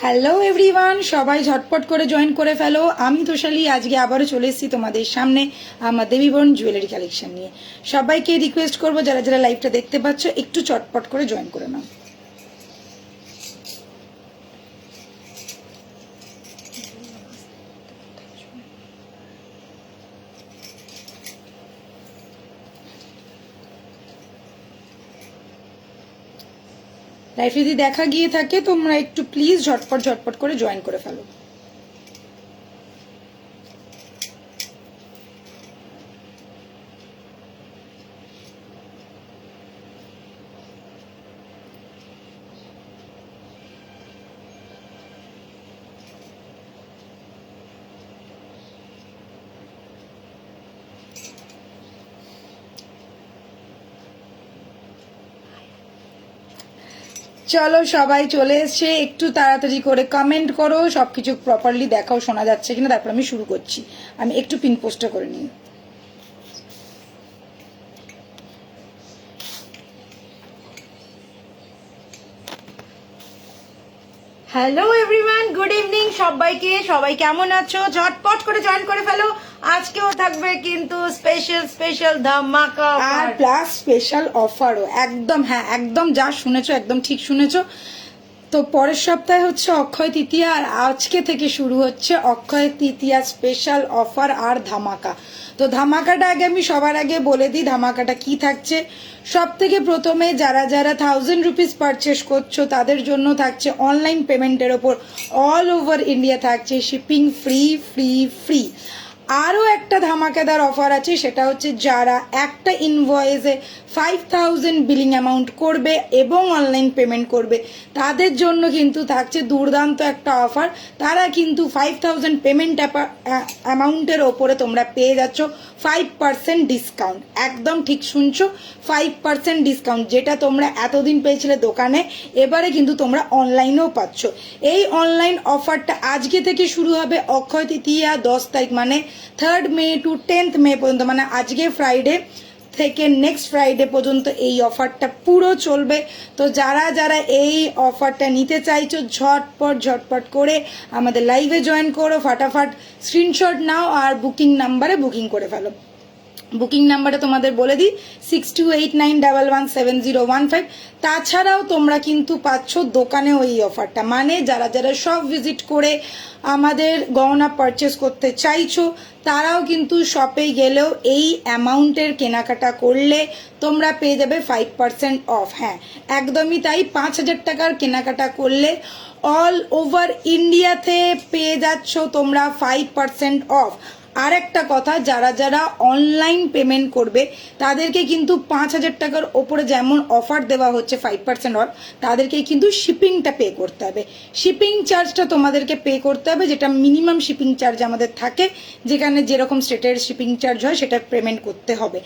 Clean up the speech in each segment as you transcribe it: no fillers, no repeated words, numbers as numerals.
Hello everyone, সবাই ঝটপট করে জয়েন করে ফেলো। আমি তোষালি আজকে আবারও চলে এসেছি তোমাদের সামনে আমার দেবীবরণ জুয়েলারি কালেকশন নিয়ে। সবাইকে রিকোয়েস্ট করবো যারা যারা লাইভটা দেখতে পাচ্ছ একটু চটপট করে জয়েন করে নাও। লাইভ যদি দেখা গিয়ে থাকে তোমরা একটু প্লিজ ঝটপট ঝটপট করে জয়েন করে ফেলো। চলো সবাই চলে এসছে, একটু তাড়াতাড়ি করে কমেন্ট করো, সবকিছু প্রপারলি দেখাও শোনা যাচ্ছে কিনা, তারপর আমি শুরু করছি। আমি একটু পিন পোস্টটা করে নিই। হ্যালো এভরিওয়ান, গুড ইভিনিং সবাইকে। সবাই কেমন আছো? ঝটপট করে জয়েন করে ফেলো। আজকেও থাকবে কিন্তু স্পেশাল স্পেশাল ধামাকা আর প্লাস স্পেশাল অফারও। একদম, হ্যাঁ একদম যা শুনেছো একদম ঠিক শুনেছো। তো পরের সপ্তাহে হচ্ছে অক্ষয় তৃতীয়া, আর আজকে থেকে শুরু হচ্ছে অক্ষয় তৃতীয়া স্পেশাল অফার আর ধামাকা। তো ধামাকাটা আগে আমি সবার আগে বলে দিই ধামাকাটা কি থাকছে। সব থেকে প্রথমে যারা যারা 1000 রুপিস পারচেস করছো তাদের জন্য থাকছে অনলাইন পেমেন্টের ওপর অল ওভার ইন্ডিয়া থাকছে শিপিং ফ্রি ফ্রি ফ্রি। আরও একটা ধামাকাদার অফার আছে, সেটা হচ্ছে যারা একটা ইনভয়েসে 5000 বিলিং অ্যামাউন্ট করবে এবং অনলাইন পেমেন্ট করবে তাদের জন্য কিন্তু থাকছে দুর্দান্ত একটা অফার। তারা কিন্তু 5000 পেমেন্ট অ্যামাউন্টের ওপরে তোমরা পেয়ে যাচ্ছ 5% ডিসকাউন্ট। একদম ঠিক শুনছো, 5% ডিসকাউন্ট, যেটা তোমরা এতদিন পেয়েছিলে দোকানে, এবারে কিন্তু তোমরা অনলাইনেও পাচ্ছ। এই অনলাইন অফারটা আজকে থেকে শুরু হবে অক্ষয় তৃতীয়া 10 তারিখ, মানে 3rd মে টু 10th মে পর্যন্ত, মানে আজকে ফ্রাইডে থেকে নেক্সট ফ্রাইডে পর্যন্ত এই অফারটা পুরো চলবে। তো যারা যারা এই অফারটা নিতে চাইছো ঝটপট ঝটপট করে আমাদের লাইভে জয়েন করো, ফাটাফাট স্ক্রিনশট নাও আর বুকিং নাম্বারে বুকিং করে ফেলো। বুকিং নাম্বারটা তোমাদের বলে দিই 6289117015। তাছাড়াও তোমরা কিন্তু পাচ্ছ দোকানেও এই অফারটা, মানে যারা যারা সব ভিজিট করে আমাদের গহনা পারচেস করতে চাইছো তারাও কিন্তু শপে গেলেও এই অ্যামাউন্টের কেনাকাটা করলে তোমরা পেয়ে যাবে 5% অফ। হ্যাঁ একদমই তাই, 5000 টাকার কেনাকাটা করলে অল ওভার ইন্ডিয়াতে পেয়ে যাচ্ছ তোমরা 5% অফ। আর একটা কথা, যারা যারা অনলাইন পেমেন্ট করবে তাদেরকে কিন্তু 5000 টাকার ওপরে যেমন অফার দেওয়া হচ্ছে 5% অফ, তাদেরকে কিন্তু শিপিংটা পে করতে হবে। শিপিং চার্জটা তোমাদেরকে পে করতে হবে, যেটা মিনিমাম শিপিং চার্জ আমাদের থাকে, যেখানে যেরকম স্টেটের শিপিং চার্জ হয় সেটা পেমেন্ট করতে হবে।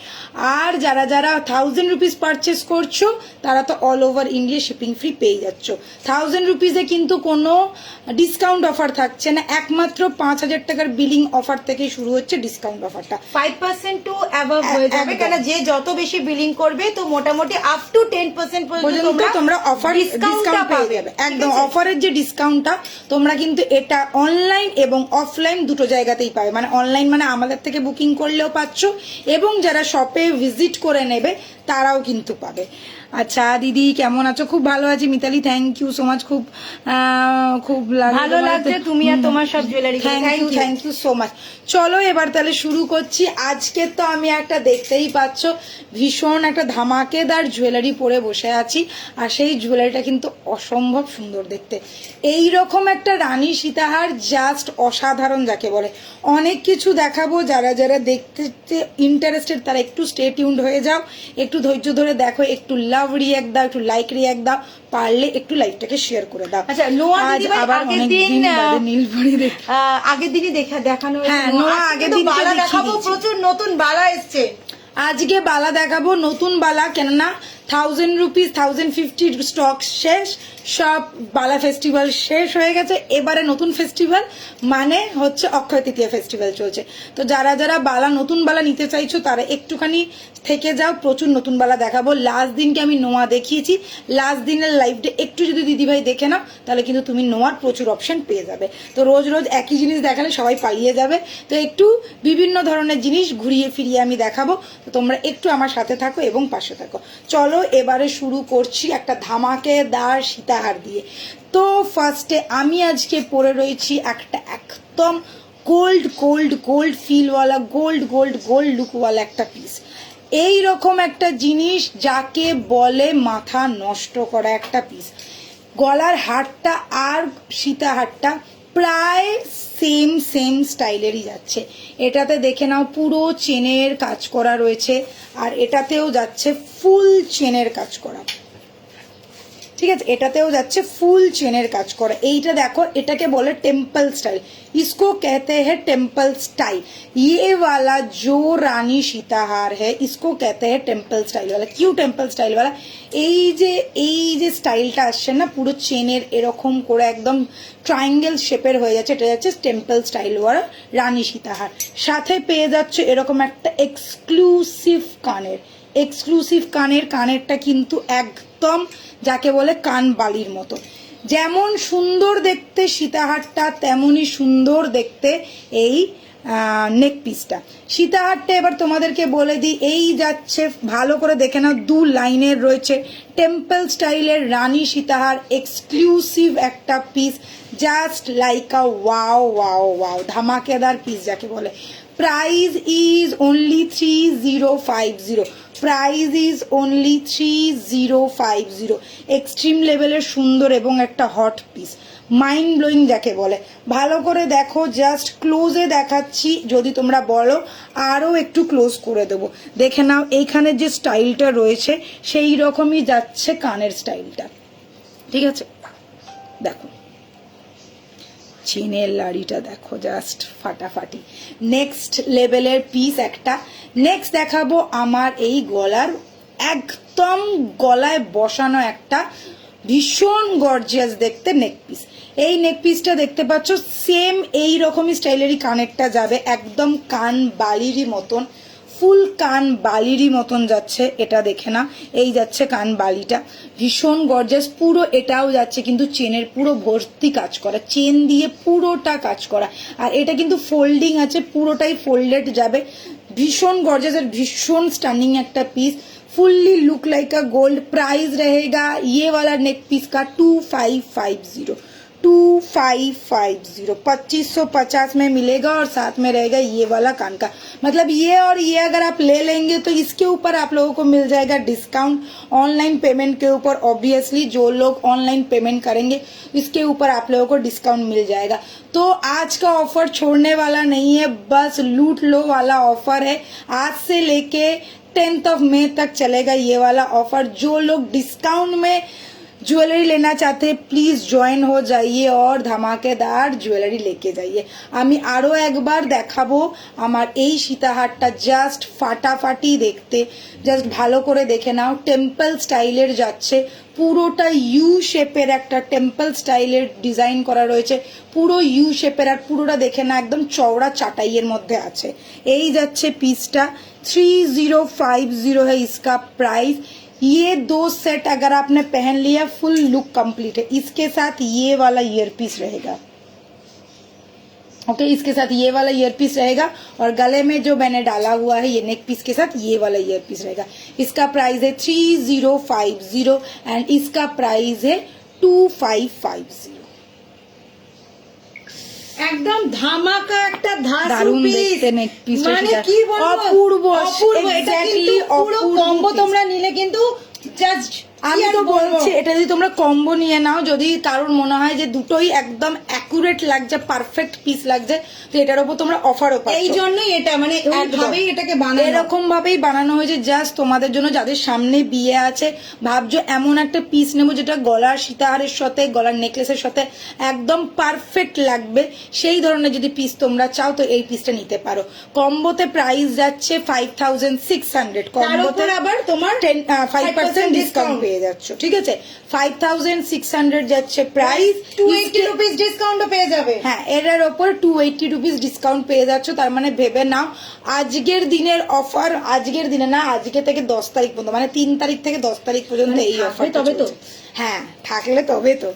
আর যারা যারা 1000 রুপিস পারচেস করছো তারা তো all over India shipping free পেয়ে যাচ্ছ। 1000 রুপিসে কিন্তু কোনো ডিসকাউন্ট অফার থাকছে না, একমাত্র 5000 টাকার বিলিং অফার থেকে শুরু হচ্ছে ডিসকাউন্ট অফারটা। 5% টু অ্যাবাভ হয়ে যাবে, কেন যে যত বেশি বিলিং করবে তো মোটামুটি আপ টু 10% পর্যন্ত তোমরা অফার ডিসকাউন্ট পেয়ে যাবে। একদম অফারের যে ডিসকাউন্টটা তোমরা কিন্তু এটা অনলাইন এবং অফলাইন দুটো জায়গাতেই পাবে, মানে অনলাইন মানে আমাদের থেকে বুকিং করলেও পাচ্ছ, এবং যারা শপে ভিজিট করে নেবে তারাও কিন্তু পাবে। আচ্ছা দিদি কেমন আছো? খুব ভালো আছি Mitali, thank you so much. খুব খুব ভালো লাগছে তুমি আর তোমার সব jewellery. Thank you so much. চলো এবার তাহলে শুরু করছি। আজকে তো আমি একটা দেখতেই পাচ্ছ ভীষণ একটা ধামাকেদার জুয়েলারি পরে বসে আছি, আর সেই জুয়েলারিটা কিন্তু অসম্ভব সুন্দর দেখতে। এই রকম একটা রানী সীতাহার জাস্ট অসাধারণ যাকে বলে। অনেক কিছু দেখাবো, যারা যারা দেখতে ইন্টারেস্টেড তারা একটু স্টে টিউনড হয়ে যাও, একটু ধৈর্য ধরে দেখো, একটু লাভ রিয়াক্ট দাও, একটু লাইক রিয়াক্ট দাও, পারলে একটু লাইভটাকে শেয়ার করে দাও। আচ্ছা নোয়া দিদি ভাই, আবার আগের দিন আগের দিনই দেখানো, হ্যাঁ নোয়া আগের দিন দেখাবো, প্রচুর নতুন বালা এসছে। আজকে বালা দেখাবো নতুন বালা, কেননা 1000 রুপিস 1050 স্টক শেষ, সব বালা ফেস্টিভ্যাল শেষ হয়ে গেছে। এবারে নতুন ফেস্টিভ্যাল মানে হচ্ছে অক্ষয় তৃতীয়া ফেস্টিভ্যাল চলছে। তো যারা যারা বালা নতুন বালা নিতে চাইছো তারা একটুখানি থেকে যাও, প্রচুর নতুন বালা দেখাবো। লাস্ট দিনকে আমি নোয়া দেখিয়েছি, লাস্ট দিনের লাইভটা একটু যদি দিদিভাই দেখে নাও তাহলে কিন্তু তুমি নোয়ার প্রচুর অপশন পেয়ে যাবে। তো রোজ রোজ একই জিনিস দেখালে সবাই পালিয়ে যাবে, তো একটু বিভিন্ন ধরনের জিনিস ঘুরিয়ে ফিরিয়ে আমি দেখাবো। তো তোমরা একটু আমার সাথে থাকো এবং পাশে থাকো। চলো এবারে শুরু করছি একটা ধামাকেদার সীতাহার দিয়ে। তো ফার্স্টে আমি আজকে পরে রয়েছি একটা একদম গোল্ড গোল্ড গোল্ড ফিলওয়ালা গোল্ড গোল্ড গোল্ড লুকওয়ালা একটা পিস। এই রকম একটা জিনিস যাকে বলে মাথা নষ্ট করা একটা পিস। গলার হারটা আর সীতাহারটা প্রায় সেম সেম স্টাইলেরই যাচ্ছে। এটাতে দেখে নাও পুরো চেনের কাজ করা রয়েছে, আর এটাতেও যাচ্ছে ফুল চেনের কাজ করা, ঠিক আছে, এটাতেও যাচ্ছে ফুল চেনের কাজ করা। এইটা দেখো, এটাকে বলে টেম্পল স্টাইল, इसको कहते हैं टेम्पल स्टाइल। ये वाला जो रानी सीताहार है इसको कहते हैं टेम्पल स्टाइल वाला। क्यों टेम्पल स्टाइल वाला? এই যে স্টাইলটা আসছে না পুরো চেনের এরকম করে একদম ট্রায়াঙ্গেল শেপের হয়ে যাচ্ছে, এটা যাচ্ছে টেম্পল স্টাইল ওয়ালা রানী সীতাহার। সাথে পেয়ে যাচ্ছে এরকম একটা এক্সক্লুসিভ কানেরটা কিন্তু একদম যাকে বলে কান বালির মতো। যেমন সুন্দর দেখতে সীতাহারটা তেমনই সুন্দর দেখতে এই নেক পিসটা। সীতাহারটা এবার তোমাদেরকে বলে দিই, এই যাচ্ছে ভালো করে দেখে নাও, 2 লাইনের রয়েছে টেম্পল স্টাইলের রানী সীতাহার, এক্সক্লুসিভ একটা piece, just like a wow wow wow ধামাকেদার পিস যাকে বলে। Price is only 3050, price is only 3050। Extreme লেভেলের সুন্দর এবং একটা হট পিস, মাইন্ড ব্লোয়িং যাকে বলে। ভালো করে দেখো, জাস্ট ক্লোজে দেখাচ্ছি, যদি তোমরা বলো আরও একটু ক্লোজ করে দেবো। দেখে নাও এইখানে যে স্টাইলটা রয়েছে সেই রকমই যাচ্ছে কানের স্টাইলটা, ঠিক আছে। দেখো চেনের লাড়িটা দেখো, জাস্ট ফাটাফাটি, নেক্সট লেভেলের পিস একটা। নেক্সট দেখাবো আমার এই গলার একদম গলায় বসানো একটা ভীষণ গর্জিয়াস দেখতে নেক পিস। এই নেক পিসটা দেখতে পাচ্ছ সেম এই রকমই স্টাইলেরই কানেরটা যাবে, একদম কান বালিরই মতন, ফুল কান বালিরই মতন যাচ্ছে। এটা দেখে না, এই যাচ্ছে কান বালিটা, ভীষণ গর্জাস। পুরো এটাও যাচ্ছে কিন্তু চেনের পুরো ভর্তি কাজ করা, চেন দিয়ে পুরোটা কাজ করা। আর এটা কিন্তু ফোল্ডিং আছে, পুরোটাই ফোল্ডেড যাবে, ভীষণ গর্জাস আর ভীষণ স্টানিং একটা piece, fully look like a gold. Price रहेगा ये वाला नेक पीस का 2550, 2550 में मिलेगा, और साथ में रहेगा ये वाला कान का। मतलब ये और ये अगर आप ले लेंगे तो इसके ऊपर आप लोगों को मिल जाएगा डिस्काउंट ऑनलाइन पेमेंट के ऊपर। ऑब्वियसली जो लोग ऑनलाइन पेमेंट करेंगे इसके ऊपर आप लोगों को डिस्काउंट मिल जाएगा। तो आज का ऑफर छोड़ने वाला नहीं है, बस लूट लो वाला ऑफर है। आज से लेके 10th ऑफ मई तक चलेगा ये वाला ऑफर। जो लोग डिस्काउंट में ज्वेलरी लेना चाहते हैं प्लीज जॉइन हो जाइए और धमाकेदार ज्वेलरी लेके जाइए। আমি আরো একবার দেখাবো আমার এই সীতাহারটা, জাস্ট ফাটাফাটি দেখতে, জাস্ট ভালো করে দেখে নাও। টেম্পল স্টাইলের যাচ্ছে, পুরোটা ইউ শেপের একটা টেম্পল স্টাইলের ডিজাইন করা রয়েছে, পুরো ইউ শেপের, আর পুরোটা দেখে না একদম চওড়া চাটাইয়ের মধ্যে আছে। এই যাচ্ছে পিসটা, 3050 है इसका प्राइस। ये 2 सेट अगर आपने पहन लिया फुल लुक कंप्लीट है। इसके साथ ये वाला ईयर पीस रहेगा, ओके, इसके साथ ये वाला ईयर पीस रहेगा, और गले में जो मैंने डाला हुआ है ये नेक पीस के साथ ये वाला ईयर पीस रहेगा। इसका प्राइस है 3050 एंड इसका प्राइस है 2550। একদম ধামাকা একটা দারুণ দেখতে নেক পিস, মানে কি বলবো, অপূর্ব, অপূর্ব। এটা কিন্তু পুরো কম্বো তোমরা নিলে কিন্তু জাস্ট আমি তো বলছি এটা যদি তোমরা কম্বো নিয়ে নাও, যদি কারোর মনে হয় যে দুটোই একদম অ্যাকুরেট লাগছে, পারফেক্ট পিস লাগছে, তো এটার উপর তোমরা অফারও পাচ্ছ। এই জন্যই এটা মানে এইভাবেই এটাকে বানানো, এরকম ভাবেই বানানো হয়েছে জাস্ট তোমাদের জন্য, যাদের সামনে বিয়ে আছে, ভাবছো এমন একটা পিস নেবো যেটা গলার সীতাহারের সাথে, গলার নেকলেসের সাথে একদম পারফেক্ট লাগবে, সেই ধরনের যদি পিস তোমরা চাও তো এই পিসটা নিতে পারো। কম্বোতে প্রাইস যাচ্ছে 5600, কম্বোতে আবার তোমার 5% ডিসকাউন্ট পেয়ে যাচ্ছ, ঠিক আছে? 5600 যাচ্ছে প্রাইস, 280 রুপিস ডিসকাউন্টও পেয়ে যাবে। হ্যাঁ, এটার ওপর 280 রুপিস ডিসকাউন্ট পেয়ে যাচ্ছ। তার মানে ভেবে নাও আজকের দিনের অফার, আজকের দিনে না, আজকে থেকে 10 তারিখ পর্যন্ত, মানে 3 তারিখ থেকে 10 তারিখ পর্যন্ত এই অফার। তবে তো হ্যাঁ, থাকলে তবে তো।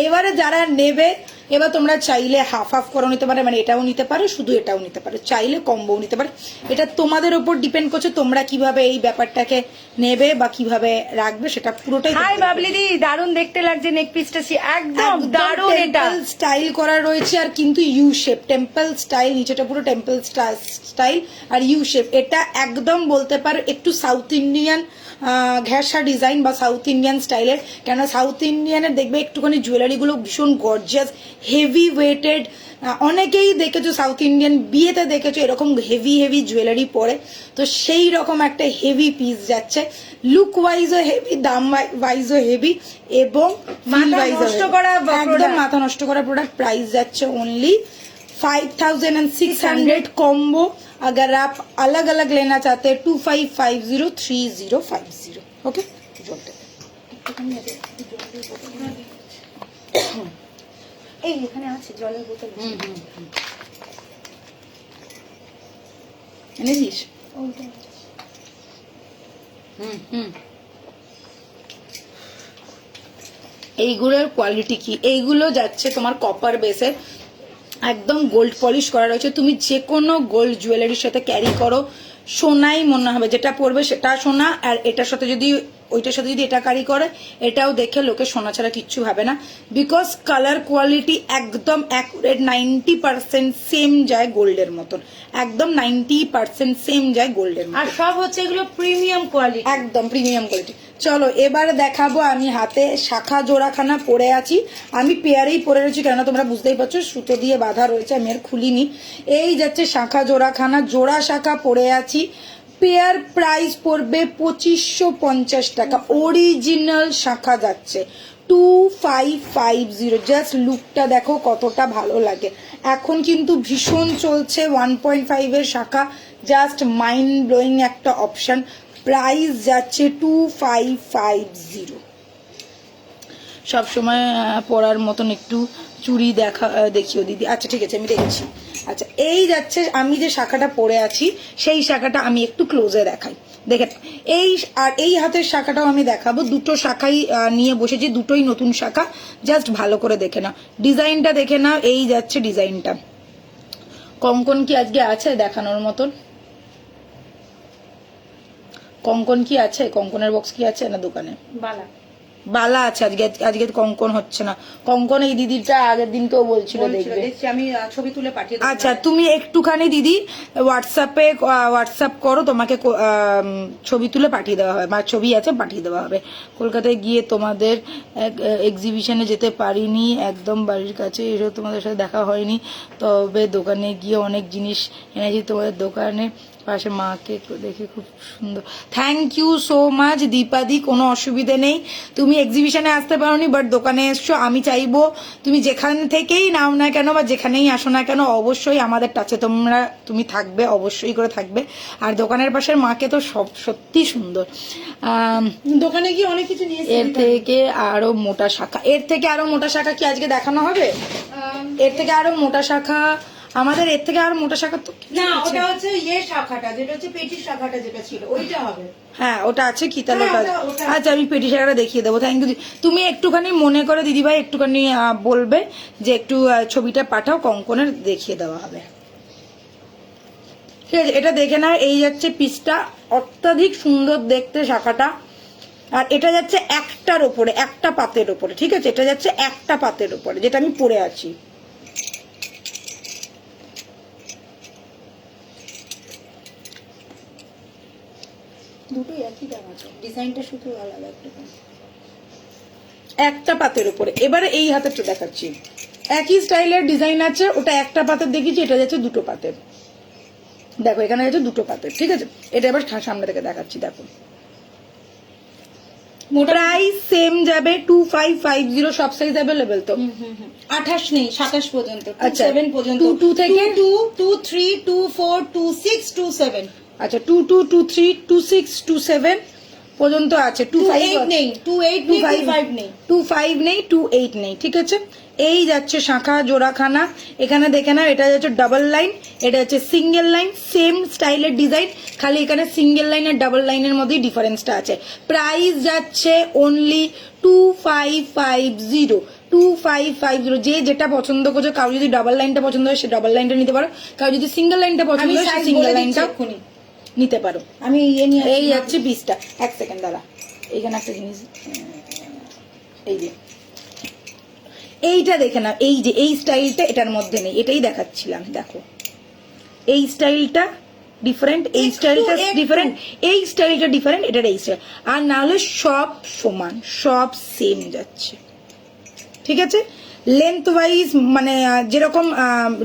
এবারে যারা নেবে, এবার তোমরা চাইলে হাফ হাফ করে নিতে পারো, মানে এটাও নিতে পারো, শুধু এটাও নিতে পারো, চাইলে কম্বোও নিতে পারো। এটা তোমাদের উপর ডিপেন্ড করছে তোমরা কিভাবে এই ব্যাপারটাকে নেবে বা কিভাবে রাখবে, সেটা পুরোটাই। হাই বাবলি দি, দারুণ দেখতে লাগছে নেক পিসটা, একদম দারুণ। এটা স্টাইল করা রয়েছে আর কিন্তু ইউ শেপ, টেম্পল স্টাইল, নিচেটা পুরো temple style are you shape. এটা একদম বলতে পারো একটু সাউথ ইন্ডিয়ান ঘেঁষা ডিজাইন বা সাউথ ইন্ডিয়ান স্টাইলের, কেন সাউথ ইন্ডিয়ানের দেখবে একটুখানি জুয়েলারি গুলো ভীষণ গর্জিয়াস, হেভি ওয়েটেড। অনেকেই দেখেছো সাউথ ইন্ডিয়ান বিয়েতে দেখেছো এরকম হেভি হেভি জুয়েলারি পরে, তো সেই রকম একটা হেভি পিস যাচ্ছে, লুক ওয়াইজও হেভি, দাম ওয়াইজও হেভি, এবং একদম মাথা নষ্ট করা প্রোডাক্ট। প্রাইস যাচ্ছে ओनली 5600 कॉम्बो। अगर आप अलग अलग लेना चाहते हैं 25503050। ओके, এই এখানে আছে জলের বোতল। এনেছিস? এইগুলোর কোয়ালিটি কি? এইগুলো যাচ্ছে তোমার কপার বেসে, একদম গোল্ড পলিশ করা রয়েছে। তুমি যে কোনো গোল্ড জুয়েলারির সাথে ক্যারি করো, সোনাই মনে হবে, যেটা পরবে সেটা সোনা। আর এটার সাথে যদি, ওইটার সাথে যদি এটা ক্যারি করে, এটাও দেখে লোকে সোনা ছাড়া কিচ্ছু ভাবে না, বিকজ কালার কোয়ালিটি একদম অ্যাকুরেট, 90% সেম যায় গোল্ডের মতন, একদম 90% সেম যায় গোল্ডের মতন। আর সব হচ্ছে এগুলো প্রিমিয়াম কোয়ালিটি, একদম প্রিমিয়াম কোয়ালিটি। চলো এবার দেখাবো, আমি হাতে শাখা জোড়াখানা পরে আছি, আমি পেয়ারেই পরে রয়েছি, কেন তোমরা বুঝতেই পারছো সুতো দিয়ে বাঁধা রয়েছে, আমি আর খুলিনি। এই যাচ্ছে শাখা জোড়াখানা, জোড়া শাখা পরে আছি। পেয়ার প্রাইস পড়বে 2550 টাকা, অরিজিনাল শাখা যাচ্ছে 2550। জাস্ট লুকটা দেখো কতটা ভালো লাগে। এখন কিন্তু ভীষণ চলছে 1.5 এর শাখা, জাস্ট মাইন্ড ব্লোয়িং একটা অপশন। প্রাইস যাচ্ছে 2550। সবসময় পরার মতন একটু চুড়ি দেখিও দিদি। আচ্ছা ঠিক আছে, আমি দেখছি। আচ্ছা, এই যাচ্ছে আমি যে শাখাটা পরে আছি, সেই শাখাটা আমি একটু ক্লোজে দেখাই, দেখে। এই আর এই হাতের শাখাটাও আমি দেখাবো, দুটো শাখাই নিয়ে বসেছি, দুটোই নতুন শাখা, জাস্ট ভালো করে দেখে নাও, ডিজাইনটা দেখে নাও। এই যাচ্ছে ডিজাইনটা। কঙ্কন কি আজকে আছে দেখানোর মতন? কঙ্কন কি আছে? কঙ্কনের বক্স কি আছে না দোকানে? বালা আছে। আজকে কঙ্কন হচ্ছে না। কঙ্কন এই দিদিটা আগের দিন তো বলছিল দেখবে, আমি ছবি তুলে পাঠিয়ে দেব। আচ্ছা, তুমি একটুখানি দিদি হোয়াটসঅ্যাপ করো, তোমাকে ছবি তুলে পাঠিয়ে দেওয়া হবে, বা ছবি আছে পাঠিয়ে দেওয়া হবে। কলকাতায় গিয়ে তোমাদের এক্সিবিশনে যেতে পারিনি, একদম বাড়ির কাছে এসব তোমাদের সাথে দেখা হয়নি, তবে দোকানে গিয়ে অনেক জিনিস এনেছি তোমাদের দোকানে, পাশে মাকে দেখে খুব সুন্দর। থ্যাংক ইউ সো মাচ দীপাদি, কোনো অসুবিধে নেই। তুমি এক্সিবিশনে আসতে পারোনি, বাট দোকানে এসছো। আমি চাইবো তুমি যেখান থেকেই নাও না কেন বা যেখানেই আসো না কেন, অবশ্যই আমাদের টাচে তুমি থাকবে, অবশ্যই করে থাকবে। আর দোকানের পাশের মাকে তো সব সত্যি সুন্দর। দোকানে গিয়ে অনেক কিছু নিয়ে এর থেকে আরো মোটা শাখা, এর থেকে আরো মোটা শাখা কি আজকে দেখানো হবে? এর থেকে আরো মোটা শাখা, আমাদের এর থেকে আরো মোটা শাখা তো না, ওটা হচ্ছে শাখাটা, যেটা হচ্ছে পেটির শাখাটা যেটা ছিল ওইটা হবে। হ্যাঁ, ওটা আছে কি তাহলে? আচ্ছা, আমি পেটি শাখাটা দেখিয়ে দেবো। Thank you. তুমি একটুখানি মনে করে দিদিভাই একটুখানি বলবে যে একটু ছবিটা পাঠাও, কঙ্কনের দেখিয়ে দেওয়া হবে। ঠিক আছে, এটা দেখে নাও। এই যাচ্ছে পিসটা, অত্যাধিক সুন্দর দেখতে শাখাটা। আর এটা যাচ্ছে একটার ওপরে, একটা পাতের ওপরে, ঠিক আছে? এটা যাচ্ছে একটা পাতের ওপরে, যেটা আমি পরে আছি। দুটোই একই দাম আছে, ডিজাইনটা শুধু আলাদা একটু। একটা পাতের উপরে। এবারে এই হাতেরটা দেখাচ্ছি, একই স্টাইলের ডিজাইন আছে, ওটা একটা পাতের দেখিয়েছি, এটা যাচ্ছে দুটো পাতের। দেখো এখানে যাচ্ছে দুটো পাতের, ঠিক আছে। এটা এবার সামনে থেকে দেখাচ্ছি, দেখো প্রাইস সেম যাবে 2550, সব সাইজ অ্যাভেলেবেল তো। 28 নেই, 27 পর্যন্ত, আচ্ছা, 7 পর্যন্ত, 22 থেকে 22, 23, 24, 26, 27। আচ্ছা 22, 23, 26, 27 পর্যন্ত আছে। 28 নেই, 28 নেই, 25 নেই, 25 নেই, 28 নেই, ঠিক আছে। এই যাচ্ছে শাখা জোড়াখানা, এখানে দেখে নাও, এটা যাচ্ছে ডাবল লাইন, এটা যাচ্ছে সিঙ্গেল লাইন, সেম স্টাইলের ডিজাইন, খালি এখানে সিঙ্গেল লাইন আর ডাবল লাইনের মধ্যেই ডিফারেন্সটা আছে। প্রাইস যাচ্ছে অনলি 2550, 2550। যে যেটা পছন্দ করছো, কারো যদি ডাবল লাইনটা পছন্দ হয় সে ডাবল লাইনটা নিতে পারো, কারো যদি সিঙ্গেল লাইনটা পছন্দ আমি হয় সে সাইজ সিঙ্গেল বলে লাইনটা দিচ্ছি এক্ষুনি। নিতে পারো। আমি ইয়ে নিয়ে এই যাচ্ছে 20টা। এক সেকেন্ড দাঁড়া, এইখানে একটা জিনিস, এই যে এইটা দেখে না, এই যে এই স্টাইলটা এটার মধ্যে নেই, এটাই দেখাচ্ছিলাম, দেখো এই স্টাইলটা ডিফারেন্ট, এই স্টাইলটা ডিফারেন্ট, এই স্টাইলটা ডিফারেন্ট, এটার এই স্টাইল, আর না হলে সব সমান, সব সেম যাচ্ছে, ঠিক আছে। লেন্থ ওয়াইজ মানে যেরকম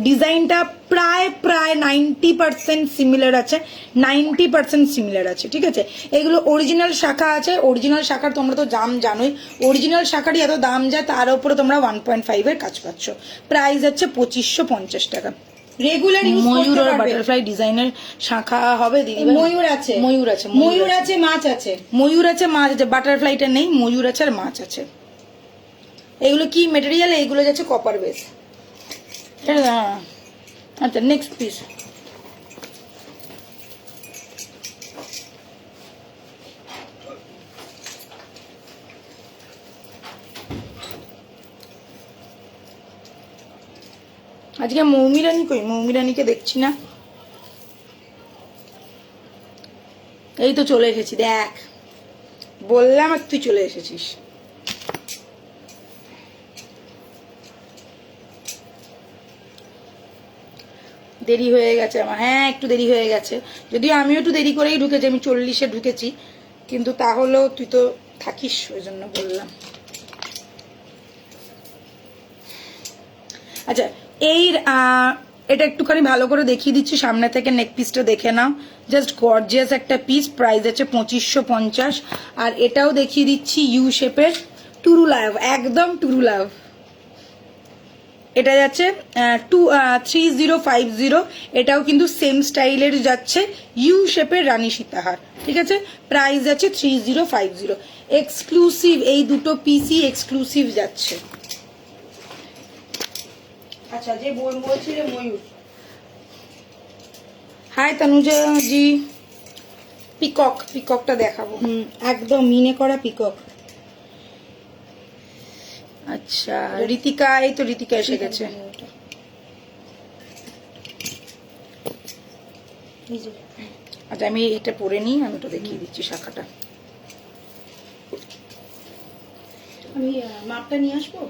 ডিজাইনটা প্রায় 90% সিমিলার আছে, 90% সিমিলার আছে, ঠিক আছে। এগুলো অরিজিনাল শাখা আছে, অরিজিনাল শাখার তোমরা তো দাম জানোই, অরিজিনাল শাখারই এত দাম যায়, তার উপরে তোমরা 1.5 এর কাজ পাচ্ছ। প্রাইস হচ্ছে 2550 টাকা। রেগুলার ইউজ করতে ময়ূর আর পারবে। বাটারফ্লাই ডিজাইনের শাখা হবে দিদি? ময়ূর আছে, ময়ূর আছে, ময়ূর আছে, মাছ আছে, ময়ূর আছে, মাছ আছে, বাটারফ্লাইটা নেই, ময়ূর আছে আর মাছ আছে। এগুলো কি মেটেরিয়াল? এগুলো যাচ্ছে কপার বেস। আচ্ছা নেক্সট পিস, আজকে মৌমি রানী কই? মৌমি রানীকে দেখছি না। এই তো চলে এসেছি, দেখ বললাম আর তুই চলে এসেছিস। দেরি হয়ে গেছে আমার, হ্যাঁ একটু দেরি হয়ে গেছে, যদিও আমিও একটু দেরি করেই ঢুকেছি, আমি 40-এ ঢুকেছি, কিন্তু তাহলেও তুই তো থাকিস ওই জন্য বললাম। আচ্ছা এই এটা একটুখানি ভালো করে দেখিয়ে দিচ্ছি সামনে থেকে, নেক পিসটা দেখে নাও, জাস্ট গর্জিয়াস একটা পিস, প্রাইস আছে 2550। আর এটাও দেখিয়ে দিচ্ছি ইউ শেপের, টুরু লাভ, একদম টুরু লাভ। এটা যাচ্ছে 3050, এটাও কিন্তু সেম স্টাইলের যাচ্ছে, ইউ শেপের রানী সীতাহার, ঠিক আছে। প্রাইস যাচ্ছে 3050, এক্সক্লুসিভ, এই দুটো পিসই এক্সক্লুসিভ যাচ্ছে। আচ্ছা যে বলছিলে ময়ূর, হাই তনুজা জি, পিকক, পিককটা দেখাবো। একদম মিনে করা পিকক। আচ্ছা ঋতিকা, এই তো ঋতিকা এসে গেছে। আচ্ছা আমি এটা পরে নিই, আমি তো দেখিয়ে দিচ্ছি শাখাটা। আমি মাপটা নিয়ে আসবো?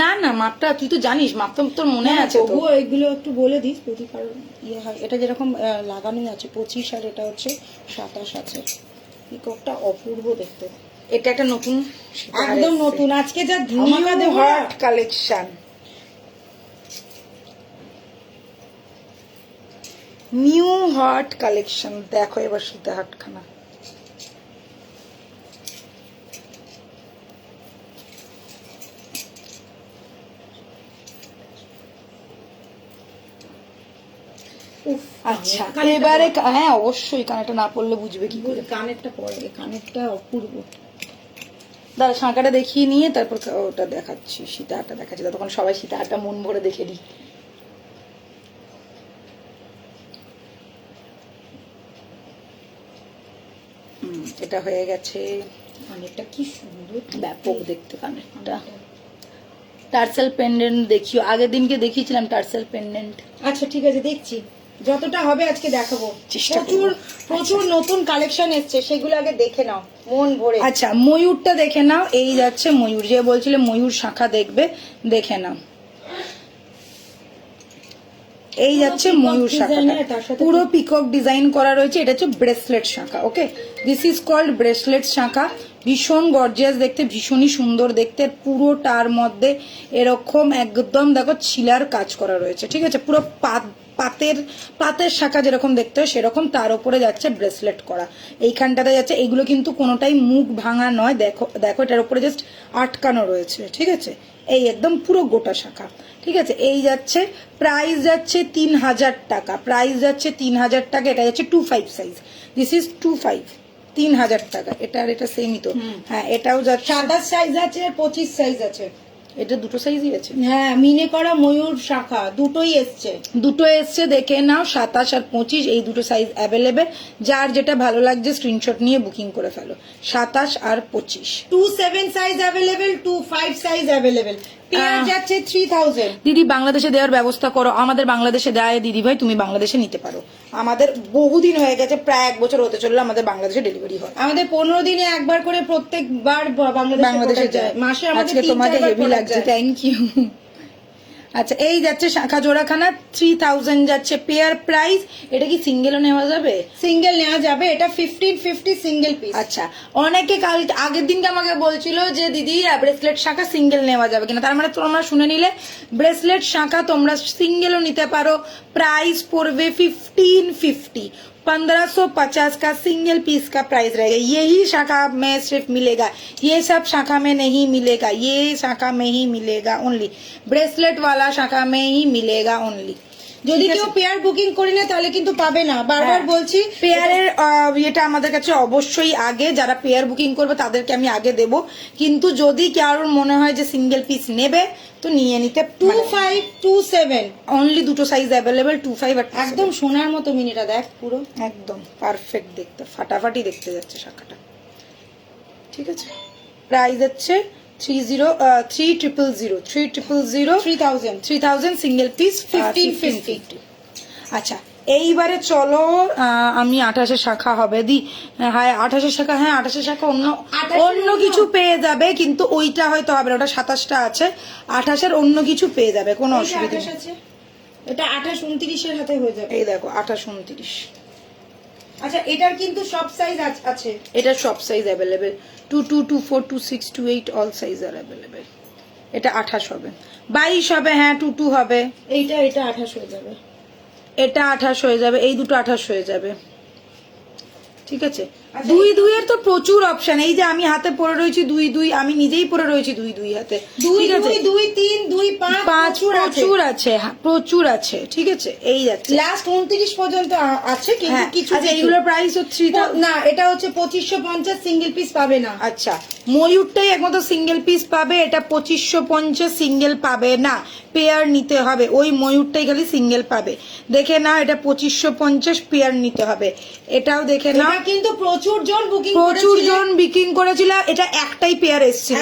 না না, মাপটা তুই তো জানিস, মাপ তো তোর মনে আছে তো। তবুও এগুলো একটু বলে দিস যদি কারণ ইয়ে হয়। এটা যেরকম লাগানো আছে 25 আর এটা হচ্ছে 27 আছে। পিককটা অপূর্ব দেখতে, এটা একটা নতুন, একদম নতুন, আজকে যা ধামাকা দেব। Hot collection, new hot collection, দেখো এবার সীতাহার খানা। আচ্ছা এবারে হ্যাঁ অবশ্যই, কানেরটা না পড়লে বুঝবে কি করে। কানেরটা পরে, কানেরটা অপূর্ব। দাঁড়া শাঁখাটা দেখিয়ে নিয়ে তারপর ওটা দেখাচ্ছি, সীতাহারটা দেখাচ্ছি, তখন সবাই সীতাহারটা মন ভরে দেখে দিই। এটা হয়ে গেছে, কানেরটা কি সুন্দর, ব্যাপক দেখতে কানেরটা। টার্সেল পেন্ডেন্ট দেখিও, আগের দিনকে দেখিয়েছিলাম টার্সেল পেন্ডেন্ট। আচ্ছা ঠিক আছে, দেখছি যতটা হবে আজকে দেখাবো। চেষ্টা করবো। প্রচুর প্রচুর নতুন কালেকশন এসছে, সেগুলো আগে দেখে নাও মন ভরে। আচ্ছা ময়ূরটা দেখে নাও, এই যাচ্ছে ময়ূর, যে বলছিলে ময়ূর শাখা দেখবে, দেখে নাও। এই যাচ্ছে peacock ময়ূর design এর, শাখাটা, তার সাথে পুরো পিকক ডিজাইন করা রয়েছে। এটা হচ্ছে ব্রেসলেট শাখা। ওকে, দিস ইজ কল্ড ব্রেসলেট শাখা। ভীষণ গর্জিয়াস দেখতে, ভীষণই সুন্দর দেখতে। পুরোটার মধ্যে এরকম একদম দেখো ছিলার কাজ করা রয়েছে, ঠিক আছে? পুরো পাতের শাখা যেরকম দেখতে হয় সেরকম, তার উপরে যাচ্ছে ব্রেসলেট করা। এইখানটাতে যাচ্ছে, এগুলো কিন্তু কোনোটাই মুখ ভাঙা নয়। দেখো দেখো, এটার উপরে জাস্ট আটকানো রয়েছে, ঠিক আছে? এই একদম পুরো গোটা শাখা, ঠিক আছে? এই যাচ্ছে, প্রাইস যাচ্ছে 3000 টাকা, প্রাইস যাচ্ছে 3000 টাকা। এটা যাচ্ছে 25 সাইজ, দিস ইজ 25, 3000 টাকা। এটা আর এটা সেমই তো। হ্যাঁ, এটাও যাচ্ছে 27 সাইজ আছে আর 25 সাইজ আছে। এটা দুটো সাইজই আছে। হ্যাঁ, মিনে করা ময়ূর শাখা দুটোই এসছে। দুটো এসছে, দেখে নাও। 27 আর 25 এই দুটো সাইজ অ্যাভেলেবেল। যার যেটা ভালো লাগছে স্ক্রিনশট নিয়ে বুকিং করে ফেলো। 27 আর 25। 27 size available, 25 size available. Pair যাচ্ছে 3000। দিদি বাংলাদেশে দেওয়ার ব্যবস্থা করো। আমাদের বাংলাদেশে দেয় দিদি ভাই, তুমি বাংলাদেশে নিতে পারো। আমাদের বহুদিন হয়ে গেছে, প্রায় 1 বছর হতে চললো আমাদের বাংলাদেশে ডেলিভারি হয়। আমাদের 15 দিনে একবার করে প্রত্যেকবার বাংলাদেশে যায়। মাসে আমাদের আজকে 3-4 তোমাকে বার হেভি product লাগছে, যায়। Thank you. আচ্ছা, এই যাচ্ছে শাখা জোড়াখানা 3000 যাচ্ছে পেয়ার প্রাইস। এটা কি সিঙ্গেলও নেওয়া যাবে? সিঙ্গেল নেওয়া যাবে, এটা 1550 সিঙ্গেল পিস। আচ্ছা, অনেকে কাল আগের দিনকে আমাকে বলছিল যে দিদি ব্রেসলেট শাখা সিঙ্গেল নেওয়া যাবে কিনা। তার মানে তোমরা শুনে নিলে, ব্রেসলেট শাখা তোমরা সিঙ্গেলও নিতে পারো। প্রাইস পড়বে 1550, 1550 का सिंगल पीस का प्राइस रहेगा। यही शाखा में सिर्फ मिलेगा, ये सब शाखा में नहीं मिलेगा, ये शाखा में ही मिलेगा ओनली, ब्रेसलेट वाला शाखा में ही मिलेगा ओनली। যদি কেউ পেয়ার বুকিং করে না তাহলে কিন্তু পাবে না, বারবার বলছি। পেয়ারের এটা আমাদের কাছে অবশ্যই আগে, যারা পেয়ার বুকিং করবে তাদেরকে আমি আগে দেব। কিন্তু যদি কারোর মনে হয় যে সিঙ্গেল পিস নেবে তো নিয়ে নিতে। 2527 অনলি দুটো সাইজ অ্যাভেলেবেল, 25 আর 27। একদম সোনার মতো মিনিটা দেখ, পুরো একদম পারফেক্ট দেখতে, ফাটাফাটি দেখতে যাচ্ছে শাখাটা, ঠিক আছে? প্রাইস হচ্ছে 3000 সিঙ্গেল পিস 1550। আচ্ছা, এইবারে চলো আমি 28 শাখা হবে দি। হ্যাঁ 28 শাখা, হ্যাঁ 28 শাখা অন্য কিছু পেয়ে যাবে, কিন্তু ওইটা হয়তো হবে না। ওটা 27টা আছে, 28 অন্য কিছু পেয়ে যাবে, কোনো অসুবিধা নেই। আছে, এটা 28 29 এর হাতে হয়ে যাবে। এই দেখো 28 29। আচ্ছা, এটার কিন্তু সব সাইজ আছে। এটা সব সাইজ অ্যাভেলেবেল, 22, 24, 26, 28 অল সাইজ আর অ্যাভেলেবেল। এটা 28 হবে, 22 হবে, হ্যাঁ 22 হবে। এটা 28 হয়ে যাবে, এটা 28 হয়ে যাবে, এই দুটো 28 হয়ে যাবে, ঠিক আছে? 2 এর তো প্রচুর অপশন। এই যে আমি হাতে পরে রয়েছি 2, আমি নিজেই পরে রয়েছি 2 হাতে, 2 ঠিক আছে? 2 3 2 5 প্রচুর আছে, হ্যাঁ, প্রচুর আছে, ঠিক আছে? এই যাচ্ছে লাস্ট 29 পর্যন্ত আছে, কিন্তু হ্যাঁ, কিছু আচ্ছা, এইগুলোর প্রাইস হচ্ছে না, এটা হচ্ছে 2550 সিঙ্গেল পিস পাবে না। আচ্ছা, ময়ূরটাই একমাত্র সিঙ্গেল পিস পাবে, এটা 2550 সিঙ্গেল পাবে না, পেয়ার নিতে হবে। ওই ময়ূরটাই খালি সিঙ্গেল পাবে, দেখে না। এটা 2550 পেয়ার নিতে হবে। এটাও দেখে না, এটা কিন্তু প্রচুর জন বুকিং করেছিল। এটা একটাই পেয়ার এসছে,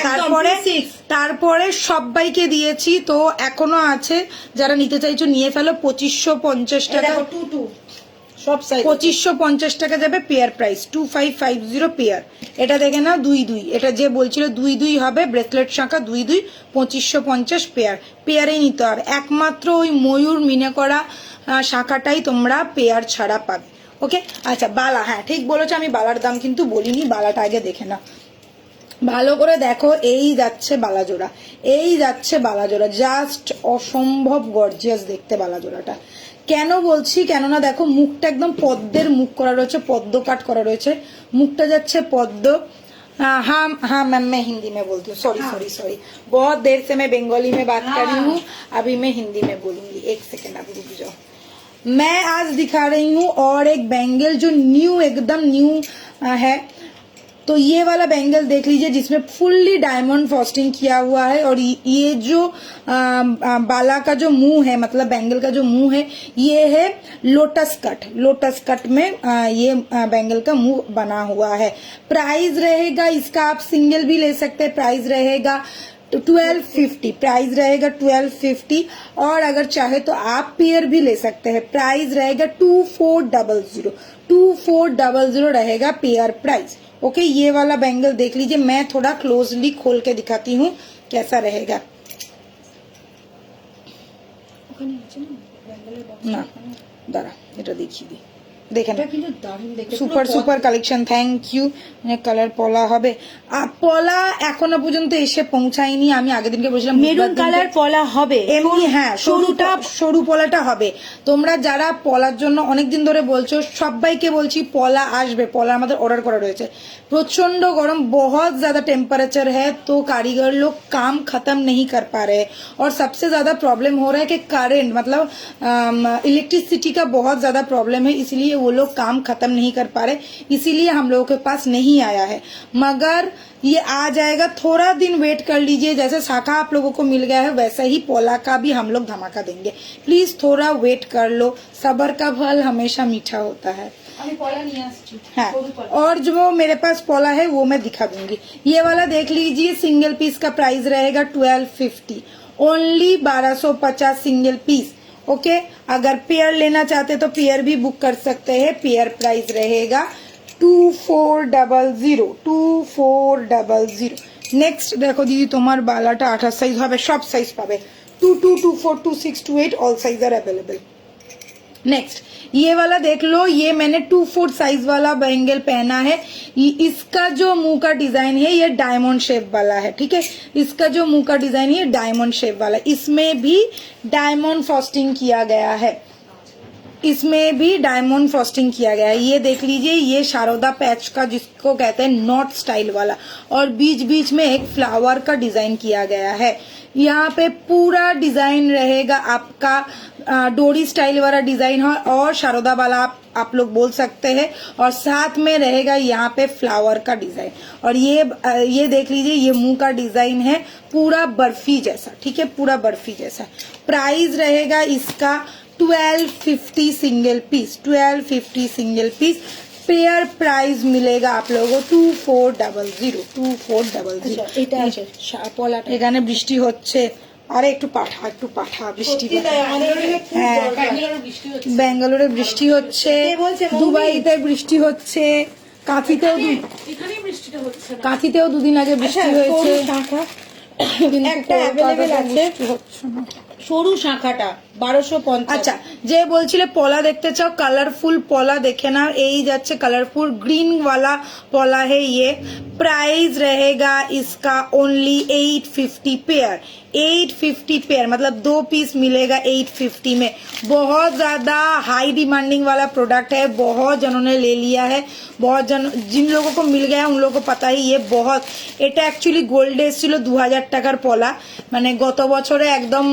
তারপরে সবাইকে দিয়েছি। তো এখনো আছে, যারা নিতে চাইছো নিয়ে ফেলো। 2550 টাকা, 22 সব সাইজ 2550 টাকা যাবে পেয়ার প্রাইস, 2550 পেয়ার। এটা দেখে না 2, এটা যে বলছিল 2 হবে, ব্রেসলেট শাখা 2, 2550 পেয়ারেই নিতে হবে। একমাত্র ওই ময়ূর মিনে করা শাখাটাই তোমরা পেয়ার ছাড়া পাবে। ওকে, আচ্ছা বালা, হ্যাঁ ঠিক বলেছো, আমি বালার দাম কিন্তু বলিনি। বালাটা আগে দেখে না, ভালো করে দেখো। এই যাচ্ছে বালাজোড়া, জাস্ট অসম্ভব গর্জিয়াস দেখতে বালাজোড়াটা। কেন বলছি, কেননা দেখো মুখটা একদম পদ্মের মুখ করা রয়েছে, পদ্ম কাট করা রয়েছে। মুখটা যাচ্ছে পদ্ম। हाँ मैम, मैं हिंदी में बोलती हूँ, सॉरी, बहुत देर से मैं बंगाली में बात कर रही हूँ, अभी मैं हिंदी में बोलूंगी। 1 सेकेंड, आप रुक जाओ। मैं आज दिखा रही हूँ और एक बैंगल जो एकदम न्यू है। तो ये वाला बैंगल देख लीजिए, जिसमें फुल्ली डायमंड फ्रॉस्टिंग किया हुआ है। और ये जो बाला का जो मुंह है, मतलब बैंगल का जो मुंह है, ये है लोटस कट में ये बैंगल का मुंह बना हुआ है। प्राइस रहेगा इसका, आप सिंगल भी ले सकते हैं, प्राइस रहेगा 1250, प्राइस रहेगा 1250। और अगर चाहे तो आप पेयर भी ले सकते हैं, प्राइस रहेगा 2400 रहेगा पेयर प्राइस। ओके, ये वाला बैंगल देख लीजिए, मैं थोड़ा क्लोजली खोल के दिखाती हूँ कैसा रहेगा। না দাঁড়া এটা দেখিয়ে দিই, দেখে না এটা কিন্তু দারুণ দেখতে, super super collection, thank you. Colour পলা হবে, পলা এখনো পর্যন্ত এসে পৌঁছায়নি। আমি আগের দিনকে বলছিলাম মেরুন কালার পলা হবে এমনি, হ্যাঁ সরুটা, সরু পলাটা হবে। তোমরা যারা পলার জন্য অনেকদিন ধরে বলছো, সবাইকে বলছি পলা আসবে, পলা আমাদের অর্ডার করা রয়েছে। प्रचंड गरम, बहुत ज्यादा टेम्परेचर है, तो कारीगर लोग काम खत्म नहीं कर पा रहे हैं। और सबसे ज्यादा प्रॉब्लम हो रहा है कि करंट मतलब इलेक्ट्रिसिटी का बहुत ज्यादा प्रॉब्लम है, इसलिए वो लोग काम खत्म नहीं कर पा रहे, इसीलिए हम लोगों के पास नहीं आया है। मगर ये आ जाएगा, थोड़ा दिन वेट कर लीजिए। जैसे शाखा आप लोगों को मिल गया है, वैसा ही पोला का भी हम लोग धमाका देंगे। प्लीज थोड़ा वेट कर लो, सब्र का फल हमेशा मीठा होता है। हाँ, और जो मेरे पास पोला है वो मैं दिखा दूंगी। ये वाला देख लीजिए, सिंगल पीस का प्राइस रहेगा 1250, ओनली 1250 सिंगल पीस। ओके, अगर पेयर लेना चाहते तो पेयर भी बुक कर सकते हैं। पेयर प्राइस रहेगा 2400। नेक्स्ट देखो दीदी, तुम्हार बालाटा 28 साइज হবে, সব সাইজ পাবে, 22, 24, 26, 28 all size are available. Next ये वाला देख लो, ये मैंने 24 साइज वाला बैंगल पहना है। इसका जो मुंह का डिजाइन है ये डायमंड शेप वाला है, ठीक है। इसका जो मुंह का डिजाइन है ये डायमंड शेप वाला है, इसमें भी डायमंड फ्रॉस्टिंग किया गया है, इसमें भी डायमंड फ्रॉस्टिंग किया गया है। ये देख लीजिए, ये शारदा पैच का जिसको कहते हैं नॉट स्टाइल वाला, और बीच बीच में एक फ्लावर का डिजाइन किया गया है। यहाँ पे पूरा डिजाइन रहेगा आपका डोरी स्टाइल वाला डिजाइन है, और शारदा वाला आप लोग बोल सकते हैं, और साथ में रहेगा यहाँ पे फ्लावर का डिजाइन। और ये देख लीजिए, ये मुंह का डिजाइन है पूरा बर्फी जैसा, ठीक है, पूरा बर्फी जैसा। प्राइस रहेगा इसका 1250 single piece, 1250 single piece. Pair price मिलेगा आप लोगों को 2400। এটা আছে পলাটা। এখানে বৃষ্টি হচ্ছে, আরে একটু পাঠা বৃষ্টি, হ্যাঁ ব্যাঙ্গালোরে বৃষ্টি হচ্ছে, দুবাইতে বৃষ্টি হচ্ছে, কাঁথিতেও দুদিন আগে বৃষ্টি হয়েছে, একটা অ্যাভেলেবেল আছে সরু শাখাটা 1250। আচ্ছা, যে বলছিলে পলা দেখতে চাও, কালারফুল পলা দেখে নাও, এই যাচ্ছে কালারফুল ग्रीन वाला पला है ये। प्राइस रहेगा इसका ओनली 850 पेयर, 850 पेयर मतलब 2 पीस मिलेगा 850 में। बहुत ज्यादा हाई डिमांडिंग वाला प्रोडक्ट है, बहुत जनों ने ले लिया है, बहुत जिन लोगों को मिल गया उन लोगों को पता ही। ये बहुत, এটা অ্যাকচুয়ালি গোল্ড এসেছিল 2000 টাকার পলা, মানে গত বছরে একদম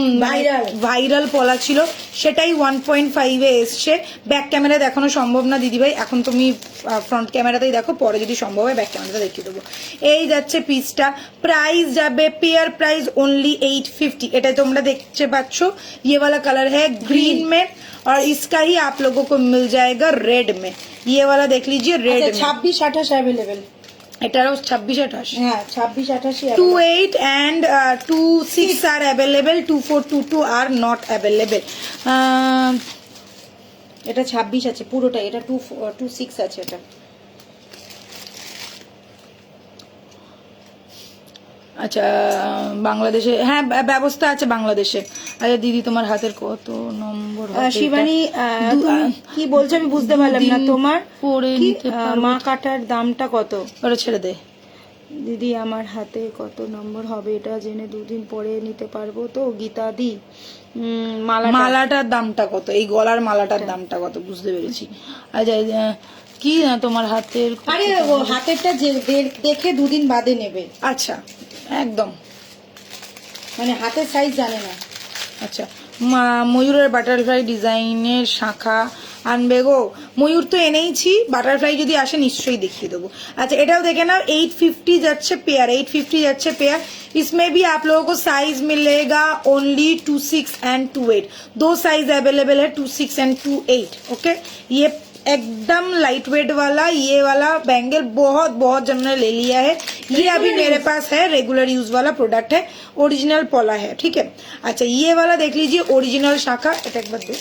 ভাইরাল পলা ছিল, সেটাই 1.5 এ এসছে। ব্যাক ক্যামেরা দেখানো সম্ভব না দিদি ভাই, এখন তুমি ফ্রন্ট ক্যামেরাতেই দেখো, পরে যদি সম্ভব হয় ব্যাক ক্যামেরাতে দেখিয়ে দেবো। এই যাচ্ছে পিসটা, প্রাইস যাবে পেয়ার প্রাইস ओनली 850। এটা তোমরা দেখতে পাচ্ছ, ये वाला कलर है ग्रीन में, और इसका ही आप लोगों को मिल जाएगा रेड में। ये वाला देख लीजिए रेड में 26-28 अवेलेबल, এটারও 26-28, হ্যাঁ 26-28 28 and 26 are available, 2422 are not available। এটা 26 আছে পুরোটা, এটা 26 আছে এটা। আচ্ছা, বাংলাদেশে হ্যাঁ ব্যবস্থা আছে বাংলাদেশে। আচ্ছা দিদি, তোমার হাতের কত নম্বর হবে? শিবানী তুমি কি বলছো আমি বুঝতে পারলাম না। তোমার পরে নিতে পারো, মা কাটার দামটা কত? ওটা ছেড়ে দে দিদি, আমার হাতে কত নম্বর হবে এটা জেনে 2 দিন পরে নিতে পারবো তো? গীতা দি, মালাটার দামটা কত? এই গলার মালাটার দামটা কত? বুঝতে পেরেছি। আচ্ছা কি তোমার হাতের? আরে ও হাতেরটা দেখে 2 দিন বাদে নেবে। আচ্ছা, একদম মানে হাতের সাইজ জানে না। আচ্ছা, ময়ূরের বাটারফ্লাই ডিজাইনের শাখা আনবে গো? ময়ূর তো এনেইছি, বাটারফ্লাই যদি আসে নিশ্চয়ই দেখিয়ে দেবো। अच्छा এটাও দেখে নাও, 850 যাচ্ছে পেয়ার, 850 যাচ্ছে पेयर। इसमें भी आप लोगों को साइज मिलेगा ओनली 26 एंड 28, 2 साइज अवेलेबल है, 26 एंड 28। ओके, ये एकदम लाइट वेट वाला ये वाला बैंगल बहुत बहुत जनों ने ले लिया है। ये अभी मेरे पास है, रेगुलर यूज वाला प्रोडक्ट है, ओरिजिनल पोला है, ठीक है। अच्छा, ये वाला देख लीजिए ओरिजिनल शाखा, এটা একবার দে।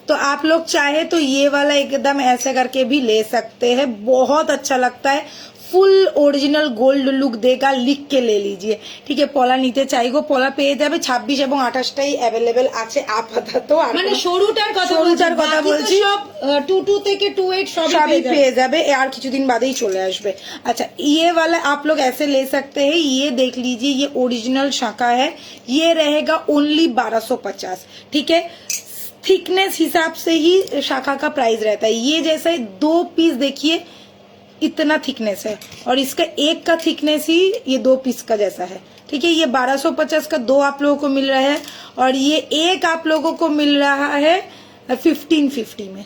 तो आप लोग चाहे तो ये वाला एकदम ऐसे करके भी ले सकते हैं, बहुत अच्छा लगता है, ফুল ओरिजिनल गोल्ड लुक देगा, लिख के ले लीजिए। ठीक है, পলা নিতে চাইগো পলা পেয়ে যাবে 26 এবং 28টাই अवेलेबल আছে আপাতত। আর মানে সরুটার কথা বলছি, সব 22 থেকে 28 সবই পেয়ে যাবে, আর কিছুদিন বাদেই চলে আসবে। अच्छा, ये वाला आप लोग ऐसे ले सकते हैं, ये देख लीजिए, ये ओरिजिनल शाखा है, ये रहेगा ओनली 1250। ठीक है, थिकनेस हिसाब से ही शाखा का प्राइस रहता है। ये जैसा 2 पीस देखिए इतना थिकनेस है, और इसका एक का थिकनेस ही ये 2 पीस का जैसा है। ठीक है, ये 1250 का 2 आप लोगों को मिल रहा है, और ये एक आप लोगों को मिल रहा है 1550 में,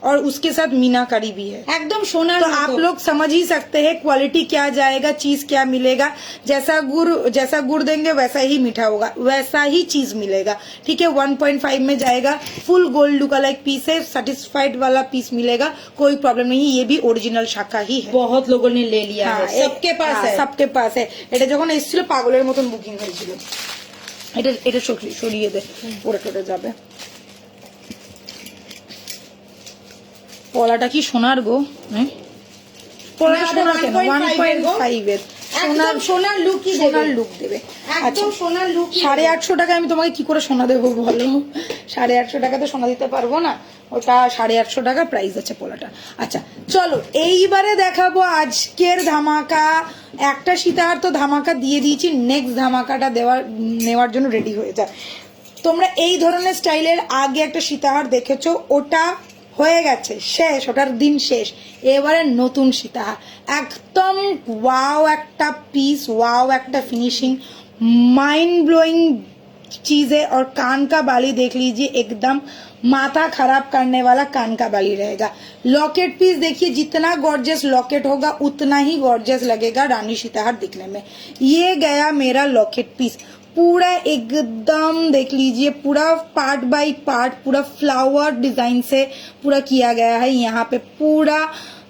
और उसके साथ मीनाकारी भी है। एकदम सोनार। तो आप लोग समझ ही सकते हैं क्वालिटी क्या जाएगा, चीज क्या मिलेगा। जैसा गुड़ देंगे वैसा ही मीठा होगा, वैसा ही चीज मिलेगा। ठीक है, 1.5 में जाएगा, फुल गोल्ड लुक वाला एक पीस है, सेटिस्फाइड वाला पीस मिलेगा, कोई प्रॉब्लम नहीं। ये भी ओरिजिनल शाखा ही है, बहुत लोगों ने ले लिया है, सबके पास है, सबके पास है। এটা যখন এসেছিল পাগলের মতন বুকিং হয়েছিল। এটা সরিয়ে দে, পড়ে টরে যাবে। পলাটা কি সোনার গো? পলাটা সোনার কেন? 1.5 এর সোনার লুক দেবে। একদম সোনার লুক। 850 টাকা আমি তোমাকে কি করে সোনা দেবো বলো? 850 টাকা তো সোনা দিতে পারবো না, ওটা 850 টাকা প্রাইস আছে পলাটা। আচ্ছা চলো এইবারে দেখাবো আজকের ধামাকা। একটা সীতাহার তো ধামাকা দিয়ে দিয়েছি, নেক্সট ধামাকাটা নেওয়ার জন্য রেডি হয়ে যায়। তোমরা এই ধরনের স্টাইলের আগে একটা সীতাহার দেখেছো, ওটা হয়ে গেছে, শেষ, ওটার দিন শেষ। এবারে নতুন সীতাহার, একদম ওয়াও একটা পিস, ওয়াও একটা फिनिशिंग, माइंड ब्लोइंग चीजें। और कान का बाली देख लीजिए, एकदम माथा खराब करने वाला कान का बाली रहेगा। लॉकेट पीस देखिए, जितना गॉर्जियस लॉकेट होगा उतना ही गॉर्जियस लगेगा रानी सीताहार दिखने में। ये गया मेरा लॉकेट पीस, पूरा एकदम देख लीजिए, पूरा पार्ट बाय पार्ट, पूरा फ्लावर डिजाइन से पूरा किया गया है। यहाँ पे पूरा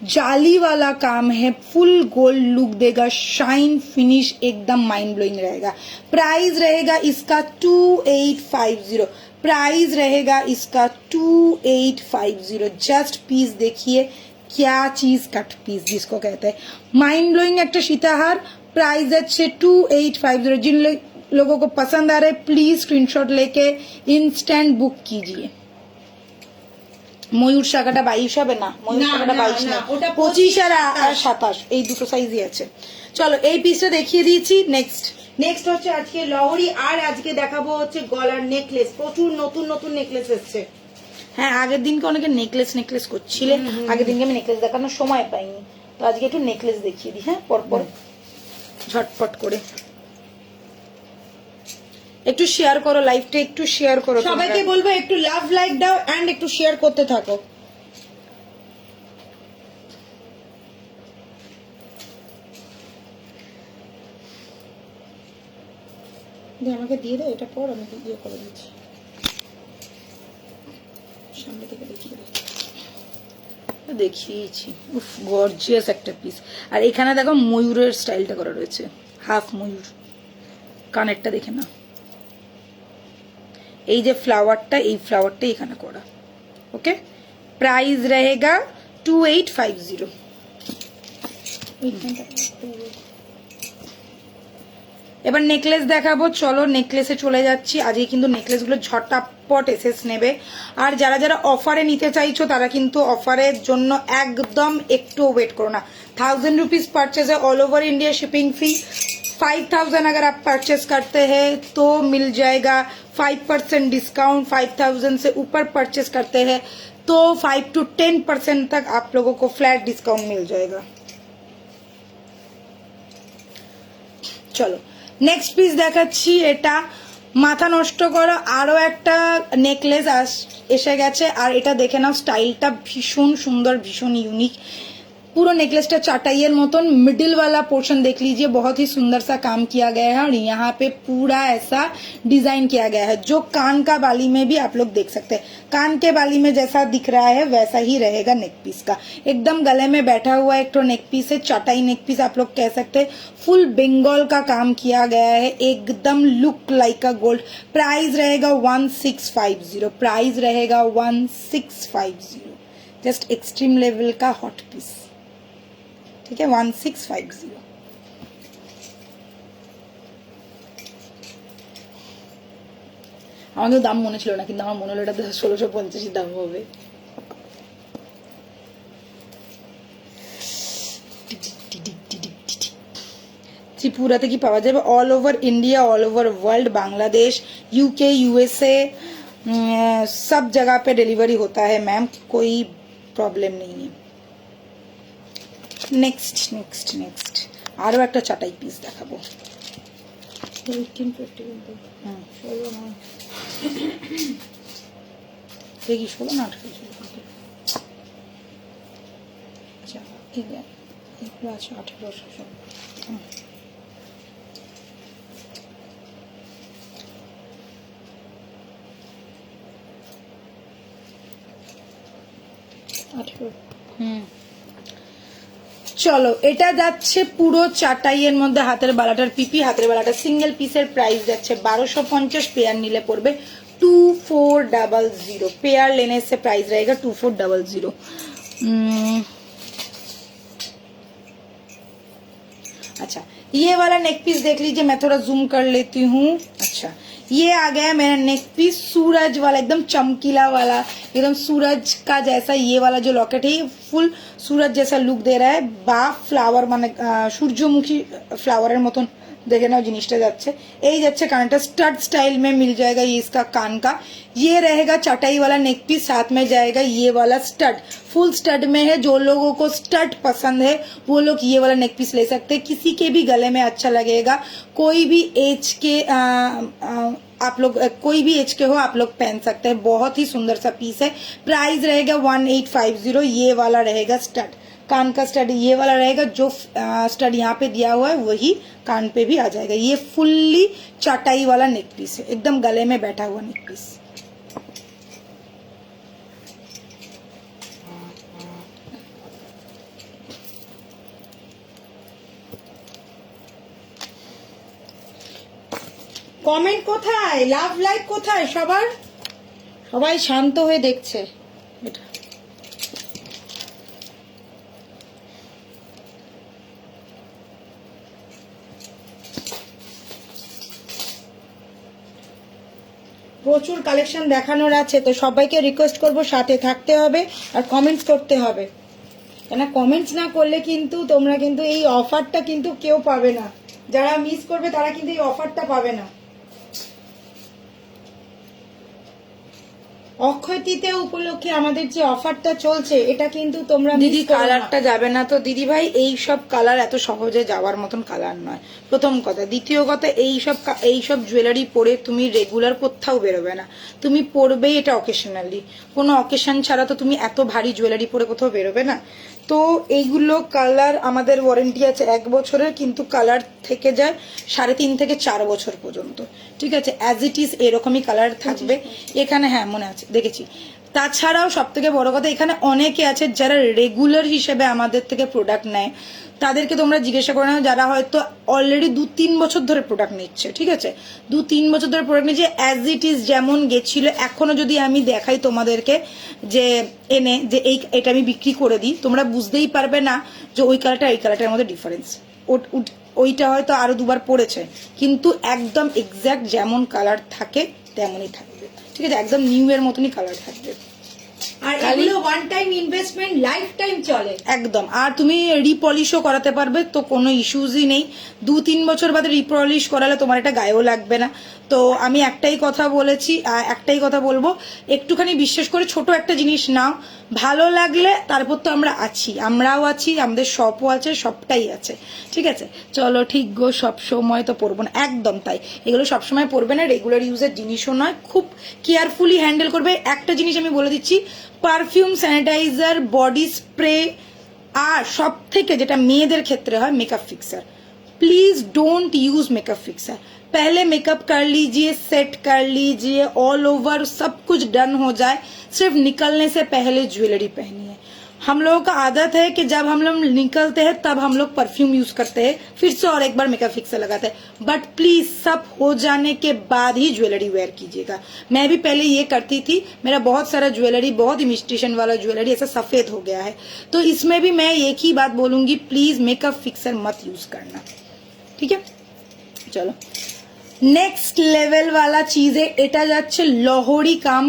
जाली वाला काम है, फुल गोल्ड लुक देगा, शाइन फिनिश एकदम माइंड ब्लोइंग रहेगा। प्राइस रहेगा इसका 2850, प्राइस रहेगा इसका 2850। जस्ट पीस देखिए, क्या चीज कट पीस जिसको कहते हैं, माइंड ब्लोइंग एक सीताहार। प्राइस अच्छे 2850। जिन लोगों को पसंद आ रहा है प्लीज स्क्रीनशॉट लेके इंस्टेंट बुक कीजिए। ময়ূর শাখাটা 22 হবে না, ময়ূর শাখাটা 22 না, ওটা 25 আর 27, এই দুটো সাইজই আছে। চলো এই পিসটা দেখিয়ে দিয়েছি। নেক্সট হচ্ছে আজকে লহরি, আর আজকে দেখাবো হচ্ছে গলার নেকলেস। প্রচুর নতুন নতুন নেকলেস এসছে। হ্যাঁ, আগের দিনকে অনেকে নেকলেস করছিলে, আগের দিনকে আমি নেকলেস দেখানোর সময় পাইনি, তো আজকে একটু নেকলেস দেখিয়ে দিই। হ্যাঁ, পরপর ঝটপট করে একটু শেয়ার করো, লাইভটা একটু শেয়ার করো। সবাইকে বলবো একটু লাভ লাইক দাও এন্ড একটু শেয়ার করতে থাকো। আমাকে দিয়ে দাও, এটা পর আমি ইয়ে করে দিচ্ছি, সামনে থেকে দেখিয়েছি। উফ, গর্জিয়াস একটা পিস। আর এখানে দেখো ময়ূরের স্টাইলটা করা রয়েছে, হাফ ময়ূর। কানেরটা দেখে না, এই যে ফ্লাওয়ারটা, এই ফ্লাওয়ারটা এখানে করা। ওকে, প্রাইস रहेगा 2850। এবার নেকলেস দেখাবো, চলো নেকলেসে চলে যাচ্ছি। আজকে কিন্তু নেকলেসগুলো ঝটাপট এসএস নেবে। আর যারা যারা অফারে নিতে চাইছো তারা কিন্তু অফারের জন্য একদম একটু ওয়েট করো না। 1000 रुपीज परचेज है, ऑल ओवर इंडिया शिपिंग फी। 5000 अगर आप परचेस करते हैं तो मिल जाएगा 5% डिस्काउंट। 5000 से ऊपर परचेस करते हैं तो 5 to 10% तक आप लोगों को फ्लैट डिस्काउंट मिल जाएगा। চলো নেক্সট পিস দেখাচ্ছি। এটা মাথা নষ্ট করা আরো একটা নেকলেস এসে গেছে, আর এটা দেখে নাও, স্টাইলটা ভীষণ সুন্দর, ভীষণ ইউনিক। पूरा नेकलेसটা चाटाइयर मतन, मिडिल वाला पोर्शन देख लीजिए, बहुत ही सुंदर सा काम किया गया है। और यहाँ पे पूरा ऐसा डिजाइन किया गया है, जो कान का बाली में भी आप लोग देख सकते हैं। कान के बाली में जैसा दिख रहा है वैसा ही रहेगा नेक पीस का। एकदम गले में बैठा हुआ एक तो नेक पीस है, चाटाई नेक पीस आप लोग कह सकते हैं। फुल बंगाल का काम किया गया है, एकदम look like a gold. Price रहेगा 1650, प्राइस रहेगा 1650। जस्ट एक्सट्रीम लेवल का हॉट पीस। ठीक है 1650। আমাদের দাম মনে ছিল না, কিন্তু আমার মনে হলো এটা 1650 দাম হবে। त्रिपुरा থেকে পাওয়া যাবে all over India, all over world, Bangladesh, UK, USA, सब जगह पे डिलीवरी होता है मैम, कोई प्रॉब्लम नहीं है। नेक्स्ट नेक्स्ट नेक्स्ट আরো একটা চাটাই পিস দেখাবো। 1850 দেখি 16 না 18। আচ্ছা এগুলো আছে 1800। চলো এটা যাচ্ছে পুরো চাটাইয়ের মধ্যে হাতের বালাটার পিপি, হাতের বালাটা সিঙ্গেল পিসের প্রাইস যাচ্ছে 1250, পেয়ার নিলে পড়বে 2400, पेयर लेने से प्राइस रहेगा 2400। अच्छा ये वाला नेक पीस देख लीजिए, मैं थोड़ा जूम कर लेती हूँ। अच्छा ये आ गया मेरा नेक पीस सूरज वाला, एकदम चमकीला वाला, एकदम सूरज का जैसा ये वाला जो लॉकेट है, ये फुल सूरज जैसा लुक दे रहा है। बा फ्लावर माने सूर्यमुखी फ्लावरेर मतन देखे ना जिनिसटा जाच्छे। এই যাচ্ছে কানটা स्टड स्टाइल में मिल जाएगा ये इसका कान का। ये रहेगा चटाई वाला नेक पीस, साथ में जाएगा ये वाला स्टड, फुल स्टड में है। जो लोगों को स्टड पसंद है वो लोग ये वाला नेक पीस ले सकते हैं, किसी के भी गले में अच्छा लगेगा। कोई भी एज के आप लोग कोई भी एज के हो आप लोग पहन सकते हैं, बहुत ही सुंदर सा पीस है। प्राइस रहेगा 1850। ये वाला रहेगा स्टड, कान का स्टड ये वाला रहेगा, जो स्टड यहाँ पे दिया हुआ है वही कान पे भी आ जाएगा। ये फुल्ली चटाई वाला नेक पीस है, एकदम गले में बैठा हुआ नेक पीस। কমেন্ট কোথায়, লাভ লাইক কোথায় সবার? সবাই শান্ত হয়ে দেখছে। এটা প্রচুর কালেকশন দেখানোর আছে, তো সবাইকে রিকোয়েস্ট করব সাথে থাকতে হবে আর কমেন্টস করতে হবে, কেন কমেন্টস না করলে কিন্তু তোমরা কিন্তু এই অফারটা কিন্তু কেউ পাবে না। যারা মিস করবে তারা কিন্তু এই অফারটা পাবে না। অক্ষয় তৃতীয়া উপলক্ষে আমাদের যে অফারটা চলছে এটা কিন্তু তোমরা দিদি কালারটা যাবে না তো দিদি ভাই, এই সব কালার এত সহজে যাওয়ার মতন কালার নয়, প্রথম কথা। দ্বিতীয় কথা, এই সব জুয়েলারি পরে তুমি রেগুলার কোথাও বেরোবে না, তুমি পরবেই এটা অকেশনালি, কোনো অকেশন ছাড়া তো তুমি এত ভারী জুয়েলারি পরে কোথাও বেরোবে না। তো এইগুলো কালার আমাদের ওয়ারেন্টি আছে 1 বছরের, কিন্তু কালার থেকে যায় 3.5 থেকে 4 বছর পর্যন্ত, ঠিক আছে। অ্যাজ ইট ইজ এরকমই কালার থাকবে এখানে, হ্যাঁ মনে আছে দেখেছি। তাছাড়াও সব থেকে বড় কথা, এখানে অনেকে আছে যারা রেগুলার হিসেবে আমাদের থেকে প্রোডাক্ট নেয়, তাদেরকে তোমরা জিজ্ঞাসা করে নাও, যারা হয়তো অলরেডি 2-3 বছর ধরে প্রোডাক্ট নিচ্ছে, ঠিক আছে, 2-3 বছর ধরে প্রোডাক্ট নিচ্ছে। অ্যাজ ইট ইজ যেমন গেছিল, এখনো যদি আমি দেখাই তোমাদেরকে যে এনে যে এটা আমি বিক্রি করে দিই, তোমরা বুঝতেই পারবে না যে ওই কালারটা এই কালারটার মধ্যে ডিফারেন্স। ওইটা হয়তো আরো 2বার পড়েছে, কিন্তু একদম এক্স্যাক্ট যেমন কালার থাকে তেমনই থাকবে, ঠিক আছে, একদম নিউ এর মতনই কালার থাকবে। আর এগুলো one time investment, life time চলে একদম। আর তুমি রিপলিশও করাতে পারবে, তো কোনো ইস্যুজই নেই। 2-3 বছর বাদে রিপলিশ করালে তোমার এটা গায়েও লাগবে না। তো আমি একটাই কথা বলেছি, একটাই কথা বলবো, একটুখানি বিশ্বাস করে ছোট একটা জিনিস নাও, ভালো লাগলে তারপর তো আমরা আছি, আমরাও আছি, আমাদের শপও আছে, সবটাই আছে, ঠিক আছে। চলো ঠিক গো, সব সময় তো পরবো না, একদম তাই, এগুলো সবসময় পরবে না, রেগুলার ইউজের জিনিসও নয়, খুব কেয়ারফুলি হ্যান্ডেল করবে। একটা জিনিস আমি বলে দিচ্ছি, পারফিউম, স্যানিটাইজার, বডি স্প্রে, আর সব থেকে যেটা মেয়েদের ক্ষেত্রে হয় makeup fixer, please don't use makeup fixer. पहले मेकअप कर लीजिए, सेट कर लीजिए, ऑल ओवर सब कुछ डन हो जाए, सिर्फ निकलने से पहले ज्वेलरी पहनिए। हम लोगों का आदत है कि जब हम लोग निकलते हैं तब हम लोग परफ्यूम यूज करते हैं, फिर से और एक बार मेकअप फिक्सर लगाते हैं। बट प्लीज सब हो जाने के बाद ही ज्वेलरी वेयर कीजिएगा। मैं भी पहले ये करती थी, मेरा बहुत सारा ज्वेलरी, बहुत इमिटेशन वाला ज्वेलरी ऐसा सफेद हो गया है। तो इसमें भी मैं एक ही बात बोलूंगी, प्लीज मेकअप फिक्सर मत यूज करना, ठीक है। चलो নেক্সট লেভেল वाला चीज है, এটা যাচ্ছে लोहड़ी काम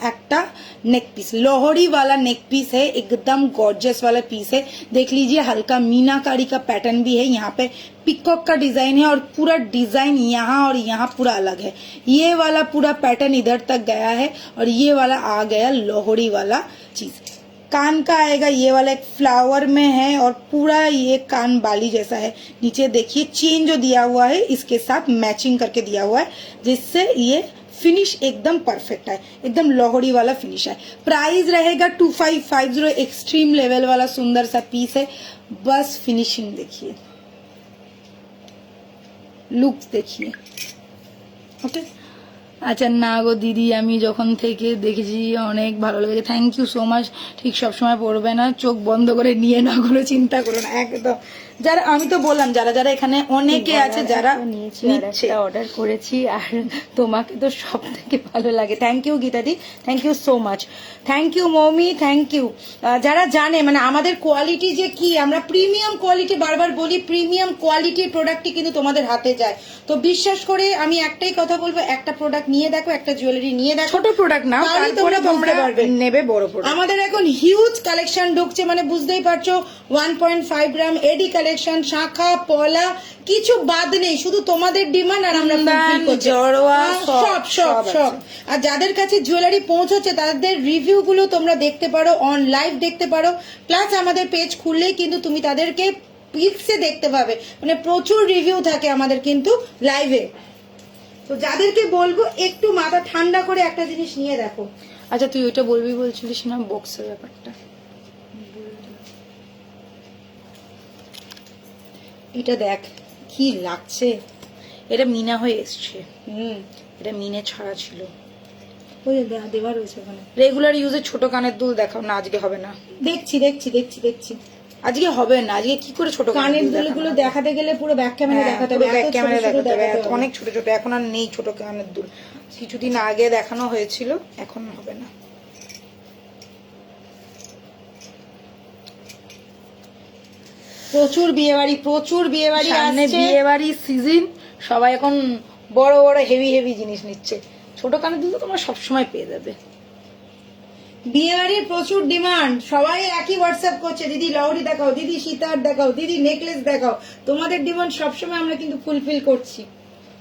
একটা नेक पीस, लोहड़ी वाला नेक पीस है, एकदम गॉर्जियस वाला पीस है। देख लीजिए हल्का मीनाकारी का पैटर्न भी है, यहाँ पे पिकॉक का डिजाइन है और पूरा डिजाइन यहाँ और यहाँ पूरा अलग है। ये वाला पूरा पैटर्न इधर तक गया है और ये वाला आ गया लोहड़ी वाला चीज। कान का आएगा ये वाला एक फ्लावर में है और पूरा ये कान बाली जैसा है। नीचे देखिए चेन जो दिया हुआ है इसके साथ मैचिंग करके दिया हुआ है, जिससे ये फिनिश एकदम परफेक्ट है, एकदम लोहड़ी वाला फिनिश है। प्राइस रहेगा 2550, एक्सट्रीम लेवल वाला सुंदर सा पीस है। बस फिनिशिंग देखिए, लुक देखिए, ओके। আচ্ছা না গো দিদি, আমি যখন থেকে দেখেছি অনেক ভালো লেগেছে, থ্যাংক ইউ সো মাচ। ঠিক সব সময় পড়বে না, চোখ বন্ধ করে নিয়ে না, কোনো চিন্তা করো না একদম। যারা আমি তো বললাম যারা যারা এখানে অনেকে আছে যারা নিচ্ছে, অর্ডার করেছি আর তোমাকে তো সব থেকে ভালো লাগে। থ্যাংক ইউ গীতাদি, thank you so much, thank you mommy, thank you. যারা জানে মানে আমাদের কোয়ালিটি যে কি, আমরা প্রিমিয়াম কোয়ালিটি, বারবার বলি প্রিমিয়াম কোয়ালিটির প্রোডাক্টই কিন্তু তোমাদের হাতে যায়। তো বিশ্বাস করে আমি একটাই কথা বলবো, একটা প্রোডাক্ট নিয়ে দেখো, একটা জুয়েলারি নিয়ে দেখো, ছোট প্রোডাক্ট না, তারপরে তোমরা নেবে বড় প্রোডাক্ট। আমাদের এখন হিউজ কালেকশন ঢুকছে, মানে বুঝতেই পারছো 1.5 গ্রাম এডি কালেকশন, শাখা পলা কিছু বাদ নেই, শুধু তোমাদের ডিমান্ড আর আমরা ফুলফিল করছি। সব সব সব। আর যাদের কাছে জুয়েলারি পৌঁছচ্ছে তাদের রিভিউ গুলো তোমরা দেখতে পারো, অন লাইভ দেখতে পারো, প্লাস আমাদের পেজ খুললেই কিন্তু তুমি তাদেরকে পিক্সে দেখতে পাবে, মানে প্রচুর রিভিউ থাকে আমাদের কিন্তু লাইভে। তো যাদেরকে বলবো একটু মাথা ঠান্ডা করে একটা জিনিস নিয়ে দেখো। আচ্ছা তুই ওইটা বলবি বলছিলিস না, বক্সের ব্যাপারটা। এটা দেখ কি লাগছে, এটা মিনা হয়ে এসছে। এটা মিনে ছাড়া ছিল, ওই দেওয়া রয়েছে ওখানে। রেগুলার ইউজে ছোট কানের দুল দেখাও না, আজকে হবে না। দেখছি দেখছি দেখছি দেখছি, আজকে হবে না। আজকে কি করে ছোট কানের দুলগুলো দেখাতে গেলে পুরো ব্যাক ক্যামেরা দেখাতে হবে, ব্যাক ক্যামেরা দেখাতে হবে, হবে। অনেক ছোট ছোট, এখন আর নেই ছোট কানের দুল। কিছুদিন আগে দেখানো হয়েছিল, এখন হবে না। প্রচুর বিয়ে বাড়ি সামনে আসছে, বিয়ে বাড়ির সিজন, সবাই এখন বড় বড় হেভি হেভি জিনিস নিচ্ছে। ছোট কানের দুল তো তোমরা সবসময় পেয়ে যাবে। বিয়ে বাড়ির প্রচুর ডিমান্ড, সবাই একই হোয়াটসঅ্যাপ করছে, দিদি লহরি দেখাও, দিদি সীতার দেখাও, দিদি নেকলেস দেখাও। তোমাদের ডিমান্ড সবসময় আমরা কিন্তু ফুলফিল করছি।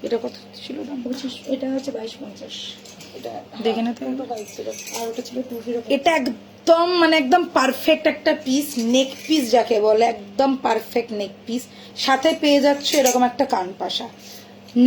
এটা কত ছিল দাম? 25, এটা হচ্ছে 2250। এটা দেখে না তো, 22 ছিল আর ওটা ছিল 20। এটা একদম মানে একদম পারফেক্ট একটা পিস, নেক পিস যাকে বলে, একদম পারফেক্ট নেক पिस। साथे পেয়ে যাচ্ছে এরকম একটা कान पाशा।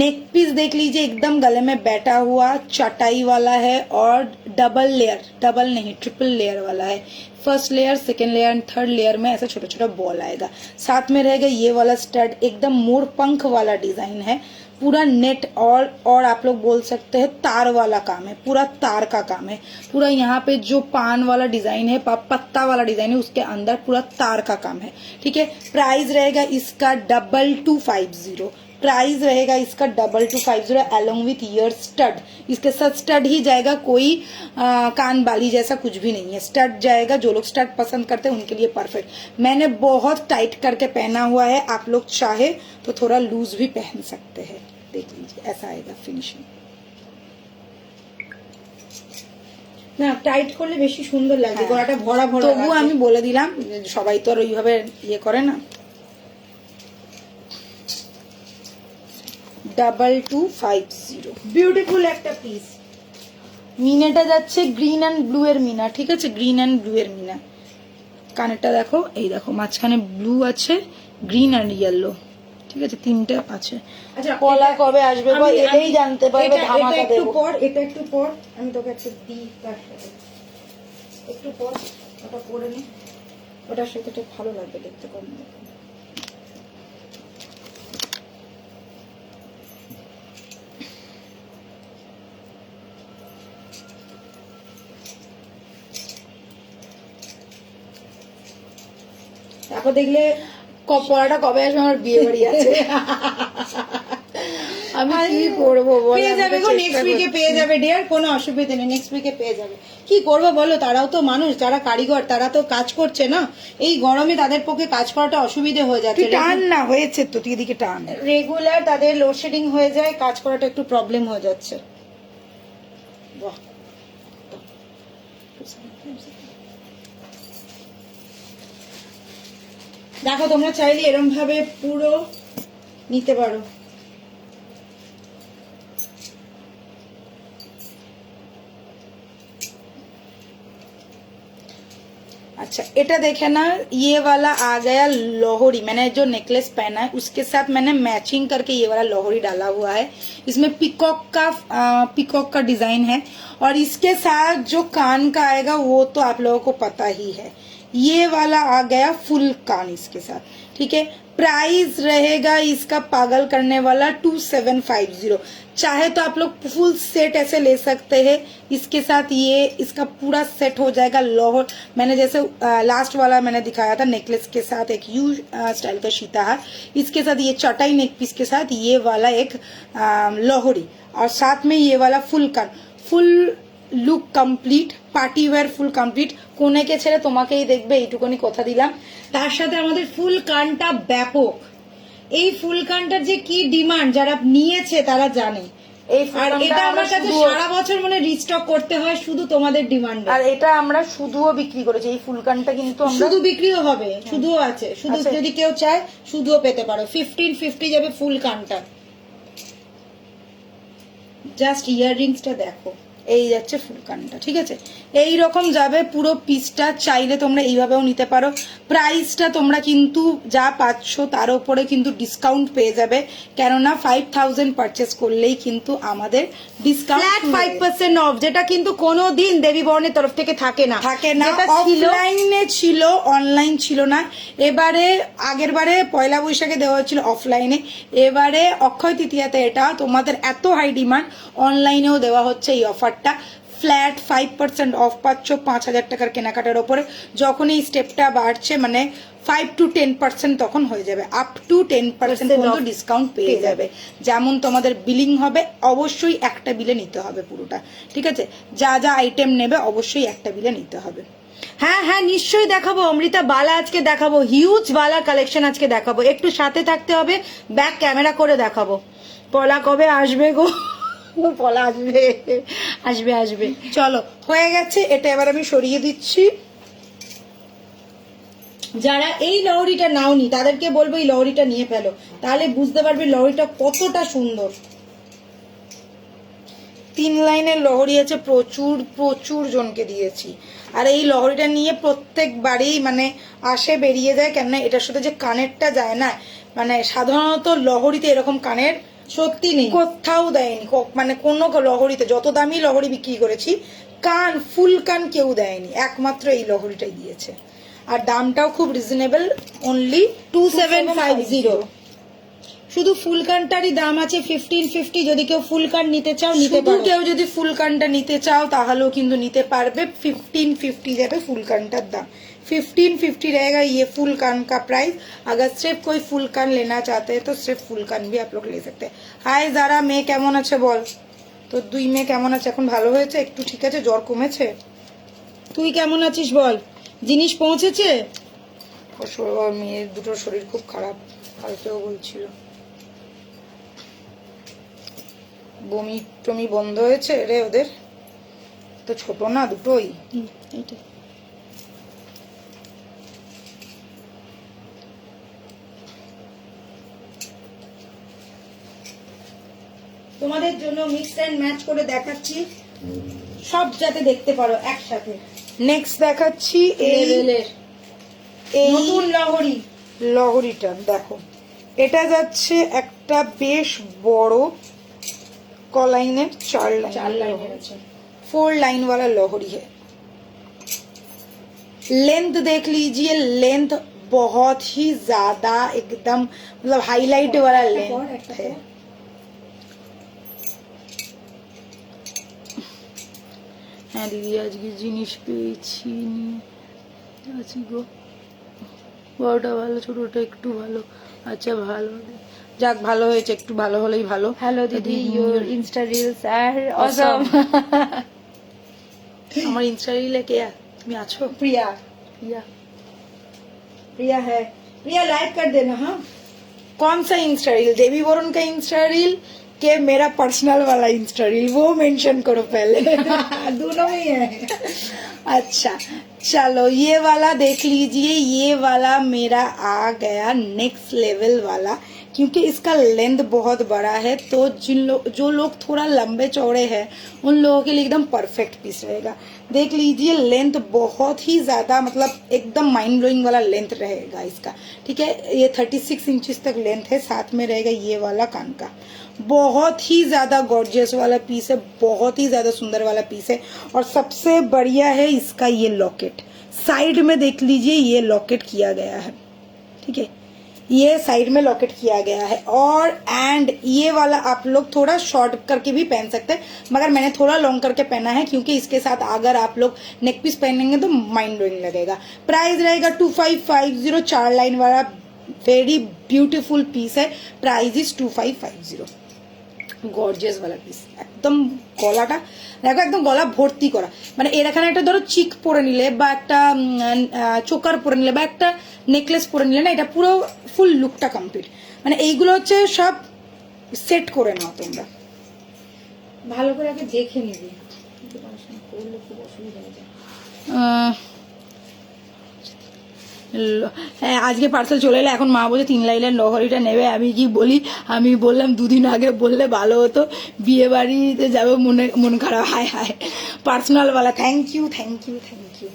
नेक पीस देख लीजिए, एकदम गले में बैठा हुआ चटाई वाला है और डबल लेयर, डबल नहीं ट्रिपल लेयर वाला है। First layer, second layer and third layer में ऐसा छोटा छोटा बॉल आएगा। साथ में रहेगा ये वाला स्टड, एकदम मोर पंख वाला डिजाइन है, पूरा नेट और आप लोग बोल सकते हैं तार वाला काम है, पूरा तार का काम है। पूरा यहाँ पे जो पान वाला डिजाइन है, पत्ता वाला डिजाइन है, उसके अंदर पूरा तार का काम है, ठीक है। प्राइस रहेगा इसका 2250, प्राइस रहेगा इसका 2250 अलोंग विथ ईयर स्टड। इसके साथ स्टड ही जाएगा, कोई कान बाली जैसा कुछ भी नहीं है, स्टड जाएगा। जो लोग स्टड पसंद करते हैं उनके लिए परफेक्ट। मैंने बहुत टाइट करके पहना हुआ है, आप लोग चाहे तो थोड़ा लूज भी पहन सकते हैं। देख लीजिए ऐसा आएगा फिनिशिंग। না টাইট করলে বেশি সুন্দর লাগে, গলাটা ভরা ভরা। তবু আমি বলে দিলাম, সবাই তো আর ওইভাবে ইয়ে করে না। 2250 বিউটিফুল একটা পিস। মিনাটা যাচ্ছে গ্রিন এন্ড ব্লু এর মিনা, ঠিক আছে, গ্রিন এন্ড ব্লু এর মিনা। কানেরটা দেখো, এই দেখো মাঝখানে ব্লু আছে, গ্রিন এন্ড ইয়েলো, ঠিক আছে, তিনটে আছে। আচ্ছা কলা কবে আসবে গো, এটাই জানতে পারবে। ধামাকা একটু দেবো। পর, এটা একটু পর আমি তোকে একটু দিই, তার সাথে একটু পর ওটা পরে নে, ওটার সাথে এটা ভালো লাগবে দেখতে কম। তারপর দেখলে পড়াটা কবে আসবে, আমার বিয়ে বাড়ি আছে। আমি কি করবো বল, পেয়ে আমি যাবে তো গো, চেষ্টা নেক্সট উইকে করছি। পেয়ে যাবে ডিয়ার, কোনো অসুবিধা নেই, নেক্সট উইকে পেয়ে যাবে। কি করবো বলো, তারাও তো মানুষ, যারা কারিগর তারা তো কাজ করছে না, এই গরমে তাদের পক্ষে কাজ করাটা অসুবিধে হয়ে তুই যাচ্ছে। টান না, হয়েছে তো, তুই এদিকে টান। রেগুলার তাদের লোডশেডিং হয়ে যায়, কাজ করাটা একটু প্রবলেম হয়ে যাচ্ছে। বাহ, দেখো তোমরা চাইলে এরম ভাবে পুরো নিতে পারো। अच्छा एटा देखे ना, ये वाला आ गया लोहरी। मैंने जो नेकलेस पहना है उसके साथ मैंने मैचिंग करके ये वाला लोहरी डाला हुआ है। इसमें पिकॉक का डिजाइन है, और इसके साथ जो कान का आएगा वो तो आप लोगों को पता ही है। ये वाला आ गया फुल कान इसके साथ, ठीक है। प्राइस रहेगा इसका पागल करने वाला 2750। चाहे तो आप लोग फुल सेट ऐसे ले सकते हैं, इसके साथ ये इसका पूरा सेट हो जाएगा। लोहर मैंने जैसे लास्ट वाला मैंने दिखाया था नेकलेस के साथ एक यू स्टाइल का सीताहार, इसके साथ ये चटाई नेक पीस के साथ ये वाला एक लोहरी, और साथ में ये वाला फुल कान, full look complete, party wear full complete. কোনেকে ছেড়ে তোমাকেই দেখবে এইটুকুনি কথা দিলাম। তার সাথে আমাদের ফুল কানটা ব্যাপক, এই ফুল কানটার যে কি ডিমান্ড যারা নিয়েছে তারা জানে। এই আর এটা আমার কাছে সারা বছর মানে রিস্টক করতে হয় শুধু তোমাদের ডিমান্ড। আর এটা আমরা শুধুও বিক্রি করেছি, এই ফুল কানটা কিন্তু আমরা শুধু বিক্রিও হবে, শুধুও আছে, শুধু যদি কেউ চায় শুধুও পেতে পারো। 1550 যাবে ফুল কানটা। জাস্ট ইয়াররিংসটা দেখো, এই যাচ্ছে ফুল কানটা, ঠিক আছে। এই রকম যাবে পুরো পিসটা, চাইলে তোমরা এইভাবেও নিতে পারো। প্রাইসটা তোমরা কিন্তু যা পাচ্ছ তার উপরে কিন্তু ডিসকাউন্ট পেয়ে যাবে, কেননা 5000 পারচেস করলেই কিন্তু আমাদের ডিসকাউন্ট 5% অফ, যেটা কিন্তু কোনোদিন দেবী বর্ণের তরফ থেকে থাকে না। অফলাইনে ছিল, অনলাইন ছিল না। এবারে আগের বারে পয়লা বৈশাখে দেওয়া হচ্ছিল অফলাইনে, এবারে অক্ষয় তৃতীয়াতে এটা তোমাদের এত হাই ডিমান্ড, অনলাইনেও দেওয়া হচ্ছে এই অফারটা। ফ্ল্যাট 5% অফ পাচ্ছ 5000 টাকার কেনাকাটার ওপরে। যখন এই স্টেপটা বাড়ছে মানে 5 to 10% তখন হয়ে যাবে, আপ টু 10% পর্যন্ত ডিসকাউন্ট পেয়ে যাবে। যেমন তোমাদের বিলিং হবে, অবশ্যই একটা বিলে নিতে হবে পুরোটা, ঠিক আছে। যা যা আইটেম নেবে অবশ্যই একটা বিলে নিতে হবে। হ্যাঁ হ্যাঁ নিশ্চয়ই দেখাবো অমৃতা, বালা আজকে দেখাবো, হিউজ বালা কালেকশন আজকে দেখাবো, একটু সাথে থাকতে হবে, ব্যাক ক্যামেরা করে দেখাবো। পলা কবে আসবে গো? পলা আসবে আসবে আসবে। চলো হয়ে গেছে, এটা এবার আমি সরিয়ে দিচ্ছি। যারা এই লহরিটা নাওনি তাদেরকে বলবো এই লহরিটা নিয়ে ফেলো, তাহলে বুঝতে পারবে লহরিটা কতটা সুন্দর। 3 লাইনের লহরি আছে, প্রচুর প্রচুর জনকে দিয়েছি। আর এই লহরিটা নিয়ে প্রত্যেকবারই মানে আসে বেরিয়ে যায়, কেননা এটার সাথে যে কানেরটা যায় না, মানে সাধারণত লহরিতে এরকম কানের সত্যি নেই, কোথাও দেয়নি। মানে কোনো লহরিতে যত দামি লহরি বিক্রি করেছি কান ফুল কান কেউ দেয়নি, একমাত্র এই লহরিটাই দিয়েছে। আর দামটাও খুব রিজনেবল, অনলি 2750। শুধু ফুল কানটারই দাম আছে 1550। যদি কেউ ফুল কান নিতে চাও নিতে পারো। কেউ যদি ফুল কানটা নিতে চাও তাহলেও কিন্তু নিতে পারবে। 1550 যাবে ফুल कान का दाम, 1550 रहेगा ये फुल कान का प्राइस। अगर सिर्फ कोई फुल कान लेना चाहते हैं तो सिर्फ फुल कान भी आप लोग ले सकते हैं। हाय जारा, মেয়ে কেমন আছে বল তো? দুই মেয়ে কেমন আছে? এখন ভালো হয়েছে একটু, ঠিক আছে? জ্বর কমেছে? তুই কেমন আছিস বল? জিনিস পৌঁছেছে? ওর মেয়ের দুটো শরীর খুব খারাপ, কালকেও বলছিল। বমি টমি বন্ধ হয়েছে রে ওদের, তো ছোট না দুটোই। এইটা তোমাদের জন্য মিক্স এন্ড ম্যাচ করে দেখাচ্ছি, সব যাতে দেখতে পারো একসাথে। নেক্সট দেখাচ্ছি এই নতুন লহরি, লহরিটা দেখো। এটা যাচ্ছে একটা বেশ বড় কলাইনের 4 লাইনের আছে, 4 लाइन वाला लोहरी है। लेंथ देख लीजिए, लेंथ बहुत ही ज्यादा एकदम मतलब हाईलाइट वाला लेंथ है। হ্যাঁ দিদি আজকে জিনিস পেয়েছি, আছি গো। বড়টা ভালো ছোটটা একটু ভালো, আচ্ছা ভালো, যাক ভালো হয়েছে, একটু ভালো হলেই ভালো। হ্যালো দিদি, ইউর ইনস্টা রিলস আর অসম। আমার ইনস্টা রিলে কে তুমি আছো? प्रिया, प्रिया प्रिया है, प्रिया लाइक कर देना। हाँ, कौन सा इंस्टा रील? देवी वरुण का इंस्टा रील के मेरा पर्सनल वाला इंस्टा रील, वो मेंशन करो पहले। दोनों में ही है। अच्छा चलो ये वाला देख लीजिए, ये वाला मेरा आ गया नेक्स्ट लेवल वाला, क्योंकि इसका लेंथ बहुत बड़ा है, तो जो लोग थोड़ा लंबे चौड़े हैं उन लोगों के लिए एकदम परफेक्ट पीस रहेगा। देख लीजिए लेंथ बहुत ही ज्यादा, मतलब एकदम माइंड ब्लोइंग वाला लेंथ रहेगा इसका, ठीक है। ये 36 इंचेस तक लेंथ है, साथ में रहेगा ये वाला कान का। बहुत ही ज्यादा गॉर्जियस वाला पीस है, बहुत ही ज्यादा सुंदर वाला पीस है। और सबसे बढ़िया है इसका ये लॉकेट, साइड में देख लीजिए ये लॉकेट किया गया है, ठीक है, ये साइड में लॉकेट किया गया है। और एंड ये वाला आप लोग थोड़ा शॉर्ट करके भी पहन सकते हैं, मगर मैंने थोड़ा लॉन्ग करके पहना है, क्योंकि इसके साथ अगर आप लोग नेक पीस पहनेंगे तो माइंड ब्लोइंग लगेगा। प्राइस रहेगा 2550, 4 लाइन वाला वेरी ब्यूटीफुल पीस है। Price is 2550। গর্জিয়াস वाला পিস, একদম গলাটা দেখো, একদম গলা ভর্তি করা, মানে এর এখানে একটা ধরো চিক পরে নিলে বা একটা চোকার পরে নিলে বা একটা নেকলেস পরে নিলে না, এটা পুরো ফুল লুকটা কমপ্লিট। মানে এইগুলো হচ্ছে সব সেট করে নাও তোমরা, ভালো করে আগে দেখে নিবি, করলে খুব অসুবিধা হয়ে যায়। হ্যাঁ আজকে পার্সেল চলে এলো, এখন মা বলছে 3 লাইনের লহরিটা নেবে। আমি কি বলি, আমি বললাম 2 দিন আগে বললে ভালো হতো, বিয়ে বাড়িতে যাবে, মন খারাপ। হায় হায়, পার্সোনাল वाला, thank you thank you thank you.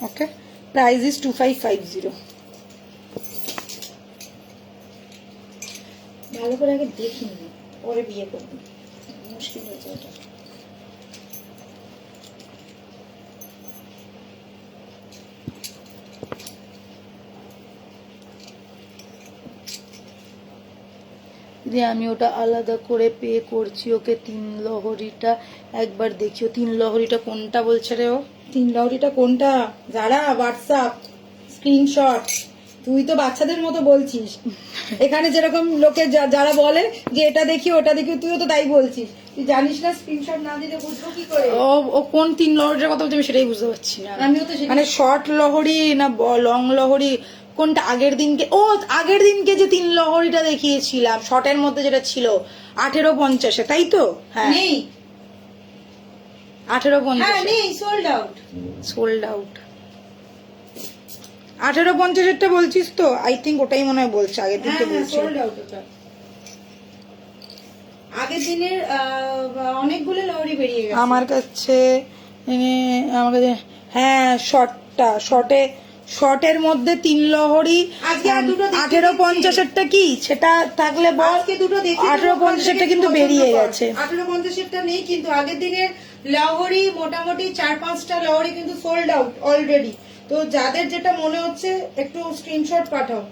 Okay, price is 2550। ভালো করে আগে দেখে নিবি, পরে বিয়ে করবি, মুশকিল হয়ে যায় এটা। যে আমি ওটা আলাদা করে পে করছি ওকে। 3 লহরিটা একবার দেখিও, 3 লহরিটা কোনটা বলছে রে ও? 3 লহরিটা কোনটা? যারা হোয়াটসঅ্যাপ স্ক্রিনশট, তুই তো বাচ্চাদের মতো বলছিস। এখানে যেরকম লোকে যারা বলে যে এটা দেখি ওটা দেখি, তুইও তো তাই বলছিস। তুই জানিস না, স্ক্রিনশট না দিলে বুঝবো কি করে? ও কোন 3 লহরিটার কথা বলছে আমি সেটাই বুঝতে পারছি না। আমিও তো মানে শর্ট লহরি না লং লহরি কোনটা? আগের দিনকে যে 3 লহরিটা দেখিয়েছিলাম শর্টের মধ্যে যেটা ছিল 1850, তাই তো? হ্যাঁ নেই, 1850, হ্যাঁ নেই, সোল্ড আউট। Sold out. 1850 বলছিস তো? আই থিঙ্ক ওটাই মনে হয় বলছে, আগের দিনকে বলছে। সোল্ড আউট ওটা। আগের দিনের অনেকগুলো লহরি বেরিয়ে গেছে আমার কাছে, হ্যাঁ শর্টের মধ্যে 3 লহরি। আজকে আর দুটো দেখতে 1850 কি সেটা থাকলে বল। আজকে দুটো দেখি, 1850 কিন্তু বেরিয়ে গেছে। 1850 নেই, কিন্তু আগের দিনের লহরি মোটামুটি 4-5টা লহরি কিন্তু সোল্ড আউট অলরেডি। তো যাদের যেটা মনে হচ্ছে একটু স্ক্রিনশট পাঠাও।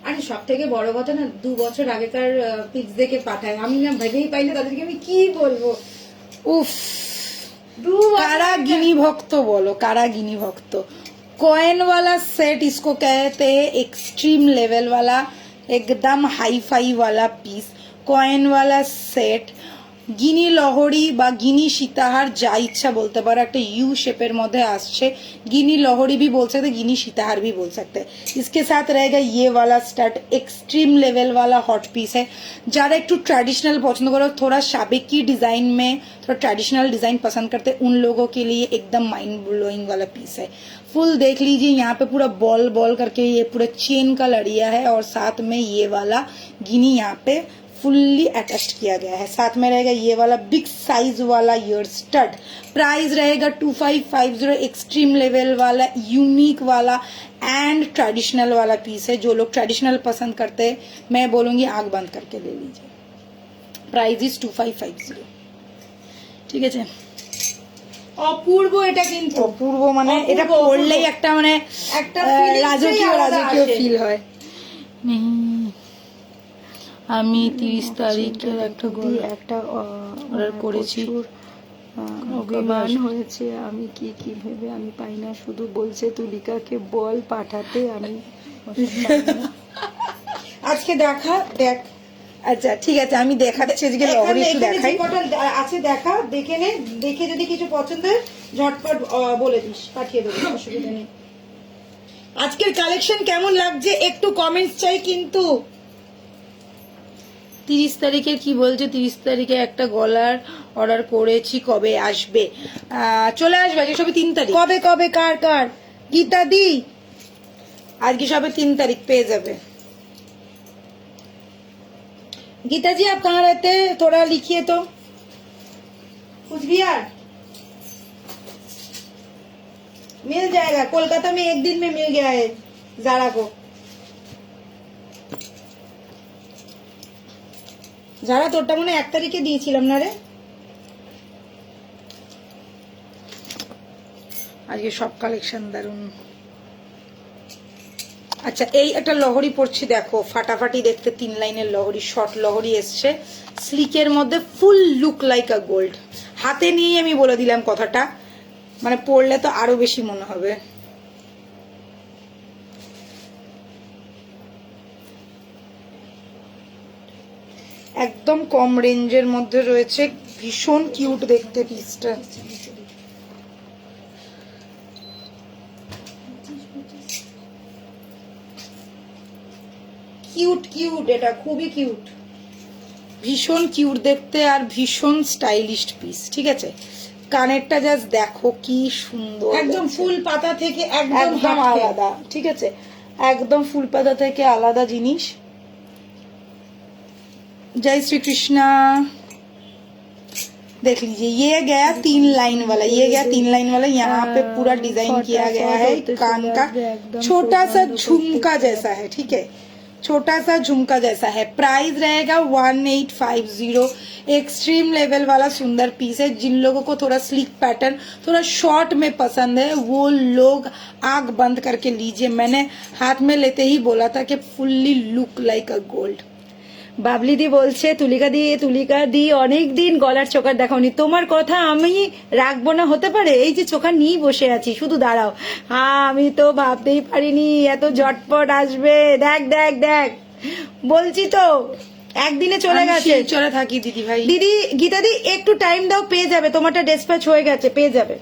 আরে সব থেকে বড় কথা না, 2 বছর আগেকার পিক্স দেখে পাঠায়, আমি না ভেবেই পাই না তাদেরকে আমি কি বলবো। উফ, कारा गिनी भक्त बोलो, कारा गिनी भक्त। कॉइन वाला सेट इसको कहते हैं, एक्सट्रीम लेवल वाला, एकदम हाई फाई वाला पीस, कॉइन वाला सेट। গিনি লহরি বা গিনি সীতাহার যা ইচ্ছা বলতে পারো, একটা ইউ शेपेर মধ্যে আসছে। गिनी लहरी भी बोल सकते, गिनी सीताहार भी बोल सकते हैं। इसके साथ रहेगा ये वाला स्टार्ट, एक्सट्रीम लेवल वाला हॉट पीस है। যারা একটু ट्रेडिशनल पसंद करो, थोड़ा साबिकी डिजाइन में थोड़ा ट्रेडिशनल डिजाइन पसंद करते हैं, उन लोगों के लिए एकदम माइंड ब्लोइंग वाला पीस है। फुल देख लीजिए, यहाँ पे पूरा बॉल बॉल करके ये पूरा चेन का लड़िया है, और साथ में ये वाला गिनी यहाँ पे फुल्ली अटैच्ड किया गया है। साथ में रहेगा ये वाला बिग साइज वाला ईयर स्टड। प्राइस रहेगा 2550। एक्सट्रीम लेवल वाला, यूनिक वाला एंड ट्रेडिशनल वाला पीस है। जो लोग ट्रेडिशनल पसंद करते हैं, मैं बोलूंगी आंख बंद करके ले लीजिए। प्राइस इज 2550, ठीक है जी। অপূর্ব এটা কিন্তু অপূর্ব, মানে অপূর্ব, এটা অপূর্ব। পড়লেই একটা মানে একটা feelings-ই রাজকীয় আলাদা রাজকীয় আসে। ফিল হয়। আমি 30 তারিখের একটা অর্ডার করেছি, অভিমান হয়েছে। আমি কি ভেবে আমি পাই না, শুধু বলছে তুলিকাকে বল পাঠাতে, আমি আজকে দেখা দেখ। আচ্ছা ঠিক আছে, আমি দেখাচ্ছি আজকে লহরি একটু এখানে দেখাই। যে কটা আছে দেখা, দেখে নে, দেখে যদি কিছু পছন্দ হয় ঝটপট বলে দিস, পাঠিয়ে দেবো, অসুবিধা নেই। আজকের কালেকশন কেমন লাগছে একটু কমেন্টস চাই কিন্তু। 30 তারিখে কি বলছে, 30 তারিখে একটা গলার অর্ডার করেছি, কবে আসবে? চলে আসবে, আজকে সবে 3 তারিখ। কবে কবে কার কার? গীতা দি আজকে সবে 3 তারিখ পেয়ে যাবে। गीता जी आप कहाँ रहते हैं, थोड़ा लिखिए तो। कुछ भी यार मिल जाएगा, कोलकाता में एक दिन में मिल गया है जारा को। যারা তোরটা মনে 1 তারিখে দিয়েছিলাম না রে। আজকে সব কালেকশন দারুন। আচ্ছা এই একটা লহরি পড়ছি, দেখো ফাটাফাটি দেখতে, 3 লাইনের লহরি, শর্ট লহরি এসছে, স্লিকের মধ্যে, ফুল লুক লাইক আ গোল্ড। হাতে নিয়ে আমি বলে দিলাম কথাটা, মানে পড়লে তো আরো বেশি মনে হবে। একদম কম রেঞ্জের মধ্যে রয়েছে, ভীষণ কিউট দেখতে পিসটা। কিউট কিউট, এটা খুবই কিউট, ভীষণ কিউট দেখতে আর ভীষণ স্টাইলিশ পিস। ঠিক আছে, কানেরটা জাস্ট দেখো কি সুন্দর, একদম লাগছে। ফুল পাতা থেকে একদম একদম হাটকে। আলাদা। ঠিক আছে, একদম ফুল পাতা থেকে আলাদা জিনিস। जय श्री कृष्णा। देख लीजिए, ये गया 3 लाइन वाला, ये गया 3 लाइन वाला, यहाँ पे पूरा डिजाइन किया गया है कान का, छोटा सा झुमका जैसा है। ठीक है, छोटा सा झुमका जैसा है। प्राइस रहेगा 1850। एक्सट्रीम लेवल वाला सुंदर पीस है। जिन लोगों को थोड़ा स्लिक पैटर्न, थोड़ा शॉर्ट में पसंद है, वो लोग आंख बंद करके लीजिए। मैंने हाथ में लेते ही बोला था कि fully look like a gold. Babli দি বলছে তুলিকা দি অনেক দিন গলার চোকার দেখাওনি, তোমার কথা আমি রাখবো না হতে পারে? এই যে চোখা নিয়ে বসে আছি, শুধু দাঁড়াও। হ্যাঁ, আমি তো ভাবতেই পারিনি এত ঝটপট আসবে। দেখ দেখ দেখ, বলছি তো একদিনে চলে গেছে। চলে থাকি দিদি ভাই। দিদি গীতা দি একটু টাইম দাও, পেয়ে যাবে, তোমারটা ডিসপ্যাচ হয়ে গেছে, পেয়ে যাবে।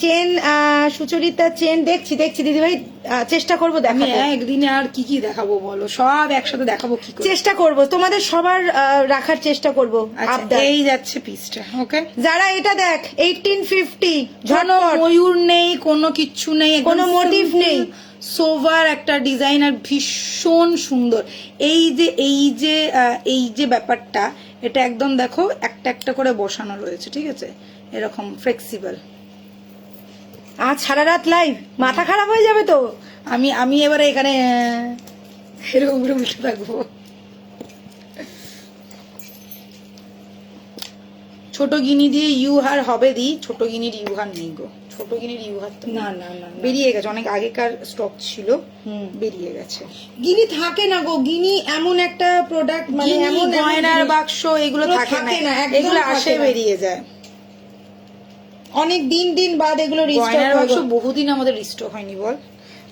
চেন সুচরিতা চেন দেখছি দিদি ভাই, চেষ্টা করবো আমি দেখাতে। একদিনে আর কি কি দেখাবো বলো, সব একসাথে দেখাবো কি করে? চেষ্টা করব, তোমাদের সবার রাখার চেষ্টা করব। আচ্ছা, এই যাচ্ছে পিসটা। ওকে, যারা এটা দেখ 1850, কোনো ঝটপট, ময়ূর নেই, কোনো কিচ্ছু নেই, একদম কোনো মোটিভ simple, নেই। সোভার একটা ডিজাইন আর ভীষণ সুন্দর। এই যে ব্যাপারটা, এটা একদম দেখো একটা একটা করে বসানো রয়েছে। ঠিক আছে, এরকম ফ্লেক্সিবল। আজ সারা রাত লাইভ, মাথা খারাপ হয়ে যাবে তো। আমি এবারে এখানে এরকম করে উল্টে থাকবো। ছোট গিনি দিয়ে ইউহার হবে দি, ছোট গিনির ইউহার নেই গো, ছোট গিনির ইউহার তো না না না, বেরিয়ে গেছে, অনেক আগেকার স্টক ছিল, বেরিয়ে গেছে। গিনি থাকে না গো, গিনি এমন একটা প্রোডাক্ট, মানে গিনি, এমন গয়নার বাক্স এগুলো থাকে না, একদম এগুলো থাকে আসে না। বেরিয়ে যায়। অনেক দিন বাদ এগুলো রিস্টক গয়নার হয় বাক্স গো। বহুদিন আমাদের রিস্টক হয়নি বল।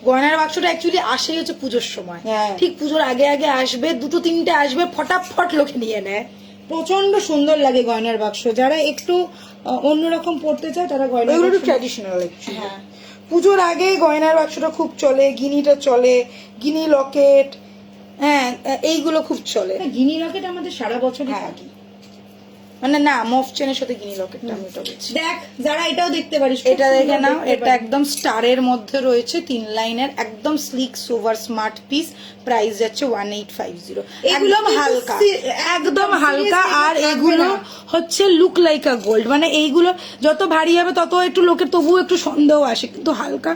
গয়নার বাক্সটা অ্যাকচুয়ালি আসেই হচ্ছে পুজোর সময়। হ্যাঁ। ঠিক পুজোর আগে আগে আসবে, 2-3টে আসবে, ফটাফট লোকে নিয়ে নেয়। প্রচন্ড সুন্দর লাগে গয়নার বাক্স, যারা একটু অন্যরকম পড়তে চায় তারা গয়নার ওইগুলো একটু বাক্স। ট্র্যাডিশনাল। হ্যাঁ, পুজোর আগে গয়নার বাক্সটা খুব চলে, গিনিটা চলে, গিনি লকেট, হ্যাঁ এইগুলো খুব চলে। গিনি লকেট আমাদের সারা বছরই হ্যাঁ। থাকে। মানে না, মফ চেনের সাথে গিনি লকেটটা আমি ওটা বলছি। দেখ, যারা এটাও দেখতে পারিস, এটা দেখে নাও, এটা একদম স্টারের মধ্যে রয়েছে, 3 লাইনের, একদম slick sober smart piece. Price যাচ্ছে 1850। এগুলো একদম কিন্তু হালকা, একদম একদম হালকা। seriously আর থাকবে এগুলো না। হচ্ছে লুক লাইক আ গোল্ড, মানে এইগুলো যত ভারী হবে তত একটু লোকের তবুও একটু সন্দেহ আসে, কিন্তু হালকা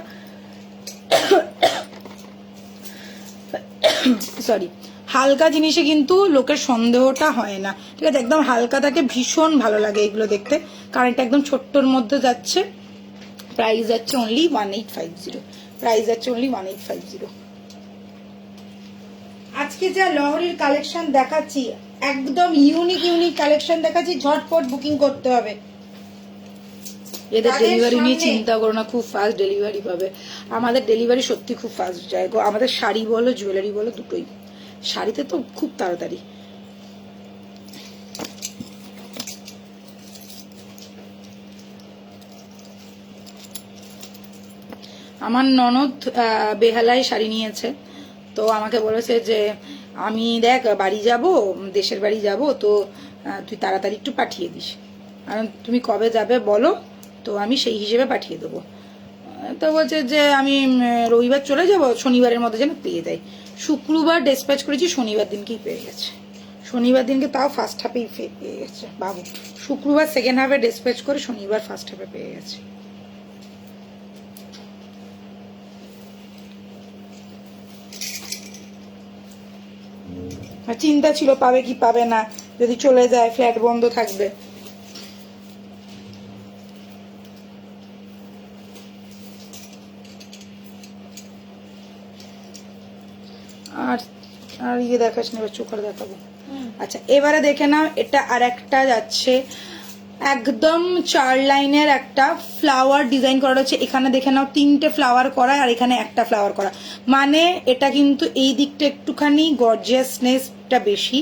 সরি, হালকা জিনিসে কিন্তু লোকের সন্দেহটা হয় না। ঠিক আছে, একদম হালকা থাকে, ভীষণ ভালো লাগে এগুলো দেখতে। কারেন্ট একদম ছোট্টর মধ্যে যাচ্ছে, প্রাইস যাচ্ছে অনলি 1850, প্রাইস যাচ্ছে অনলি 1850। আজকে যা লহরির কালেকশন দেখাচ্ছি একদম ইউনিক কালেকশন দেখাচ্ছি, ঝটপট বুকিং করতে হবে। এদের তাদের ডেলিভারি নিয়ে সামনে- চিন্তা করো না, খুব ফাস্ট ডেলিভারি পাবে। আমাদের ডেলিভারি সত্যি খুব ফাস্ট যায় গো, আমাদের শাড়ি বলো জুয়েলারি বলো দুটোই। শাড়িতে তো খুব তাড়াতাড়ি। আমার ননদ বেহালায় শাড়ি নিয়েছে, তো আমাকে বলেছে যে আমি দেখ বাড়ি যাব, দেশের বাড়ি যাব, তো তুই তাড়াতাড়ি একটু পাঠিয়ে দিস, কারণ তুমি কবে যাবে বলো, তো আমি সেই হিসেবে পাঠিয়ে দেবো। তো বলছে যে আমি রবিবার চলে যাব, শনিবারের মধ্যে যেন পেয়ে দেয়। শুক্রবার ডিসপ্যাচ করেছি, শনিবার দিনকেই পেয়ে গেছে। শনিবার দিনকে তাও ফার্স্ট হাফেই পেয়ে গেছে বাবু। শুক্রবার সেকেন্ড হাফে ডিসপ্যাচ করে শনিবার ফার্স্ট হাফে পেয়ে গেছে। আর চিন্তা ছিল পাবে কি পাবে না, যদি চলে যায় ফ্ল্যাট বন্ধ থাকবে। আর আর ইয়ে দেখাস না, এবার চোখের দেখাবো। আচ্ছা এবারে দেখে নাও, এটা আর একটা যাচ্ছে একদম 4 লাইনের একটা ফ্লাওয়ার ডিজাইন করা রয়েছে। এখানে দেখে নাও 3টে ফ্লাওয়ার করা, আর এখানে একটা ফ্লাওয়ার করা, মানে এটা কিন্তু এই দিকটা একটুখানি গর্জিয়াসনেসটা বেশি,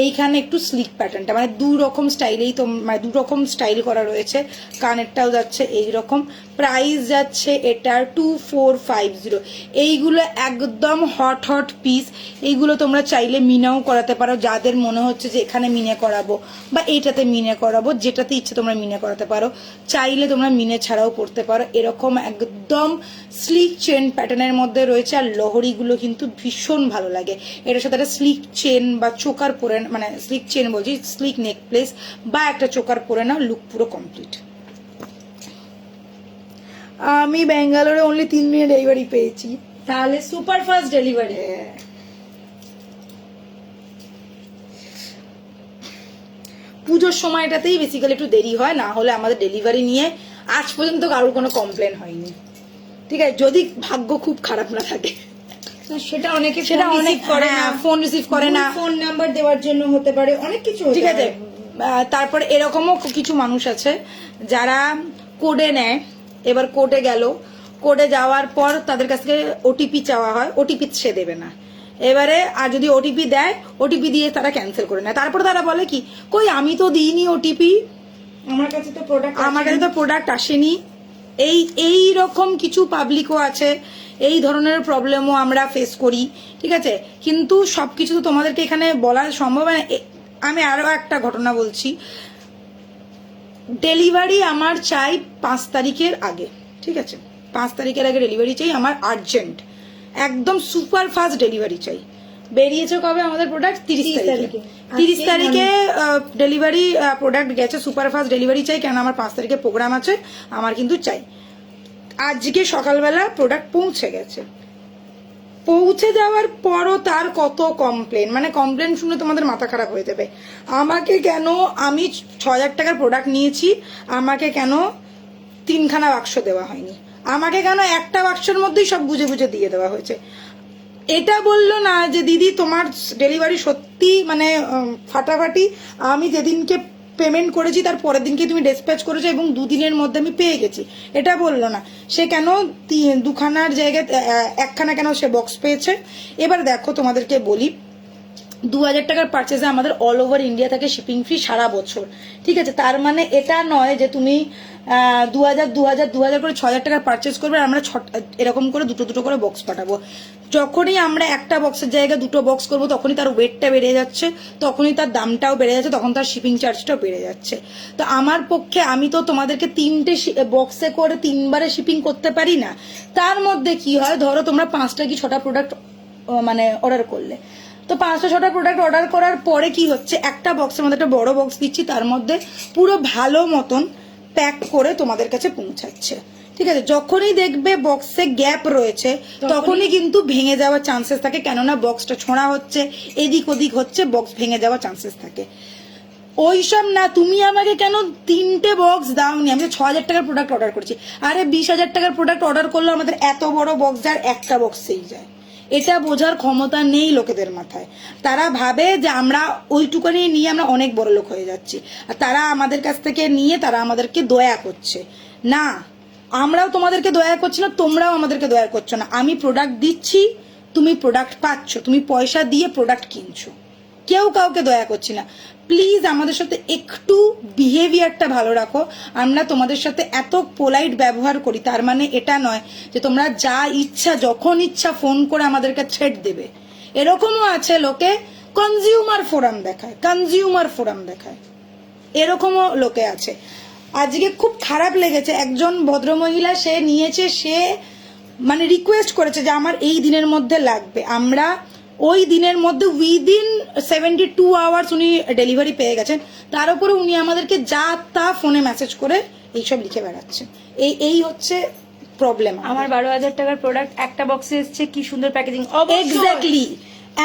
এইখানে একটু স্লিক প্যাটার্নটা, মানে দু রকম স্টাইলেই তো, মানে দু রকম স্টাইল করা রয়েছে। কানেরটাও যাচ্ছে এই রকম, প্রাইস যাচ্ছে এটার 2450। এইগুলো একদম হট পিস, এইগুলো তোমরা চাইলে মিনাও করাতে পারো, যাদের মনে হচ্ছে যে এখানে মিনে করাবো বা এইটাতে মিনে করাবো, যেটাতে ইচ্ছে তোমরা মিনে করাতে পারো। চাইলে তোমরা মিনে ছাড়াও পড়তে পারো। এরকম একদম স্লিক চেন প্যাটার্নের মধ্যে রয়েছে, আর লহরিগুলো কিন্তু ভীষণ ভালো লাগে। এটার সাথে একটা স্লিক চেন বা চোকার পরে, মানে স্লিক চেন বলছি, স্লিক নেকলেস বা একটা চোকার পরে নাও, লুক পুরো কমপ্লিট। আমি ব্যাঙ্গালোরে অনলি 3 দিনে ডেলিভারি পেয়েছি। তাহলে সুপার ফাস্ট ডেলিভারি। পুজোর সময়টাতেই বেসিক্যালি একটু দেরি হয়, না হলে আমাদের ডেলিভারি নিয়ে আজ পর্যন্ত কারোর কোনো কমপ্লেন হয়নি। ঠিক আছে, যদি ভাগ্য খুব খারাপ না থাকে। সেটা অনেকে সেটা অনেক করে না, ফোন রিসিভ করে না, ফোন নাম্বার দেওয়ার জন্য হতে পারে, অনেক কিছু হতে ঠিক আছে। পারে। তারপরে এরকমও কিছু মানুষ আছে যারা কোডে নেয়, এবার কোডে গেল, কোডে যাওয়ার পর তাদের কাছ থেকে ওটিপি চাওয়া হয়, ওটিপি সে দেবে না। এবারে আর যদি ওটিপি দেয়, ওটিপি দিয়ে তারা ক্যান্সেল করে নেয়। তারপরে তারা বলে কি, কই আমি তো দিইনি ওটিপি, আমার কাছে তো প্রোডাক্ট, আমার কাছে তো প্রোডাক্ট আসেনি। এই রকম কিছু পাবলিকও আছে, এই ধরনের প্রবলেমও আমরা ফেস করি। ঠিক আছে, কিন্তু সবকিছু তো তোমাদেরকে এখানে বলা সম্ভব হয় না। আমি আরো একটা ঘটনা বলছি, ডেলিভারি আমার চাই 5 তারিখের আগে। ঠিক আছে, 5 তারিখের আগে ডেলিভারি চাই আমার, আর্জেন্ট, একদম সুপার ফাস্ট ডেলিভারি চাই। বেরিয়েছে কবে আমাদের প্রোডাক্ট? 30 তারিখে। 30 তারিখে ডেলিভারি প্রোডাক্ট গেছে, সুপার ফাস্ট ডেলিভারি চাই, কেন আমার 5 তারিখে প্রোগ্রাম আছে, আমার কিন্তু চাই। আজকে সকালবেলা প্রোডাক্ট পৌঁছে গেছে, পৌঁছে যাওয়ার পরও তার কত কমপ্লেন, মানে কমপ্লেন শুনে তোমাদের মাথা খারাপ হয়ে যাবে। আমাকে কেন, আমি 6000 টাকার প্রোডাক্ট নিয়েছি, আমাকে কেন 3খানা বাক্স দেওয়া হয়নি, আমাকে কেন একটা বাক্সের মধ্যেই সব বুঝে বুঝে দিয়ে দেওয়া হয়েছে। এটা বললো না যে দিদি তোমার ডেলিভারি সত্যি মানে ফাটাফাটি, আমি যেদিনকে পেমেন্ট করেছি তার পরের দিনকে তুমি ডিসপ্যাচ করেছো এবং 2 দিনের মধ্যে আমি পেয়ে গেছি, এটা বললো না। সে কেন 2খানার জায়গায় 1খানা কেন সে বক্স পেয়েছে। এবার দেখো তোমাদেরকে বলি, 2000 টাকার পারচেজে আমাদের অল ওভার ইন্ডিয়া থেকে শিপিং ফ্রি সারা বছর। ঠিক আছে, তার মানে এটা নয় যে তুমি 2000 করে 6000 টাকার পারচেজ করবে আর আমরা এরকম করে দুটো করে বক্স পাঠাবো। যখনই আমরা একটা বক্সের জায়গায় 2টো বক্স করবো, তখনই তার ওয়েটটা বেড়ে যাচ্ছে, তখনই তার দামটাও বেড়ে যাচ্ছে, তখন তার শিপিং চার্জটাও বেড়ে যাচ্ছে। তো আমার পক্ষে, আমি তো তোমাদেরকে 3টে বক্সে করে 3বারে শিপিং করতে পারি না। তার মধ্যে কি হয়, ধরো তোমরা 5টা কি 6টা প্রোডাক্ট মানে অর্ডার করলে, তো 5টা 6টা প্রোডাক্ট অর্ডার করার পরে কি হচ্ছে, একটা বক্সের মধ্যে একটা বড় বক্স দিচ্ছি, তার মধ্যে পুরো ভালো মতন প্যাক করে তোমাদের কাছে পৌঁছাচ্ছে। ঠিক আছে, যখনই দেখবে বক্সে গ্যাপ রয়েছে তখনই কিন্তু ভেঙে যাওয়ার চান্সেস থাকে, কেননা বক্সটা ছোঁড়া হচ্ছে, এদিক ওদিক হচ্ছে, বক্স ভেঙে যাওয়ার চান্সেস থাকে। ওইসব না, তুমি আমাকে কেন 3টে বক্স দাওনি? আমি তো 6,000 টাকার প্রোডাক্ট অর্ডার করছি। আরে 20,000 টাকার প্রোডাক্ট অর্ডার করলে আমাদের এত বড় বক্স আর একটা বক্সেই যায়, এটা বোঝার ক্ষমতা নেই লোকেদের মাথায়। তারা ভাবে যে আমরা ওইটুকুনি নিয়ে আমরা অনেক বড় লোক হয়ে যাচ্ছি, আর তারা আমাদের কাছ থেকে নিয়ে তারা আমাদেরকে দয়া করছে। না, আমরাও তোমাদেরকে দয়া করছি না, তোমরাও আমাদেরকে দয়া করছো না। আমি প্রোডাক্ট দিচ্ছি, তুমি প্রোডাক্ট পাচ্ছ, তুমি পয়সা দিয়ে প্রোডাক্ট কিনছো, কেউ কাউকে দয়া করছি না। প্লিজ আমাদের সাথে একটু বিহেভিয়ারটা ভালো রাখো। আমরা তোমাদের সাথে এত পোলাইট ব্যবহার করি, তার মানে এটা নয় যে তোমরা যা ইচ্ছা যখন ইচ্ছা ফোন করে আমাদেরকে থ্রেট দেবে। এরকমও আছে লোকে কনজিউমার ফোরাম দেখায়, এরকমও লোকে আছে। আজকে খুব খারাপ লেগেছে, একজন ভদ্রমহিলা সে নিয়েছে, সে মানে রিকোয়েস্ট করেছে যে আমার এই দিনের মধ্যে লাগবে। আমরা ওই দিনের মধ্যে উইদিন 72 আওয়ার্স উনি ডেলিভারি পেয়ে গেছেন। তার উপরে উনি আমাদেরকে যা তা ফোনে মেসেজ করে এইসব লিখে বেড়াচ্ছেন। এই হচ্ছে প্রবলেম। আমার 12,000 টাকার প্রোডাক্ট একটা বক্সে এসছে, কি সুন্দর প্যাকেজিং। এক্স্যাক্টলি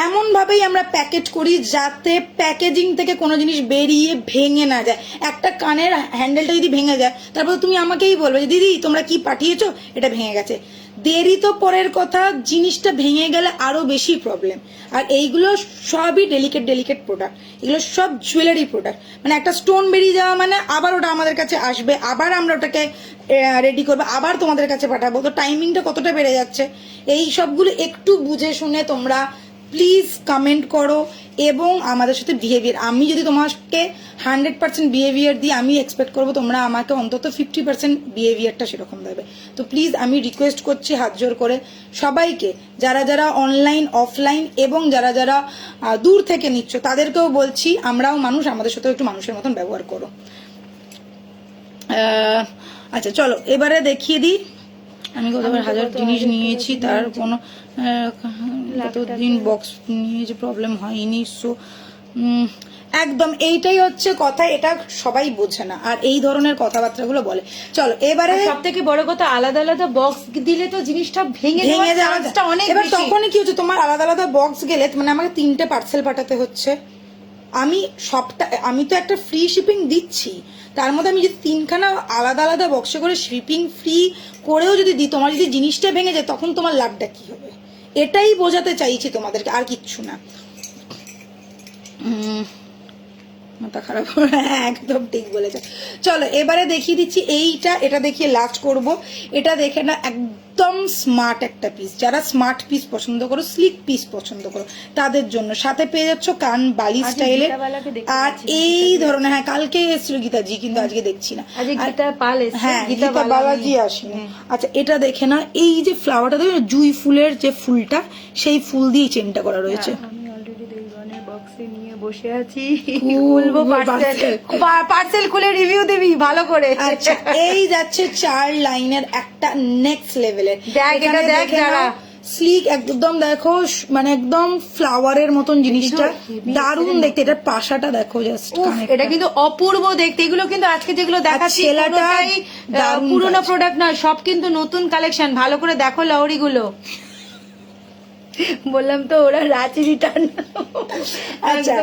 এমন ভাবেই আমরা প্যাকেট করি যাতে প্যাকেজিং থেকে কোনো জিনিস বেরিয়ে ভেঙে না যায়। একটা কানের হ্যান্ডেলটা যদি ভেঙে যায়, তারপর তুমি আমাকেই বলবে যে দিদি তোমরা কি পাঠিয়েছো, এটা ভেঙে গেছে। দেরি তো পরের কথা, জিনিসটা ভেঙে গেলে আরো বেশি প্রবলেম। আর এইগুলো সবই ডেলিকেট প্রোডাক্ট, এগুলো সব জুয়েলারি প্রোডাক্ট। মানে একটা স্টোন বেরিয়ে যাওয়া মানে আবার ওটা আমাদের কাছে আসবে, আবার আমরা ওটাকে রেডি করবো, আবার তোমাদের কাছে পাঠাবো। তো টাইমিংটা কতটা বেড়ে যাচ্ছে। এই সবগুলো একটু বুঝে শুনে তোমরা প্লিজ কমেন্ট করো এবং আমাদের সাথে বিহেভিয়ার। আমি যদি তোমাকে 100% বিহেভিয়ার দিই, আমি এক্সপেক্ট করবো তোমরা আমাকে অন্তত 50% বিহেভিয়ারটা সেরকম দেবে। তো প্লিজ আমি রিকোয়েস্ট করছি হাত জোর করে সবাইকে, যারা যারা অনলাইন অফলাইন এবং যারা যারা দূর থেকে নিচ্ছ, তাদেরকেও বলছি আমরাও মানুষ, আমাদের সাথেও একটু মানুষের মতন ব্যবহার করো। আচ্ছা চলো এবারে দেখিয়ে দিই আমি কতবার হাজার জিনিস নিয়েছি, তার কোনো কতদিন বক্স নিয়েছি, প্রবলেম হয়নি। সো একদম এইটাই হচ্ছে কথা, এটা সবাই বোঝে না আর এই ধরনের কথাবার্তাগুলো বলে। চলো এবারে সব থেকে বড় কথা, আলাদা আলাদা বক্স দিলে তো জিনিসটা ভেঙে যাওয়ার অনেক এবার বেশি। তখনই কি হচ্ছে, তোমার আলাদা আলাদা বক্স গেলে মানে আমাকে 3টে পার্সেল পাঠাতে হচ্ছে। আমি তো একটা ফ্রি শিপিং দিচ্ছি, তার মধ্যে আমি যদি 3খানা আলাদা আলাদা বক্সে করে শিপিং ফ্রি করেও যদি দিই, তোমার যদি জিনিসটা ভেঙে যায় তখন তোমার লাভটা কি হবে, এটাই বোঝাতে চাইছি তোমাদেরকে, আর কিচ্ছু না। মাথা খারাপ, একদম ঠিক বলেছে। চলো এবারে দেখিয়ে দিচ্ছি এটা দেখিয়ে লাস্ট করব। এটা দেখে না একদম স্মার্ট একটা পিস, যারা স্মার্ট পিস পছন্দ করো, স্লিক পিস পছন্দ করো, তাদের জন্য সাথে পেয়ে যাচ্ছ কান বালি স্টাইলের। আর এই ধরনের, হ্যাঁ কালকে এসেছিল গীতাজি, কিন্তু আজকে দেখছি না। হ্যাঁ গীতা বালাজি আসেনি। আচ্ছা এটা দেখে না, এই যে ফ্লাওয়ারটা দেখো, জুই ফুলের যে ফুলটা, সেই ফুল দিয়ে চেনটা করা রয়েছে। বক্সে নিয়ে বসে আছি, খুলবো পার্সেল খুলে রিভিউ দিবি ভালো করে। আচ্ছা এই যাচ্ছে 4 লাইনের একটা নেক্সট লেভেলের। দেখ যারা স্লিক একদম, দেখো মানে একদম ফ্লাওয়ারের মতন জিনিসটা, দারুণ দেখতে। এটার পাশাটা দেখো জাস্ট, এটা কিন্তু অপূর্ব দেখতে। এগুলো কিন্তু আজকে যেগুলো দেখাচ্ছি ছেলেটাই পুরোনো প্রোডাক্ট নয়, সব কিন্তু নতুন কালেকশন। ভালো করে দেখো লাউরি গুলো, বললাম তো ওরা রাঁচি রিটার্ন। আচ্ছা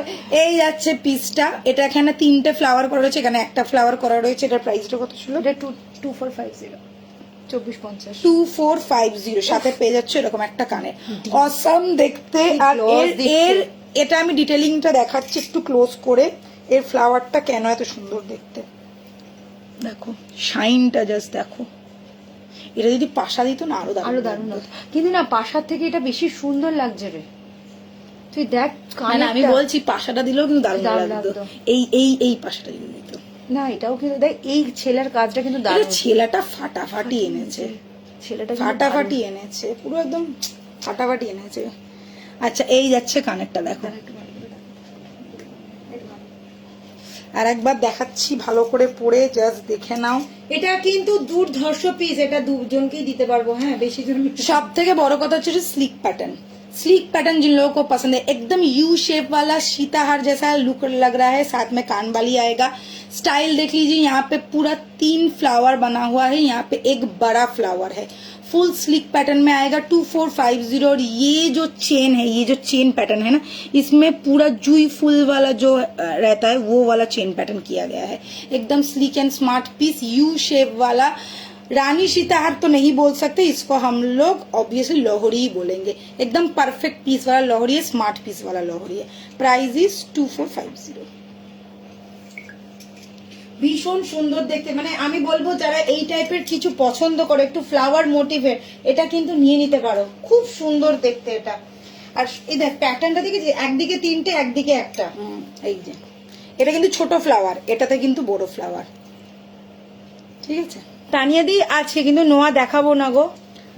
এই যাচ্ছে পিসটা, এটা এখানে 3টে ফ্লাওয়ার করা রয়েছে, এখানে একটা ফ্লাওয়ার করা রয়েছে। এটার প্রাইসটা কত ছিল? এটা 2450, 2450, 2450। সাথে পেয়ে যাচ্ছে এরকম একটা কানের, অসাম দেখতে। আর এর এটা আমি ডিটেলিংটা দেখাচ্ছি একটু ক্লোজ করে। এর ফ্লাওয়ারটা কেন এত সুন্দর দেখতে, দেখো শাইনটা জাস্ট দেখো। এটা যদি পাশা দিত না আরো দারুণ হতো, কিন্তু না পাশার থেকে এটা বেশি সুন্দর লাগছে রে। তুই দেখ, আমি বলছি পাশাটা দিলেও কিন্তু দারুণ লাগতো। এই পাশাটা যদি দিত না, এটাও কিন্তু দেখ, এই ছেলের কাজটা কিন্তু দারুণ। ছেলেটা ফাটাফাটি এনেছে, ফাটাফাটি এনেছে, পুরো একদম ফাটাফাটি এনেছে। আচ্ছা এই যাচ্ছে কানেরটা, দেখো আর একবার দেখাচ্ছি ভালো করে পরে, জাস্ট দেখে নাও। এটা কিন্তু দুর্ধর্ষ পিস, এটা দুজনকেই দিতে পারবো। হ্যাঁ বেশি জন। सब থেকে বড় কথা হচ্ছে स्लीक पैटर्न जिन लोगों को पसंद है, एकदम यू शेप वाला सीताहार जैसा लुक लग रहा है, साथ में कान वाली आएगा। स्टाइल देख लीजिए, यहाँ पे पूरा 3 फ्लावर बना हुआ है, यहाँ पे एक बड़ा फ्लावर है। फुल स्लिक पैटर्न में आएगा 2450। और ये जो चेन है, ये जो चेन पैटर्न है ना, इसमें पूरा जुई फुल वाला जो रहता है वो वाला चेन पैटर्न किया गया है। एकदम sleek and smart piece, U shape वाला। रानी सीताहार तो नहीं बोल सकते इसको, हम लोग ऑब्वियसली लोहड़ी ही बोलेंगे। एकदम परफेक्ट पीस वाला लोहड़ी है, स्मार्ट पीस वाला लोहड़ी है। Price is 2450। ভীষণ সুন্দর দেখতে, মানে আমি বলবো যারা এই টাইপের কিছু পছন্দ করে একটু ফ্লাওয়ার মোটিভের, এটা কিন্তু নিয়ে নিতে পারো। খুব সুন্দর দেখতে এটা। আর এই দেখ প্যাটার্নটা দেখেছি, একদিকে তিনটে একদিকে একটা। এই যে এটা কিন্তু ছোট ফ্লাওয়ার, এটাতে কিন্তু বড় ফ্লাওয়ার। ঠিক আছে তানিয়া দি, আজকে কিন্তু নোয়া দেখাবো না গো।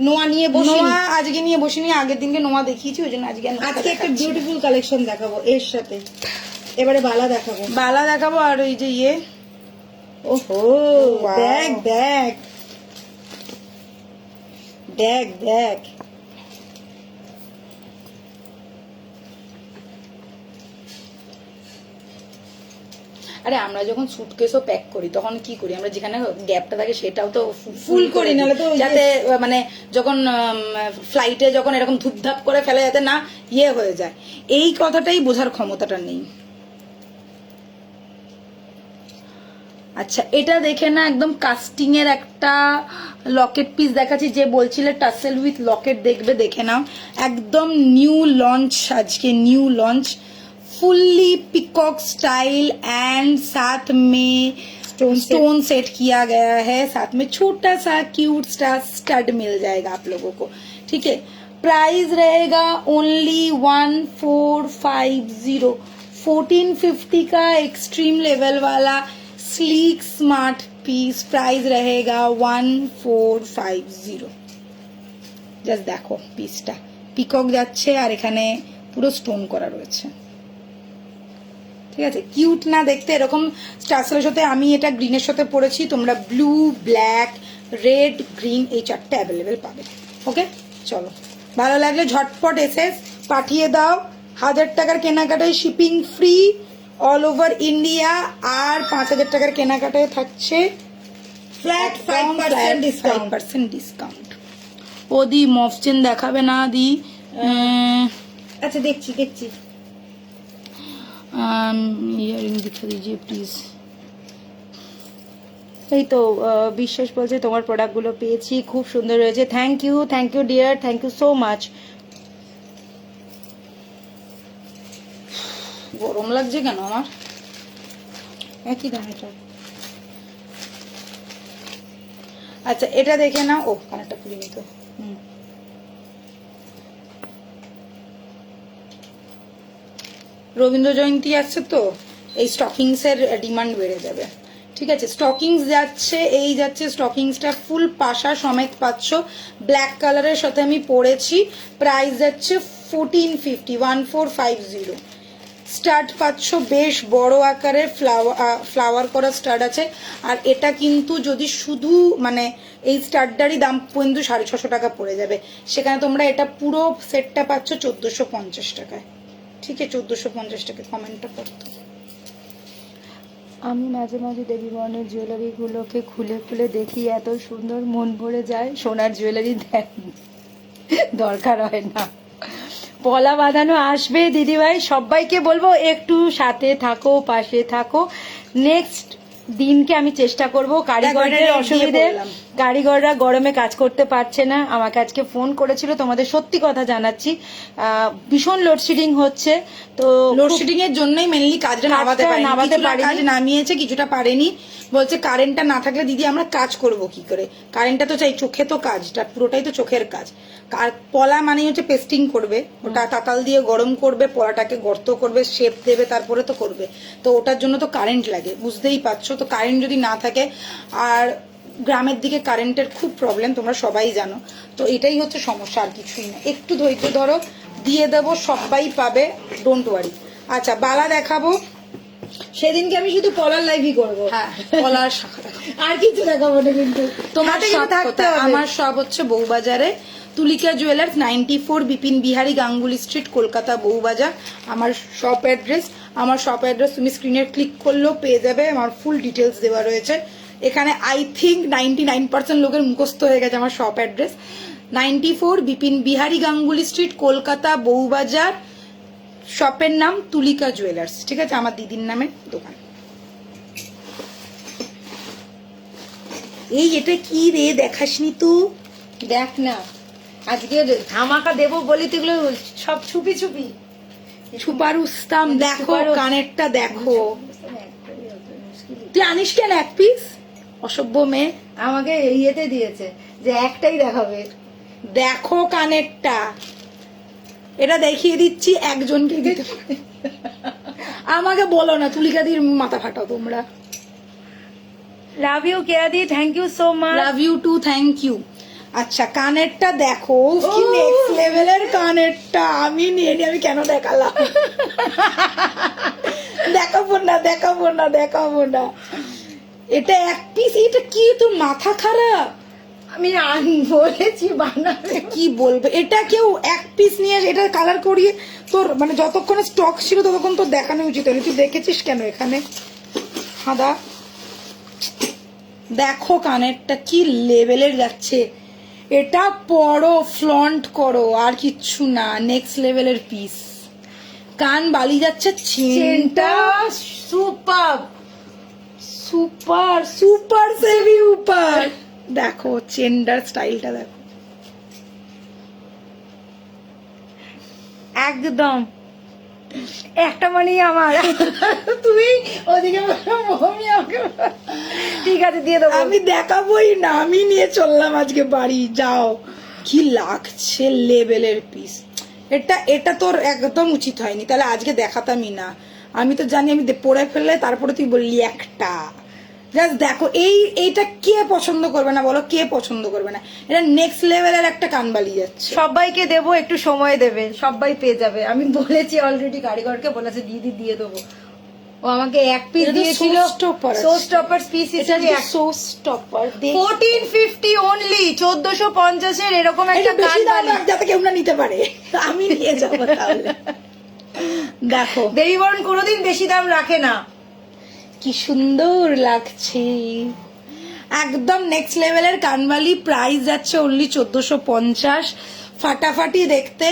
নোয়া নিয়ে বসে, নোয়া আজকে নিয়ে বসিনি, আগের দিনকে নোয়া দেখিয়েছি, ওই জন্য আজকে আর নোয়াটা আজকে একটা দেখাচ্ছি না। বিউটিফুল কালেকশন দেখাবো এর সাথে। এবারে বালা দেখাবো। বালা দেখাবো। আর ওই যে ইয়ে, ওহো Wow. দেখ দেখ দেখ দেখ, আরে আমরা যখন সুটকেসও প্যাক করি তখন কি করি, আমরা যেখানে গ্যাপটা থাকে সেটাও তো ফুল করি, নাহলে তো ওই যে- যাতে মানে যখন ফ্লাইটে যখন এরকম ধুপধাপ করে ফেলে যাতে না ইয়ে হয়ে যায়, এই কথাটাই বোঝার ক্ষমতাটা নেই। আচ্ছা এটা দেখে না, একদম কাস্টিং এর একটা লকেট পিস দেখাচ্ছি। যে বলছিলে টাসেল উইথ লকেট দেখবে, দেখে নাও। একদম নিউ লঞ্চ, আজকে new launch, fully peacock style and साथ में स्टोन सेट किया गया है। साथ में छोटा सा क्यूट सा स्टड मिल जाएगा आप लोगों को। ठीक है, प्राइस रहेगा ओनली 1450। 1450 का एक्सट्रीम लेवल वाला स्लीक स्मार्ट पीस, प्राइस रहेगा 1450। জাস্ট দেখো পিসটা, পিকক যাচ্ছে আর এখানে পুরো স্টোন করা রয়েছে। ঠিক আছে, কিউট না দেখতে? এরকম স্টার্সের সাথে আমি এটা গ্রিনের সাথে পরেছি, তোমরা ব্লু, ব্ল্যাক, রেড, গ্রিন এই চারটে অ্যাভেলেবেল পাবে। ওকে চলো, ভালো লাগলে ঝটপট এসে পাঠিয়ে দাও। 1000 টাকার কেনাকাটায় shipping free all over India, আর 5000 টাকার কেনাকাটায় থাকছে ফ্ল্যাট 5% ডিসকাউন্ট। 5% ডিসকাউন্ট। ও দি মফচেন দেখাবে না দি? আচ্ছা দেখছি দেখছি। ইয়ারিং দিখা দিজিয়ে প্লিজ। এই তো বিশ্বাস বলছে তোমার প্রোডাক্টগুলো পেয়েছি, খুব সুন্দর রয়েছে। Thank you dear, thank you so much. গরম লাগছে কেন আমার? একই দাম এটা। আচ্ছা এটা দেখে না, ও কানেরটা খুলিনি তো। রবীন্দ্র জয়ন্তী আসছে তো, এই স্টকিংস এর ডিমান্ড বেড়ে যাবে। ঠিক আছে, স্টকিংস যাচ্ছে, এই যাচ্ছে স্টকিংসটা ফুল পাশা সমেত পাচ্ছ, ব্ল্যাক কালারের সাথে আমি পরেছি। প্রাইস যাচ্ছে 1450। স্টার্ট পাচ্ছ বেশ বড় আকারের ফ্লাওয়ার করা স্টার্ট আছে। আর এটা কিন্তু যদি শুধু মানে এই স্টার্টটারই দাম কিন্তু 650 টাকা পড়ে যাবে, সেখানে তোমরা এটা পুরো সেটটা পাচ্ছ 1450 টাকায়। ঠিক আছে, 1450 টাকা। কমেন্টটা পড়তো। আমি মাঝে মাঝে দেবী বর্ণের জুয়েলারিগুলোকে খুলে খুলে দেখি, এত সুন্দর মন ভরে যায়। সোনার জুয়েলারি দেখ দরকার হয় না, পলা বাঁধানো আসবে দিদিভাই। সবাইকে বলবো একটু সাথে থাকো, পাশে থাকো। নেক্সট দিনকে আমি চেষ্টা করব। কারিগরদের অসুবিধে, কারিগররা গরমে কাজ করতে পারছে না। আমাকে আজকে ফোন করেছিল, তোমাদের সত্যি কথা জানাচ্ছি, ভীষণ লোডশেডিং হচ্ছে। তো লোডশেডিং এর জন্যই মেনলি কাজটা নামাতে পারিনি। কাজ নামিয়েছে, কিছুটা পারেনি। বলছে কারেন্টটা না থাকলে দিদি আমরা কাজ করব কি করে? কারেন্টটা তো চাই, চোখে তো কাজটা পুরোটাই তো চোখের কাজ। আর পলা মানে হচ্ছে পেস্টিং করবে, ওটা তাতাল দিয়ে গরম করবে, পলাটাকে গর্ত করবে, শেপ দেবে, তারপরে তো করবে। তো ওটার জন্য তো কারেন্ট লাগে, বুঝতেই পারছো। তো কারেন্ট যদি না থাকে, আর গ্রামের দিকে কারেন্টের খুব প্রবলেম, তোমরা সবাই জানো। তো এটাই হচ্ছে সমস্যা, আর কিছুই না। একটু ধৈর্য ধরো, দিয়ে দেবো, সবাই পাবে, ডোন্ট ওয়ারি। আচ্ছা বালা দেখাবো, সেদিনকে আমি শুধু পলার লাইভই করবো। হ্যাঁ পলার শাখা দেখাবো, আর কিছু দেখাবো না কিন্তু। তোমার হাতে সব কিন্তু থাকতে কোথায়? হবে। আমার সব হচ্ছে বউবাজারে, তুলিকা জুয়েলার্স, 94 বিপিন বিহারী গাঙ্গুলি স্ট্রিট, কলকাতা বউবাজার আমার শপ অ্যাড্রেস। আমার শপ অ্যাড্রেস তুমি স্ক্রিনে ক্লিক করলেও পেয়ে যাবে, আমার ফুল ডিটেলস দেওয়া রয়েছে। এখানে আই থিঙ্ক 99% লোকের মুখস্থ হয়ে গেছে আমার shop address. 94 Bipin Bihari Ganguly street, Kolkata, Bowbazar. শপের নাম তুলিকা জুয়েলার্স, ঠিক আছে, আমার দিদির নামে দোকান। এই এটা কি রে, দেখাসনি তো? দেখ না, আজকে ধামাকা দেবো বলি তো এগুলো সব ছুপি ছুপি। সুপার উস্তাম, দেখো কানেরটা দেখো। তুই আনিস কেন এক পিস? অসভ্য মেয়ে। আমাকে ইয়েতে দিয়েছে যে একটাই দেখাবে। দেখো কানেরটা, এটা দেখিয়ে দিচ্ছি, একজনকে দিতে পারে। আমাকে বলো না, তুলিকাদির মাথা ফাটাও তোমরা। লাভ ইউ কেয়াদি, thank you so much. Love you too, thank you. আচ্ছা কানেরটা দেখো, কি নেক্সট লেভেলের কানেরটা। আমি নিয়ে নি, আমি কেন দেখালাম? দেখাবো না দেখাবো না দেখাবো না। এটা এক পিস, এটা কি তোর মাথা খারাপ? আমি বলেছি বানাবে। কি বলবে, এটা কেউ এক পিস নিয়ে এটা কালার করিয়ে তোর মানে যতক্ষণে স্টক ছিল ততক্ষণ তোর দেখানো উচিত হয়নি। তুই দেখেছিস কেন এখানে? হাদা দেখো কানেরটা কি লেভেলের যাচ্ছে। এটা পরো, ফ্লন্ট করো, আর কিচ্ছু না। নেক্সট লেভেলের পিস। কান বালি যাচ্ছে, চেনটা সুপার সুপার সুপার সেভি উপার। দেখো চেনটার স্টাইলটা দেখো, একদম একটা মানে আমার। তুমি ওদিকে মমি আমাকে, ঠিক আছে দিয়ে দেবো। আমি দেখাবোই না, আমি নিয়ে চললাম আজকে বাড়ি। যাও, কি লাগছে লেভেলের পিস। এটা তোর একদম উচিত হয়নি, তাহলে আজকে দেখাতামই না। আমি তো জানি আমি পরে ফেললে তারপরে তুই বললি একটা। জাস্ট দেখো, এইটা কে পছন্দ করবে না বলো? কে পছন্দ করবে না? এটা নেক্সট লেভেলের একটা কানবালি যাচ্ছে। সবাইকে দেবো, একটু সময় দেবে, সবাই পেয়ে যাবে। আমি বলেছি অলরেডি, কারিগরকে বলেছে দিদি দিয়ে দেবো। ও আমাকে এক পিস দিয়েছিল, সো স্টপার পিস হিসেবে 1450 অনলি, 1450 এর এরকম একটা কানবালি, যাতে কেউ না নিতে পারে। আমি নিয়ে যাবো তাহলে। দেখো দেবীবরণ কোনোদিন বেশি দাম রাখে না। কি সুন্দর লাগছে, একদম নেক্সট লেভেলের কানবালি। প্রাইস যাচ্ছে অনলি 1450। ফাটাফাটি দেখতে।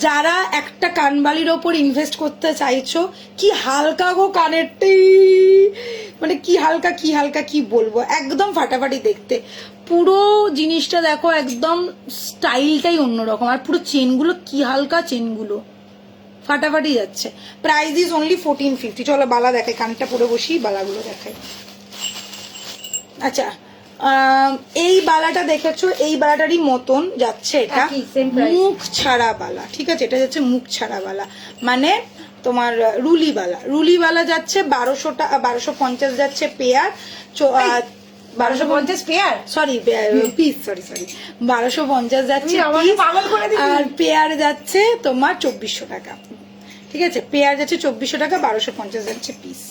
যারা একটা কানবালির ওপর ইনভেস্ট করতে চাইছো, কি হালকা গো কানেরটি, মানে কি হালকা কি হালকা, কি বলবো, একদম ফাটাফাটি দেখতে। পুরো জিনিসটা দেখো, একদম স্টাইলটাই অন্যরকম। আর পুরো চেনগুলো কি হালকা, চেনগুলো ফাটাফাটি যাচ্ছে। Price is only 1450। চলো বালা দেখাই, কানটা পরে বসি, বালাগুলো দেখাই। আচ্ছা এই বালাটা দেখেছো, এই বালাটারই মতন যাচ্ছে। এটা মুখ ছাড়া বালা, ঠিক আছে, এটা যাচ্ছে মুখ ছাড়া বালা, মানে তোমার রুলি বালা। রুলি বালা যাচ্ছে 1250 যাচ্ছে pair. 1250 pair, sorry piece, sorry 1250 যাচ্ছে পিস, আর পেয়ার যাচ্ছে তোমার 2400 টাকা, ঠিক আছে। পেয়ার যাচ্ছে 2400 টাকা, 1250 যাচ্ছে পিস।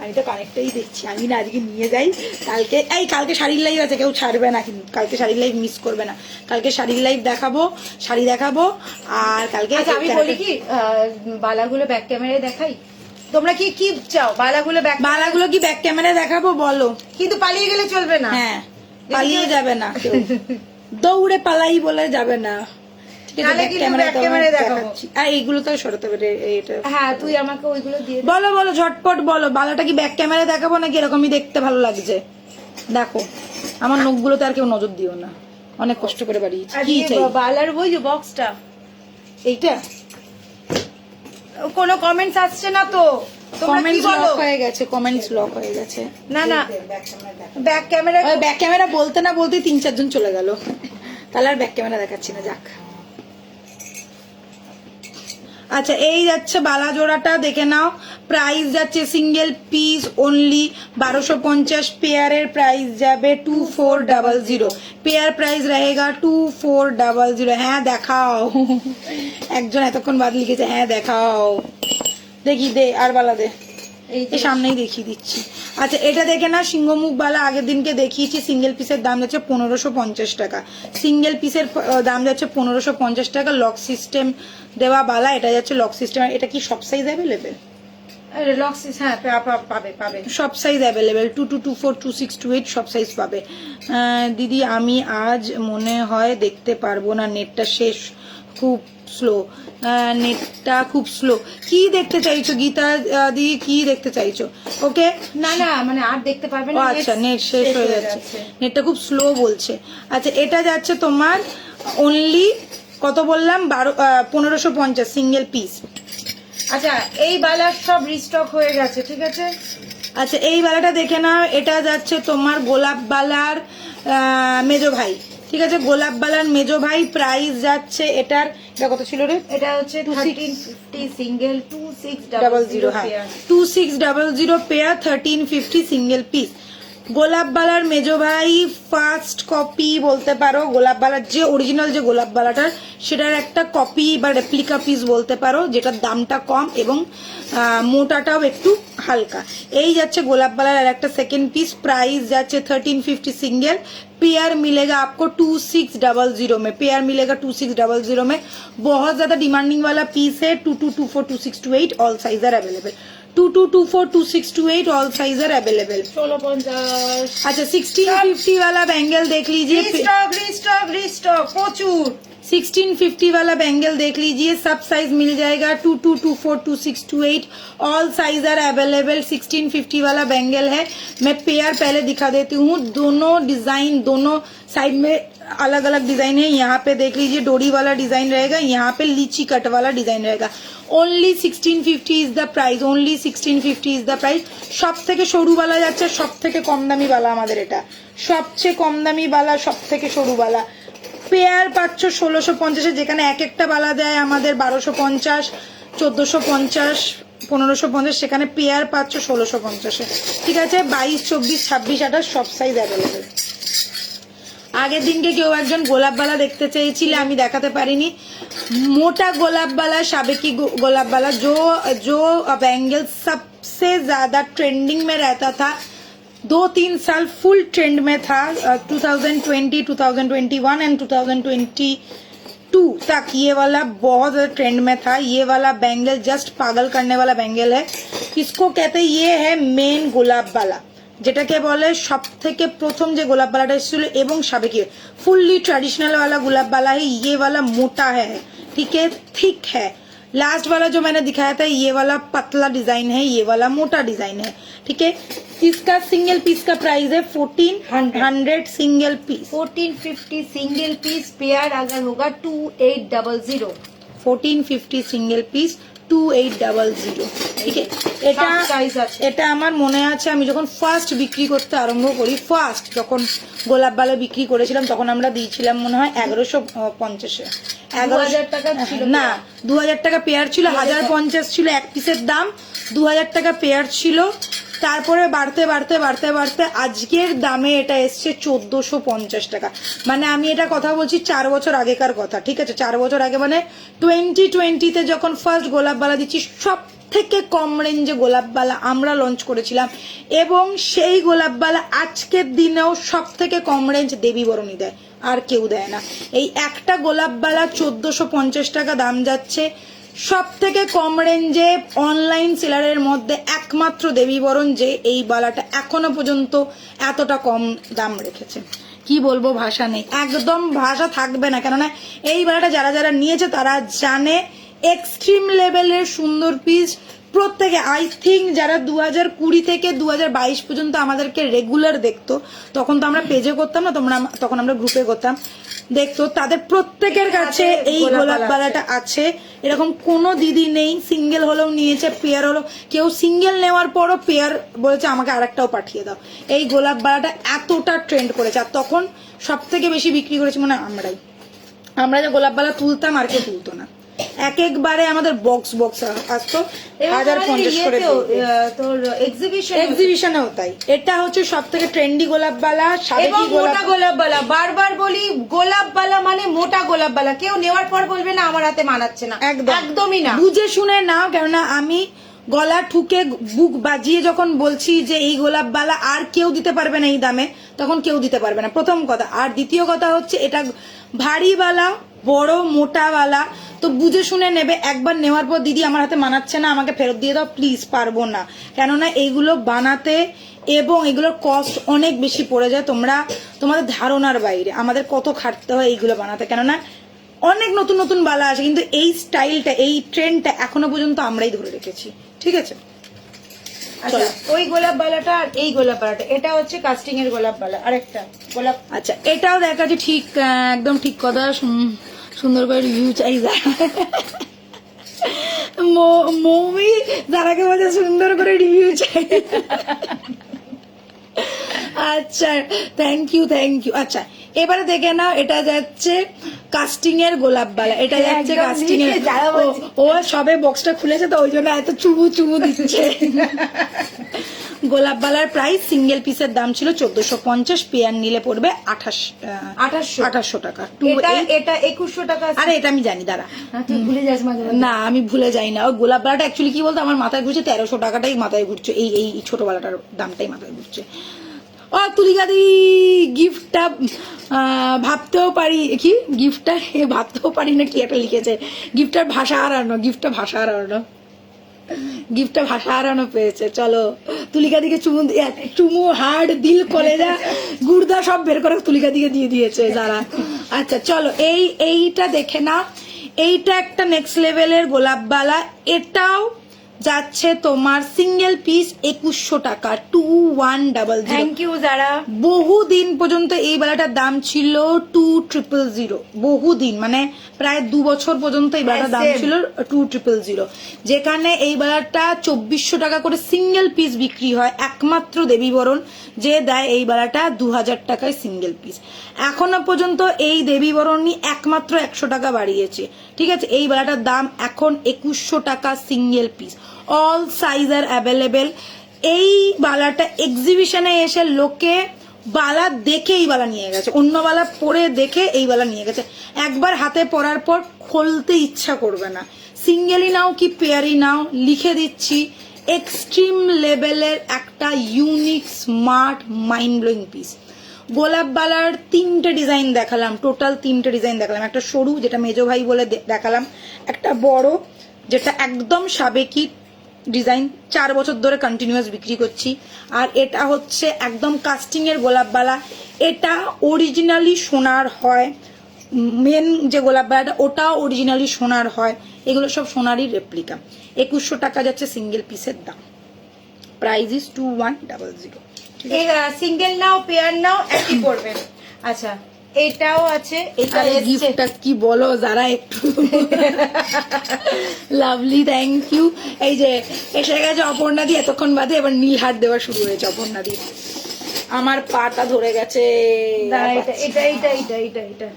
আমি তো কানেক্টটাই দেখছি, আমি না আজকে নিয়ে যাই। কালকে শাড়ির লাইভ আছে, কেউ ছাড়বে না কিন্তু। কালকে শাড়ির লাইভ মিস করবে না। কালকে শাড়ির লাইভ দেখাবো, শাড়ি দেখাবো। আর কালকে আমি বলি কি, বালাগুলো ব্যাক ক্যামেরায় দেখাই? তোমরা কি কি চাও? বালাগুলো কি ব্যাক ক্যামেরায় দেখাবো বলো? কিন্তু পালিয়ে গেলে চলবে না। হ্যাঁ, পালিয়ে যাবে না কেউ, দৌড়ে পালাই বলে যাবে না। আর এইগুলো তো সরাতে পারে। হ্যাঁ, তুই আমাকে ওইগুলো দিয়ে বলো বলো, ঝটপট বলো। বালাটা কি ব্যাক ক্যামেরায় দেখাবো নাকি এরকমই দেখতে ভালো লাগছে? দেখো আমার নখগুলোতে আর কেউ নজর দিও না, অনেক কষ্ট করে বাড়িয়েছি। কি চাই? বালার ওই যে বক্সটা, এইটা কোনো কমেন্টস আসছে না তো? কমেন্টস লক হয়ে গেছে, কমেন্টস লক হয়ে গেছে। না না, ব্যাক ক্যামেরা বলতে না বলতে 3-4 জন চলে গেল, তাহলে আর ব্যাক ক্যামেরা দেখাচ্ছি না, যাক। আচ্ছা এই যাচ্ছে বালা জোড়াটা, দেখে নাও। প্রাইস যাচ্ছে সিঙ্গেল পিস অনলি 1250। পেয়ারের প্রাইস যাবে 2400। পেয়ার প্রাইস रहेगा 2400। হ্যাঁ দেখাও, একজন এতক্ষণ বাদ লিখেছে হ্যাঁ দেখাও। দেখি দে, আর বালা দে, এই সামনেই দেখিয়ে দিচ্ছি। আচ্ছা এটা দেখে না, সিংহমুখ বালা আগের দিনকে দেখিয়েছি। সিঙ্গেল পিসের দাম যাচ্ছে 1550 টাকা। সিঙ্গেল পিসের দাম যাচ্ছে 1550 টাকা। লক সিস্টেম দেওয়া বালা, এটা যাচ্ছে লক সিস্টেম। এটা কি সব সাইজ অ্যাভেলেবেল? লক্সিস, হ্যাঁ পাবে পাবে। সব সাইজ অ্যাভেলেবেল, 2 2 2 4 2 6 2 8 সব সাইজ পাবে। দিদি আমি আজ মনে হয় দেখতে পারবো না, নেটটা শেষ, খুব স্লো, নেটটা খুব স্লো। কি দেখতে চাইছো গীতা দিদি, কি দেখতে চাইছো? ওকে, না না মানে আর দেখতে পারবে ও না, আচ্ছা, নেট শেষ হয়ে যাচ্ছে, নেটটা খুব স্লো বলছে। আচ্ছা, এটা যাচ্ছে তোমার অনলি কত বললাম, 1550 সিঙ্গেল পিস। আচ্ছা এই বালার সব রিস্টক হয়ে গেছে, ঠিক আছে। আচ্ছা, এই বালাটা দেখে নাও, এটা যাচ্ছে তোমার গোলাপ বালার মেজো ভাই, ঠিক আছে, গোলাপ বালার মেজো ভাই। প্রাইস যাচ্ছে এটার, এটা কত ছিল রে? এটা হচ্ছে 1350 সিঙ্গেল, 2600, হ্যাঁ 2600 পেয়ার, 1350 সিঙ্গেল পিস। গোলাপ বালার মেজো ভাই ফার্স্ট কপি বলতে পারো, গোলাপ বালার যে অরিজিনাল যে গোলাপ বালাটার সেটার একটা কপি বা রেপ্লিকা পিস বলতে পারো, যেটার দামটা কম এবং মোটাটাও একটু হালকা। এই যাচ্ছে গোলাপ বালার আর একটা সেকেন্ড পিস, প্রাইস যাচ্ছে 1350 सिंगल। पेयर मिलेगा आपको 2600 में, पेयर मिलेगा 2600 में। बहुत ज्यादा डिमांडिंग वाला पीस है, 2224 2628 all size are available, 2224 2628 all size are available. 1650। अच्छा, 1650 वाला बैंगल देख लीजिए, রিস্টক প্রচুর। 1650 वाला बैंगल देख लीजिए, सब साइज मिल जाएगा, 2224 2628 ऑल साइज आर अवेलेबल। 1650 वाला बैंगल है, मैं पेयर पहले दिखा देती हूँ। दोनों डिजाइन, दोनों साइड में अलग अलग डिजाइन है। यहाँ पे देख लीजिए डोरी वाला डिजाइन रहेगा, यहाँ पे लीची कट वाला डिजाइन रहेगा। Only 1650 is the price, only 1650 is the price. সব থেকে সরু বালা যাচ্ছে, সব থেকে কম দামি বালা আমাদের এটা, সবচেয়ে কম দামি বালা, সব থেকে সরু বালা। পেয়ার পাচ্ছ 1650, যেখানে এক একটা বালা দেয় আমাদের 1250 1450 1550, সেখানে পেয়ার পাচ্ছ 1650। ঠিক আছে, 22 24 26 28 সব সাইজ অ্যাভেলেবেল। আগের দিনকে কেউ একজন গোলাপ বালা দেখতে চেয়েছিলে, আমি দেখাতে পারিনি। मोटा गोलाप वाला, साबेकी गोलाप वाला, जो बैंगल सबसे ज्यादा ट्रेंडिंग में रहता था, 2-3 साल फुल ट्रेंड में था, 2020 2021 एंड 2022 तक ये वाला बहुत ज्यादा ट्रेंड में था। ये वाला बैंगल जस्ट पागल करने वाला बैंगल है, इसको कहते हैं, ये है मेन गोलाप वाला, যেটাকে বলে সব থেকে প্রথম যে গোলাপ বালাটা এসেছিল, এবং সাবেকি ফুললি ट्रेडिशनल वाला गुलाब बाला है। ये वाला मोटा है, ठीक है, थिक है। लास्ट वाला जो मैंने दिखाया था ये वाला पतला डिजाइन है, ये वाला मोटा डिजाइन है, ठीक है। इसका सिंगल पीस का प्राइस है 1400 single piece, 1450 single piece. Pair अगर होगा 2800, 1450 সিঙ্গেল পিস 2800, ঠিক আছে। এটা সব size আছে। এটা আমার মনে আছে, আমি যখন ফার্স্ট বিক্রি করতে আরম্ভ করি, ফার্স্ট যখন গোলাপ বালা বিক্রি করেছিলাম, তখন আমরা দিয়েছিলাম মনে হয় 1150-এ, 2000 টাকা ছিল না 2000 টাকা পেয়ার ছিল, 1050 ছিল এক পিসের দাম, 2000 টাকা পেয়ার ছিল। তারপরে বাড়তে বাড়তে বাড়তে বাড়তে আজকের দামে এটা এসছে 1450 টাকা। মানে আমি এটা কথা বলছি 4 বছর আগেকার কথা, ঠিক আছে, 4 বছর আগে, মানে 2020-তে যখন ফার্স্ট গোলাপ বালা দিচ্ছি, সব থেকে কম রেঞ্জে গোলাপ বালা আমরা লঞ্চ করেছিলাম, এবং সেই গোলাপ বালা আজকের দিনেও সব থেকে কম রেঞ্জ দেবী বরণী দেয়, আর কেউ দেয় না। এই একটা গোলাপ বালা 1450 টাকা দাম যাচ্ছে। সব থেকে কম রেঞ্জে অনলাইন সেলারের মধ্যে একমাত্র দেবী বরণ যে এই বালাটা এখনো পর্যন্ত এতটা কম দাম রেখেছে, কি বলবো, ভাষা নেই, একদম ভাষা থাকবে না। কেননা এই বালাটা যারা যারা নিয়েছে তারা জানে, এক্সট্রিম লেভেলের সুন্দর পিস প্রত্যেকে। আই থিঙ্ক যারা 2020 থেকে 2022 পর্যন্ত আমাদেরকে রেগুলার দেখতো, তখন তো আমরা পেজে করতাম না, তখন আমরা গ্রুপে করতাম, দেখতো, তাদের প্রত্যেকের কাছে এই গোলাপ বালাটা আছে। এরকম কোনো দিদি নেই সিঙ্গেল হলেও নিয়েছে, পেয়ার হলো, কেউ সিঙ্গেল নেওয়ার পরও পেয়ার বলেছে আমাকে আরেকটাও পাঠিয়ে দাও। এই গোলাপ বালাটা এতটা ট্রেন্ড করেছে, আর তখন সব থেকে বেশি বিক্রি করেছি মানে আমরা যে গোলাপ বালা তুলতাম আর কেউ তুলতো না, এক একবারে আমাদের বক্স আসতো 1050 করে, তোর এক্সিবিশনেও তাই। এটা হচ্ছে সব থেকে ট্রেন্ডি গোলাপ বালা, সাবেকি মোটা গোলাপ বালা। বারবার বলি, গোলাপ বালা মানে মোটা গোলাপ বালা, কেউ নেওয়ার পর বলবে না আমার হাতে মানাচ্ছে না, একদমই না। বুঝে শুনে নাও, কেননা আমি গলা ঠুকে বুক বাজিয়ে যখন বলছি যে এই গোলাপ বালা আর কেউ দিতে পারবে না এই দামে, তখন কেউ দিতে পারবে না, প্রথম কথা। আর দ্বিতীয় কথা হচ্ছে এটা ভারী বালা, বড় মোটা বালা, তো বুঝে শুনে নেবে। একবার নেওয়ার পর দিদি আমার হাতে মানাচ্ছে না, আমাকে ফেরত দিয়ে দাও প্লিজ, পারবো না। কেননা এইগুলো বানাতে এবং এগুলোর কস্ট অনেক বেশি পড়ে যায়, তোমাদের ধারণার বাইরে আমাদের কত খাটতে হয় এইগুলো বানাতে। কেননা অনেক নতুন নতুন বালা আছে, কিন্তু এই স্টাইলটা, এই ট্রেন্ডটা এখনো পর্যন্ত আমরাই ধরে রেখেছি। ঠিক আছে, আচ্ছা ওই গোলাপ বালাটা আর এই গোলাপ বালাটা, এটা হচ্ছে কাস্টিং এর গোলাপ বালা, আরেকটা গোলাপ। আচ্ছা এটাও দেখাচ্ছি, ঠিক একদম ঠিক কথা, সুন্দর করে রিভিউ চাই। মৌমি যারাকে বলছে সুন্দর করে রিভিউ চাই। আচ্ছা থ্যাংক ইউ। আচ্ছা এবারে দেখে নাও, এটা যাচ্ছে কাস্টিং এর গোলাপ বালা, এটা যাচ্ছে কাস্টিং এর। ও সবে বক্সটা খুলেছে তো ওই জন্য এত চুমু দিচ্ছে। গোলাপ বালার প্রাইস সিঙ্গেল পিসের দাম ছিল 1450, পেয়ার নিলে পড়বে 2800 টাকা। এটা 2100 টাকা। আরে এটা আমি জানি, দাঁড়া তুই ভুলে যাস মাঝে মাঝে। না আমি ভুলে যাই না। ওই গোলাপ বালাটা অ্যাকচুয়ালি কি বলতো, আমার মাথায় ঘুরছে 1300 টাকাটাই মাথায় ঘুরছে, এই ছোট বালাটার দামটাই মাথায় ঘুরছে। ও তুলিকাদি গিফটটা ভাবতেও পারি, কি গিফটটা ভাবতেও পারি না, কি একটা লিখেছে, গিফটটার ভাষা হারানো পেয়েছে। চলো তুলিকা দিকে চুমু হাড় দিল কলেজা গুর্দা সব বের করে তুলিকা দিকে দিয়ে দিয়েছে যারা। আচ্ছা চলো এইটা দেখে না, এইটা একটা নেক্সট লেভেলের গোলাপ বালা, এটাও যাচ্ছে তোমার সিঙ্গেল পিস 2100 টাকা, 2100। থ্যাংক ইউ যারা। বহুদিন পর্যন্ত এই বালাটার দাম ছিল 2000, বহুদিন মানে প্রায় 2 বছর পর্যন্ত এই বালাটার দাম ছিল 2000, যেখানে এই বালাটা 2400 টাকা করে সিঙ্গেল পিস বিক্রি হয়। একমাত্র দেবীবরণ যে দেয় এই বালাটা 2000 টাকায় সিঙ্গেল পিস। এখনো পর্যন্ত এই দেবীবরণই একমাত্র 100 টাকা বাড়িয়েছে। ঠিক আছে, এই বালাটার দাম এখন 2100 টাকা সিঙ্গেল পিস। অল সাইজ আর অ্যাভেলেবেল। এই বালাটা এক্সিবিশনে এসে লোকে বালা দেখে এই বালা নিয়ে গেছে, অন্য বালা পরে দেখে এই বালা নিয়ে গেছে। একবার হাতে পরার পর খুলতে ইচ্ছা করবে না। সিঙ্গেলই নাও কি পেয়ারই নাও, লিখে দিচ্ছি এক্সট্রিম লেভেলের একটা unique smart mind blowing piece. গোলাপ বালার 3টে ডিজাইন দেখালাম, টোটাল 3টে ডিজাইন দেখালাম। একটা সরু যেটা মেজো ভাই বলে দেখালাম, একটা বড় যেটা একদম সাবেকি ডিজাইন, 4 বছর ধরে কন্টিনিউয়াস বিক্রি করছি। আর এটা হচ্ছে একদম কাস্টিং এর গোলাপ বালা, এটা অরিজিনালি সোনার হয়। মেন যে গোলাপ বালাটা ওটাও অরিজিনালি সোনার হয়, এগুলো সব সোনারই রেপ্লিকা। 2100 টাকা যাচ্ছে সিঙ্গেল পিসের দাম, প্রাইস ইজ 2100। সিঙ্গেল নাও পেয়ার নাও একই পড়বে। আচ্ছা এটাও আছে, এটা গিফটটা কি বলো যারা একটু লাভলি, থ্যাংক ইউ। এই যে এসে গেছে অপর্ণা দি, এতক্ষণ বাদে এবার নীল হাত দেওয়া শুরু হয়েছে অপর্ণা দি। আমার পাটা ধরে গেছে। এটা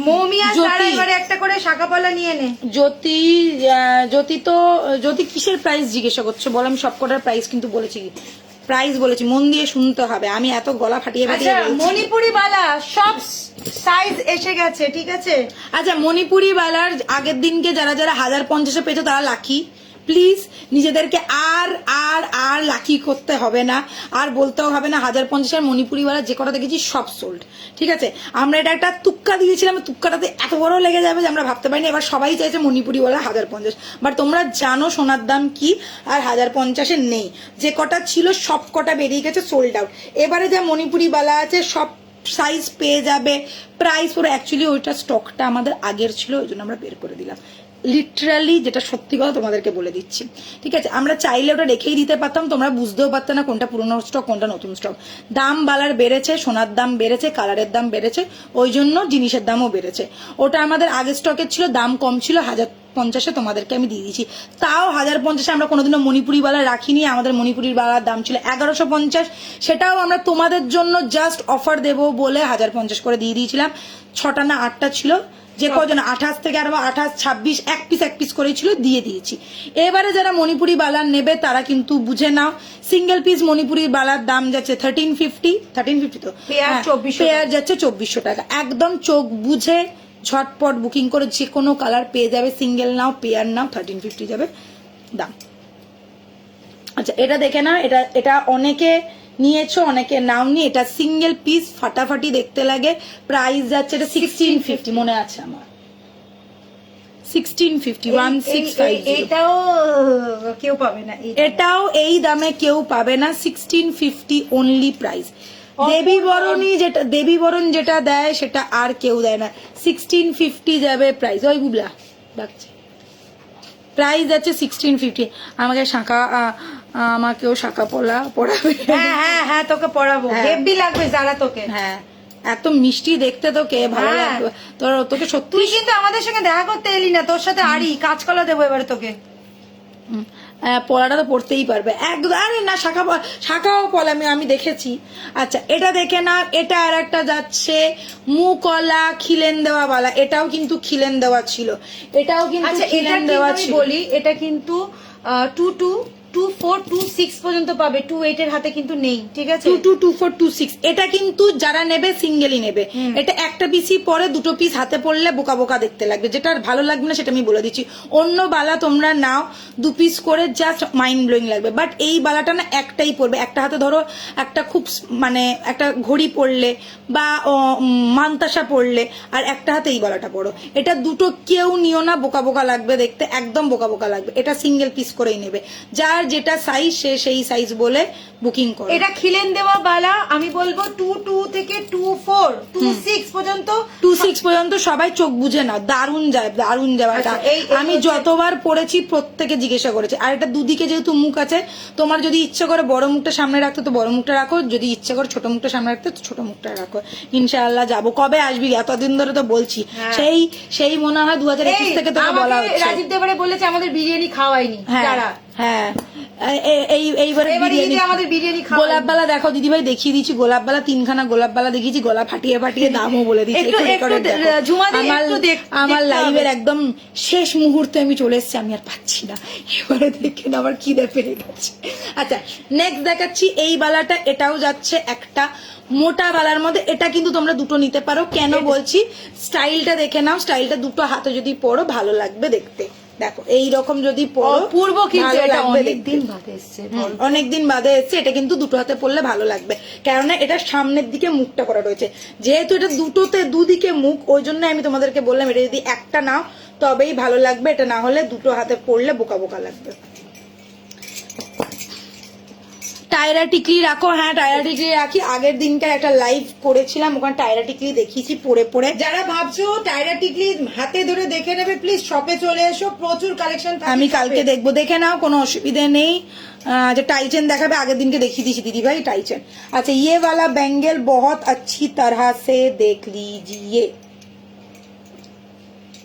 মৌমিয়া সারা এবারে একটা করে শাকাপালা নিয়ে নে। জ্যোতি কিসের প্রাইস জিজ্ঞাসা করছো বলো? আমি সবকটার প্রাইস কিন্তু বলেছি, মন দিয়ে শুনতে হবে। আমি এত গলা ফাটিয়ে আচ্ছা মণিপুরি বালা সব সাইজ এসে গেছে, ঠিক আছে। আচ্ছা মণিপুরি বালার আগের দিনকে যারা 1050-এ পেয়েছো তারা লাকি। প্লিজ নিজেদেরকে আর লাকি করতে হবে না, আর বলতেও হবে না 1050-এর মণিপুরি বালা যে কটা দেখেছি সব সোল্ড। ঠিক আছে, আমরা এটা একটা তুক্কা দিয়েছিলাম, তুক্কাটাতে এত বড় লেগে যাবে যে আমরা ভাবতে পারিনি। এবার সবাই চাইছে মণিপুরি বালা 1050, বাট তোমরা জানো সোনার দাম কি, আর 1050-এ নেই। যে কটা ছিল সব কটা বেরিয়ে গেছে, সোল্ড আউট। এবারে যা মণিপুরি বালা আছে সব সাইজ পেয়ে যাবে, প্রাইস পুরো অ্যাকচুয়ালি ওইটা স্টকটা আমাদের আগের ছিল, ওই জন্য আমরা বের করে দিলাম। লিটারালি যেটা সত্যি কথা তোমাদেরকে বলে দিচ্ছি। ঠিক আছে, আমরা চাইলে ওটা রেখেই দিতে পারতাম, তোমরা বুঝতেও পারতো না কোনটা পুরনো স্টক কোনটা নতুন স্টক। দাম বালার বেড়েছে, সোনার দাম বেড়েছে, কালারের দাম বেড়েছে, ওই জন্য জিনিসের দামও বেড়েছে। ওটা আমাদের আগের স্টকের ছিল, দাম কম ছিল, 1050-এ তোমাদেরকে আমি দিয়ে দিয়েছি। তাও 1050-এ আমরা কোনোদিনও মণিপুরি বালা রাখিনি। আমাদের মণিপুরির বালার দাম ছিল 1150, সেটাও আমরা তোমাদের জন্য জাস্ট অফার দেবো বলে 1050 করে দিয়ে দিয়েছিলাম। 6টা না 8টা ছিল, যে কজন 28 থেকে আরো 28, 26 এক পিস করেই ছিল, দিয়ে দিয়েছি। এবারে যারা মণিপুরি বালা নেবে তারা কিন্তু বুঝে নাও, সিঙ্গেল পিস মণিপুরি বালার দাম যাচ্ছে 1350 তো পেয়ার যাচ্ছে 2400 টাকা। একদম চোখ বুঝে ঝটপট বুকিং করে যে কোনো কালার পেয়ে যাবে, সিঙ্গেল নাও পেয়ার নাও 1350 যাবে দাম। আচ্ছা এটা দেখে না, এটা অনেকে নিয়েছো, অনেকে নাওনি। এটা সিঙ্গেল পিস, ফাটাফাটি দেখতে লাগে। প্রাইস যাচ্ছে এটা 1650, মনে আছে আমার, 1650, 1650। এটাও কেউ পাবে না, এটাও এই দামে কেউ পাবে না, 1650 অনলি প্রাইস। দেবী বরণ যেটা দেয় সেটা আর কেউ দেয় না, 1650 যাবে প্রাইস। ওই বুবলা ডাকছে, প্রাইস আছে 1650। আমাকে আমাকেও শাঁখা পড়াবে। হ্যাঁ হ্যাঁ হ্যাঁ, তোকে পড়াবো, হ্যাঁ। হেভি লাগবে যারা তোকে। হ্যাঁ, এত মিষ্টি দেখতে তোকে, ভালো হ্যাঁ। লাগবে তোকে সত্যি। তুই কিন্তু আমাদের সঙ্গে দেখা করতে এলি না, তোর সাথে আরই কাঁচকলা দেবো এবারে তোকে। পলাটা তো পড়তেই পারবে একদম। আরে না, শাখাও পলা আমি দেখেছি। আচ্ছা, এটা দেখে না, এটা আর একটা যাচ্ছে মুকলা খিলেন দেওয়া বালা। এটাও কিন্তু খিলেন দেওয়া ছিল, এটাও কিন্তু আচ্ছা, এটা খিলেন কিন্তু দেওয়া আমি ছিল। বলি, এটা কিন্তু 22, 24, 26 পর্যন্ত পাবে, 28 এর হাতে কিন্তু নেই, ঠিক আছে? 22, 24, 26 এটা কিন্তু যারা নেবে সিঙ্গেলই নেবে। এটা একটা পিসই পরে, দুটো পিস হাতে পড়লে বোকা বোকা দেখতে লাগবে, যেটা ভালো লাগবে না সেটা আমি বলে দিচ্ছি। অন্য বালা তোমরা নাও 2 পিস করে, জাস্ট মাইন্ড ব্লোয়িং লাগবে। বাট এই বালাটা না একটাই পড়বে, একটা হাতে ধরো একটা খুব মানে একটা ঘড়ি পড়লে বা মান্তাসা পড়লে, আর একটা হাতে এই বালাটা পড়ো। এটা দুটো কেউ নিও না, বোকা বোকা লাগবে দেখতে, একদম বোকা বোকা লাগবে। এটা সিঙ্গেল পিস করেই নেবে, যার যেটা সাইজ সে সেই সাইজ বলে বুকিং করো। এটা খিলেন দেওয়া বালা, আমি বলবো 22 থেকে 24, 26 পর্যন্ত, 26 পর্যন্ত সবাই চোখ বুঝে না, দারুণ যায়, দারুণ যাবে। আচ্ছা, আমি যতবার পড়েছি প্রত্যেকে জিজ্ঞাসা করেছে। আর এটা দুদিকে যেহেতু মুখ আছে, তোমার যদি ইচ্ছে করে বড় মুখটা সামনে রাখতে তো বড় মুখটা রাখো, যদি ইচ্ছে করে ছোট মুখটা সামনে রাখতে তো ছোট মুখটা রাখো। ইনশাআল্লাহ যাবো। কবে আসবি? এতদিন ধরে তো বলছি। সেই মনে হয় 2021 থেকে তোকে বলা হচ্ছে। রাজীব দেবারে বলেছে আমাদের বিরিয়ানি খাওয়াইনি যারা। হ্যাঁ, এইবারে আমাদের বিরিয়ানি খাওয়া। গোলাপ বালা দেখো দিদিভাই, দেখিয়ে দিচ্ছি গোলাপ বালা, 3খানা গোলাপ বালা দেখিয়েছি, গলা ফাটিয়ে ফাটিয়ে দামও বলে দিচ্ছি। আমার লাইভের একদম শেষ মুহূর্তে আমি চলে এসেছি, আমি আর পাচ্ছি না, এবারে দেখে না আমার খিদে পেয়ে গেছে। আচ্ছা, নেক্সট দেখাচ্ছি এই বালাটা। এটাও যাচ্ছে একটা মোটা বালার মধ্যে। এটা কিন্তু তোমরা দুটো নিতে পারো। কেন বলছি, স্টাইলটা দেখে নাও, স্টাইলটা দুটো হাতে যদি পরো ভালো লাগবে দেখতে। দেখো এইরকম যদি পরো পূর্ব, কিন্তু এটা অনেকদিন বাদে এসছে, এটা কিন্তু দুটো হাতে পরলে ভালো লাগবে, কেননা এটা সামনের দিকে মুখটা করা রয়েছে। যেহেতু এটা দুটোতে দুদিকে মুখ, ওই জন্য আমি তোমাদেরকে বললাম এটা যদি একটা নাও তবেই ভালো লাগবে, এটা না হলে দুটো হাতে পরলে বোকা বোকা লাগবে। টায়রা টিকলি রাখো। হ্যাঁ, টায়রা টিকলি রাখি। আগের দিনকার একটা লাইভ করেছিলাম, ওখানে টায়রা টিকলি দেখিয়েছি পরে পরে। যারা ভাবছো টায়রা টিকলি হাতে ধরে দেখে নেবে, প্লিজ শপে চলে এসো, প্রচুর কালেকশন। আমি কালকে দেখবো, দেখে নাও, কোনো অসুবিধে নেই। যে टाइचन देखाबे, आगे दिन के देखी दी दीदी भाई टाइचन। अच्छा, ये वाला बैंगल बहुत अच्छी तरह से देख लीजिए,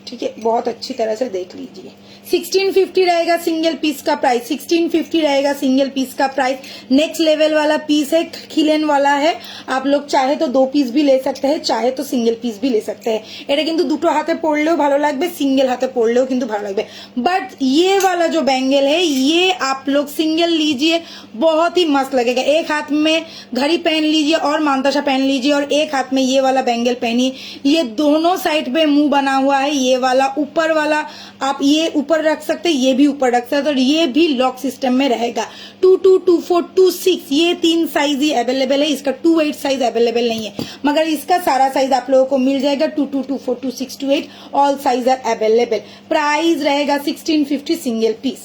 ठीक है, बहुत अच्छी तरह से देख लीजिए। 1650 रहेगा सिंगल पीस का प्राइस, 1650 रहेगा सिंगल पीस का प्राइस। नेक्स्ट लेवल वाला पीस है, खिलेन वाला है। आप लोग चाहे तो 2 पीस भी ले सकते हैं, चाहे तो सिंगल पीस भी ले सकते हैं। এটা কিন্তু দুটো হাতে পড়লেও ভালো লাগবে, সিঙ্গেল হাতে পড়লেও কিন্তু ভালো লাগবে। बट ये वाला जो बैंगल है, ये आप लोग सिंगल लीजिए, बहुत ही मस्त लगेगा। एक हाथ में घड़ी पहन लीजिए और मांताशा पहन लीजिए, और एक हाथ में ये वाला बैंगल पहनिए। ये दोनों साइड पे मुंह बना हुआ है। ये वाला ऊपर वाला आप ये ऊपर रख सकते हैं, ये भी ऊपर रख सकते हैं, और ये भी लॉक सिस्टम में रहेगा। 22, 24, 26 ये 3 साइज ही अवेलेबल है। इसका 28 साइज अवेलेबल नहीं है, मगर इसका सारा साइज आप लोगों को मिल जाएगा। 22, 24, 26, 28 all size are available. Price रहेगा 1650 सिंगल पीस।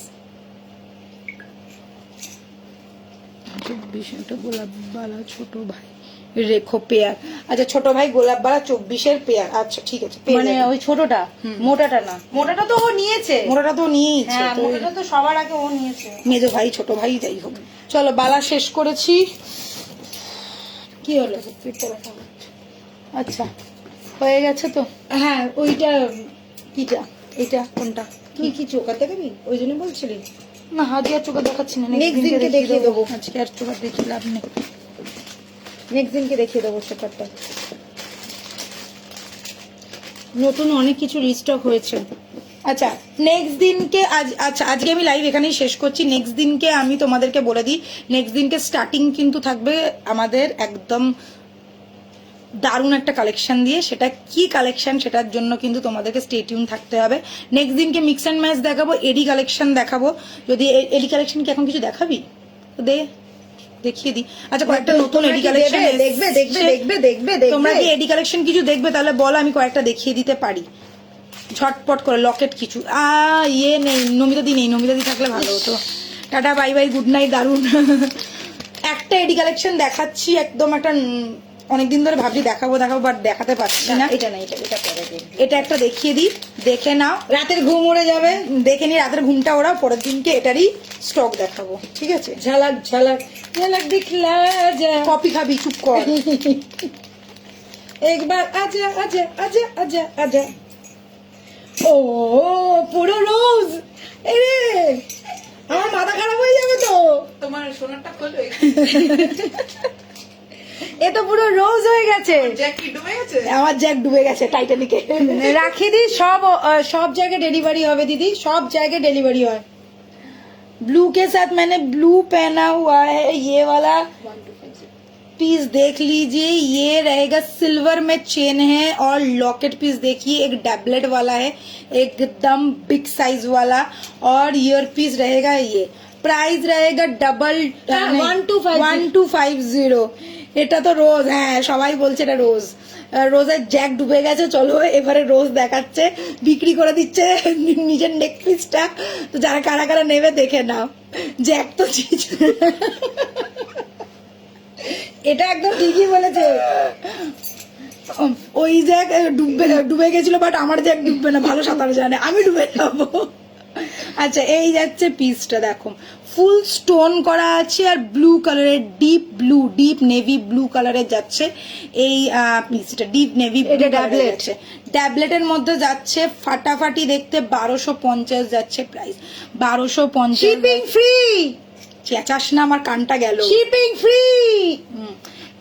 গোলাপ বালা ছোট ভাই রেখো পেয়ার। আচ্ছা, ছোট ভাই গোলাপ বালা 24 পেয়ার। আচ্ছা, ঠিক আছে, মানে ওই ছোটটা, মোটাটা না, মোটাটা তো ও নিয়েছে, মোটাটা তো নিয়েছে, হ্যাঁ, মোটাটা তো সবার আগে ও নিয়েছে। মেজো ভাই ছোট ভাই যাই হোক। চলো, বালা শেষ করেছি। কি হলো? আচ্ছা, হয়ে গেছে তো। হ্যাঁ, ওইটা কিটা? এটা কোনটা? তুই কি চোখা দেখাবি, ওই জন্য বলছিলি? না, হাজি আর চোখা দেখাচ্ছি না, Next দিনকে দেখিয়ে দেবো। আজকে আর চোখা দেখি লাভ নেই। নেক্সট দিনকে দেখিয়ে দেবো সেপারটা। নতুন অনেক কিছু রিস্টক হয়েছে। আচ্ছা, নেক্সট দিনকে আচ্ছা আজকে আমি লাইভ এখানেই শেষ করছি। নেক্সট দিনকে আমি তোমাদেরকে বলে দিই, নেক্সট দিনকে স্টার্টিং কিন্তু থাকবে আমাদের একদম দারুণ একটা কালেকশন দিয়ে। সেটা কি কালেকশন, সেটার জন্য কিন্তু তোমাদেরকে স্টে টিউন থাকতে হবে। নেক্সট দিনকে মিক্স অ্যান্ড ম্যাচ দেখাবো, এডি কালেকশন দেখাবো। যদি এডি কালেকশন কি এখন কিছু দেখাবি তো দে, দেখিয়ে দিই। আচ্ছা কয়েকটা নতুন তোমরা এডি কি কালেকশন দেবে? দেখবে দেখবে দেখবে দেখবে দেখবে তোমরা কি এডি কালেকশন কিছু দেখবে তাহলে বলো, আমি কয়েকটা দেখিয়ে দিতে পারি ঝটপট করে। লকেট কিছু ইয়ে নেই, নমিতা দি নেই, নমিতা দি থাকলে ভালো হতো। Tata bye bye, good night, দারুন। একটা এডি কালেকশন দেখাচ্ছি, একদম একটা অনেকদিন ধরে ভাবছি দেখাবো দেখাবো বাট দেখাতে পারছি না। এটা না, এটা পরে দিন। এটা একটা দেখিয়ে দিই, দেখে নাও, রাতের ঘুম উড়ে যাবে। দেখে নি রাতের ঘুমটা ওরা, পরের দিনকে এটারই স্টক দেখাবো, ঠিক আছে? ঝালাক ঝালাক ঝালাক দিখলা যা, কপি খাবি, চুপ কর। একবার আজা আজা আজা আজা আজা। ও পুরো রোজ, এরে আমার মাথা খারাপ হয়ে যাবে তো। তোমার সোনারটা খোলো, এ তো পুরো রোজ হয়ে গেছে। জ্যাক কি ডুবে গেছে? আমার জ্যাক ডুবে গেছে টাইটানিকে। রাখি দি, সব জায়গায় ডেলিভারি হবে দিদি, সব জায়গায় ডেলিভারি হয়। ब्लू के साथ मैंने ब्लू पहना हुआ है, ये वाला पीस देख लीजिए, ये रहेगा सिल्वर में चेन है और लॉकेट पीस देखिए, एक डैबलेट वाला है एकदम बिग साइज वाला, और ईयर पीस रहेगा ये। प्राइस रहेगा डबल 1250। এটা তো রোজ, হ্যাঁ সবাই বলছে এটা রোজ। রোজের জ্যাক ডুবে গেছে, চলো এবারে রোজ দেখাচ্ছে, বিক্রি করে দিচ্ছে নিজের নেক পিসটা। তো যারা কারা কারা নেবে দেখে নাও। জ্যাক তো চিজ, এটা একদম ঠিকই বলেছে। ওই জ্যাক ডুবে গেছিল, বাট আমার জ্যাক ডুববে না, ভালো সাঁতার জানে, আমি ডুবে যাবো। আচ্ছা এই যাচ্ছে পিসটা, দেখো ফুল স্টোন করা আছে আর ব্লু কালারের, ডিপ নেভি ব্লু কালারের যাচ্ছে এই পিসটা, ডিপ নেভি। এটা ডাবলেট, ট্যাবলেটের মধ্যে যাচ্ছে ফাটাফাটি দেখতে, 1250 যাচ্ছে প্রাইস, 1250। শিপিং ফ্রি, চেঁচাস না, আমার কানটা গেল। Shipping free.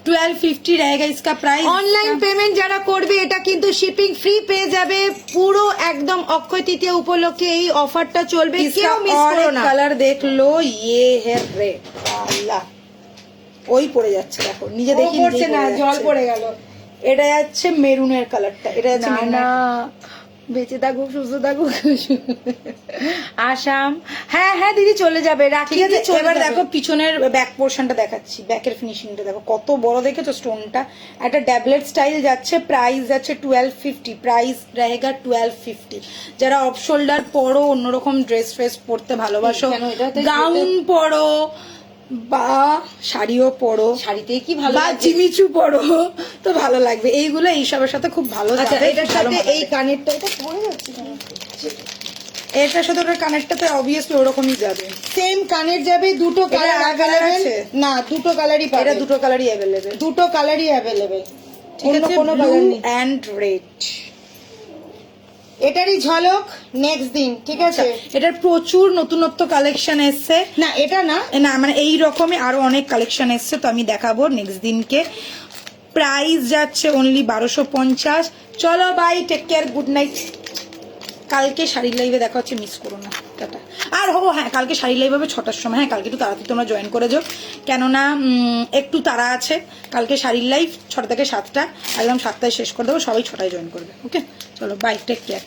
1250 रहेगा इसका प्राइस। অনলাইন পেমেন্ট যারা করবে এটা কিন্তু শিপিং ফ্রি পেয়ে যাবে। পুরো একদম অক্ষয় তৃতীয়া উপলক্ষে এই অফারটা চলবে, কেউ মিস করো না। কালার দেখ লো, ये है रेड, আল্লাহ ওই পড়ে যাচ্ছে, দেখো নিজে দেখি পড়ছে না, জল পড়ে গেল। এটা যাচ্ছে মেরুনের কালারটা, এটা যাচ্ছে না বেঁচে থাকুক, সুস্থ থাকুক, আসাম। হ্যাঁ হ্যাঁ দিদি চলে যাবে, রাখি ঠিক আছে। দি, চলে এবার যাবে। দেখো পিছনের ব্যাক পোর্শনটা দেখাচ্ছি, ব্যাকের ফিনিশিংটা দেখো কত বড় দেখেছো স্টোনটা। একটা ড্যাবলেট স্টাইল যাচ্ছে, প্রাইস যাচ্ছে 1250, প্রাইস रहेगा 1250। যারা অফ শোল্ডার পরো, অন্যরকম ড্রেস ফ্রেস পরতে ভালোবাসো, কেন এটাতে গাউন পরো বা শাড়িও পরো, শাড়িতে কি ভালো বা লাগছে। জিমিচু পরো, তো ভালো লাগবে। এইগুলো এইসবের সাথে খুব ভালো আচ্ছা যাবে, এটার ভালো সাথে মানাবে। এই কানেরটা, এটা পরে যাচ্ছে কেন? এটার সাথে ওটার কানেরটাতে অবভিয়াসলি ওরকমই যাবে। সেম কানের যাবে, দুটো এটা কালার আর colour অ্যাভেলেবেল আছে? না, দুটো কালারই পাবে। এটা দুটো কালারই অ্যাভেলেবেল, দুটো কালারই অ্যাভেলেবেল, ঠিক অন্য আছে? কোনো ব্লু কালার নেই। অ্যান্ড রেড, এটারই ঝলক নেক্সট দিন, ঠিক আছে? এটার প্রচুর নতুনত্ব কালেকশন এসছে। না এটা না, না মানে এই রকমই আরো অনেক কালেকশন এসছে, তো আমি দেখাবো নেক্সট দিনকে। প্রাইস যাচ্ছে অনলি 1250। চলো bye, take care, good night. কালকে শাড়ির লাইভে দেখা হচ্ছে, মিস করো না, টাটা। আর হ্যাঁ কালকে শাড়ির লাইভ হবে 6টার সময়, হ্যাঁ কালকে একটু তাড়াতাড়ি তোমরা জয়েন করে যাও, কেননা একটু তাড়া আছে। কালকে শাড়ির লাইভ 6টা থেকে 7টা, একদম 7টায় শেষ করে দেবো, সবাই 6টায় জয়েন করবে, ওকে? চলো বাই, টেক কেয়ার।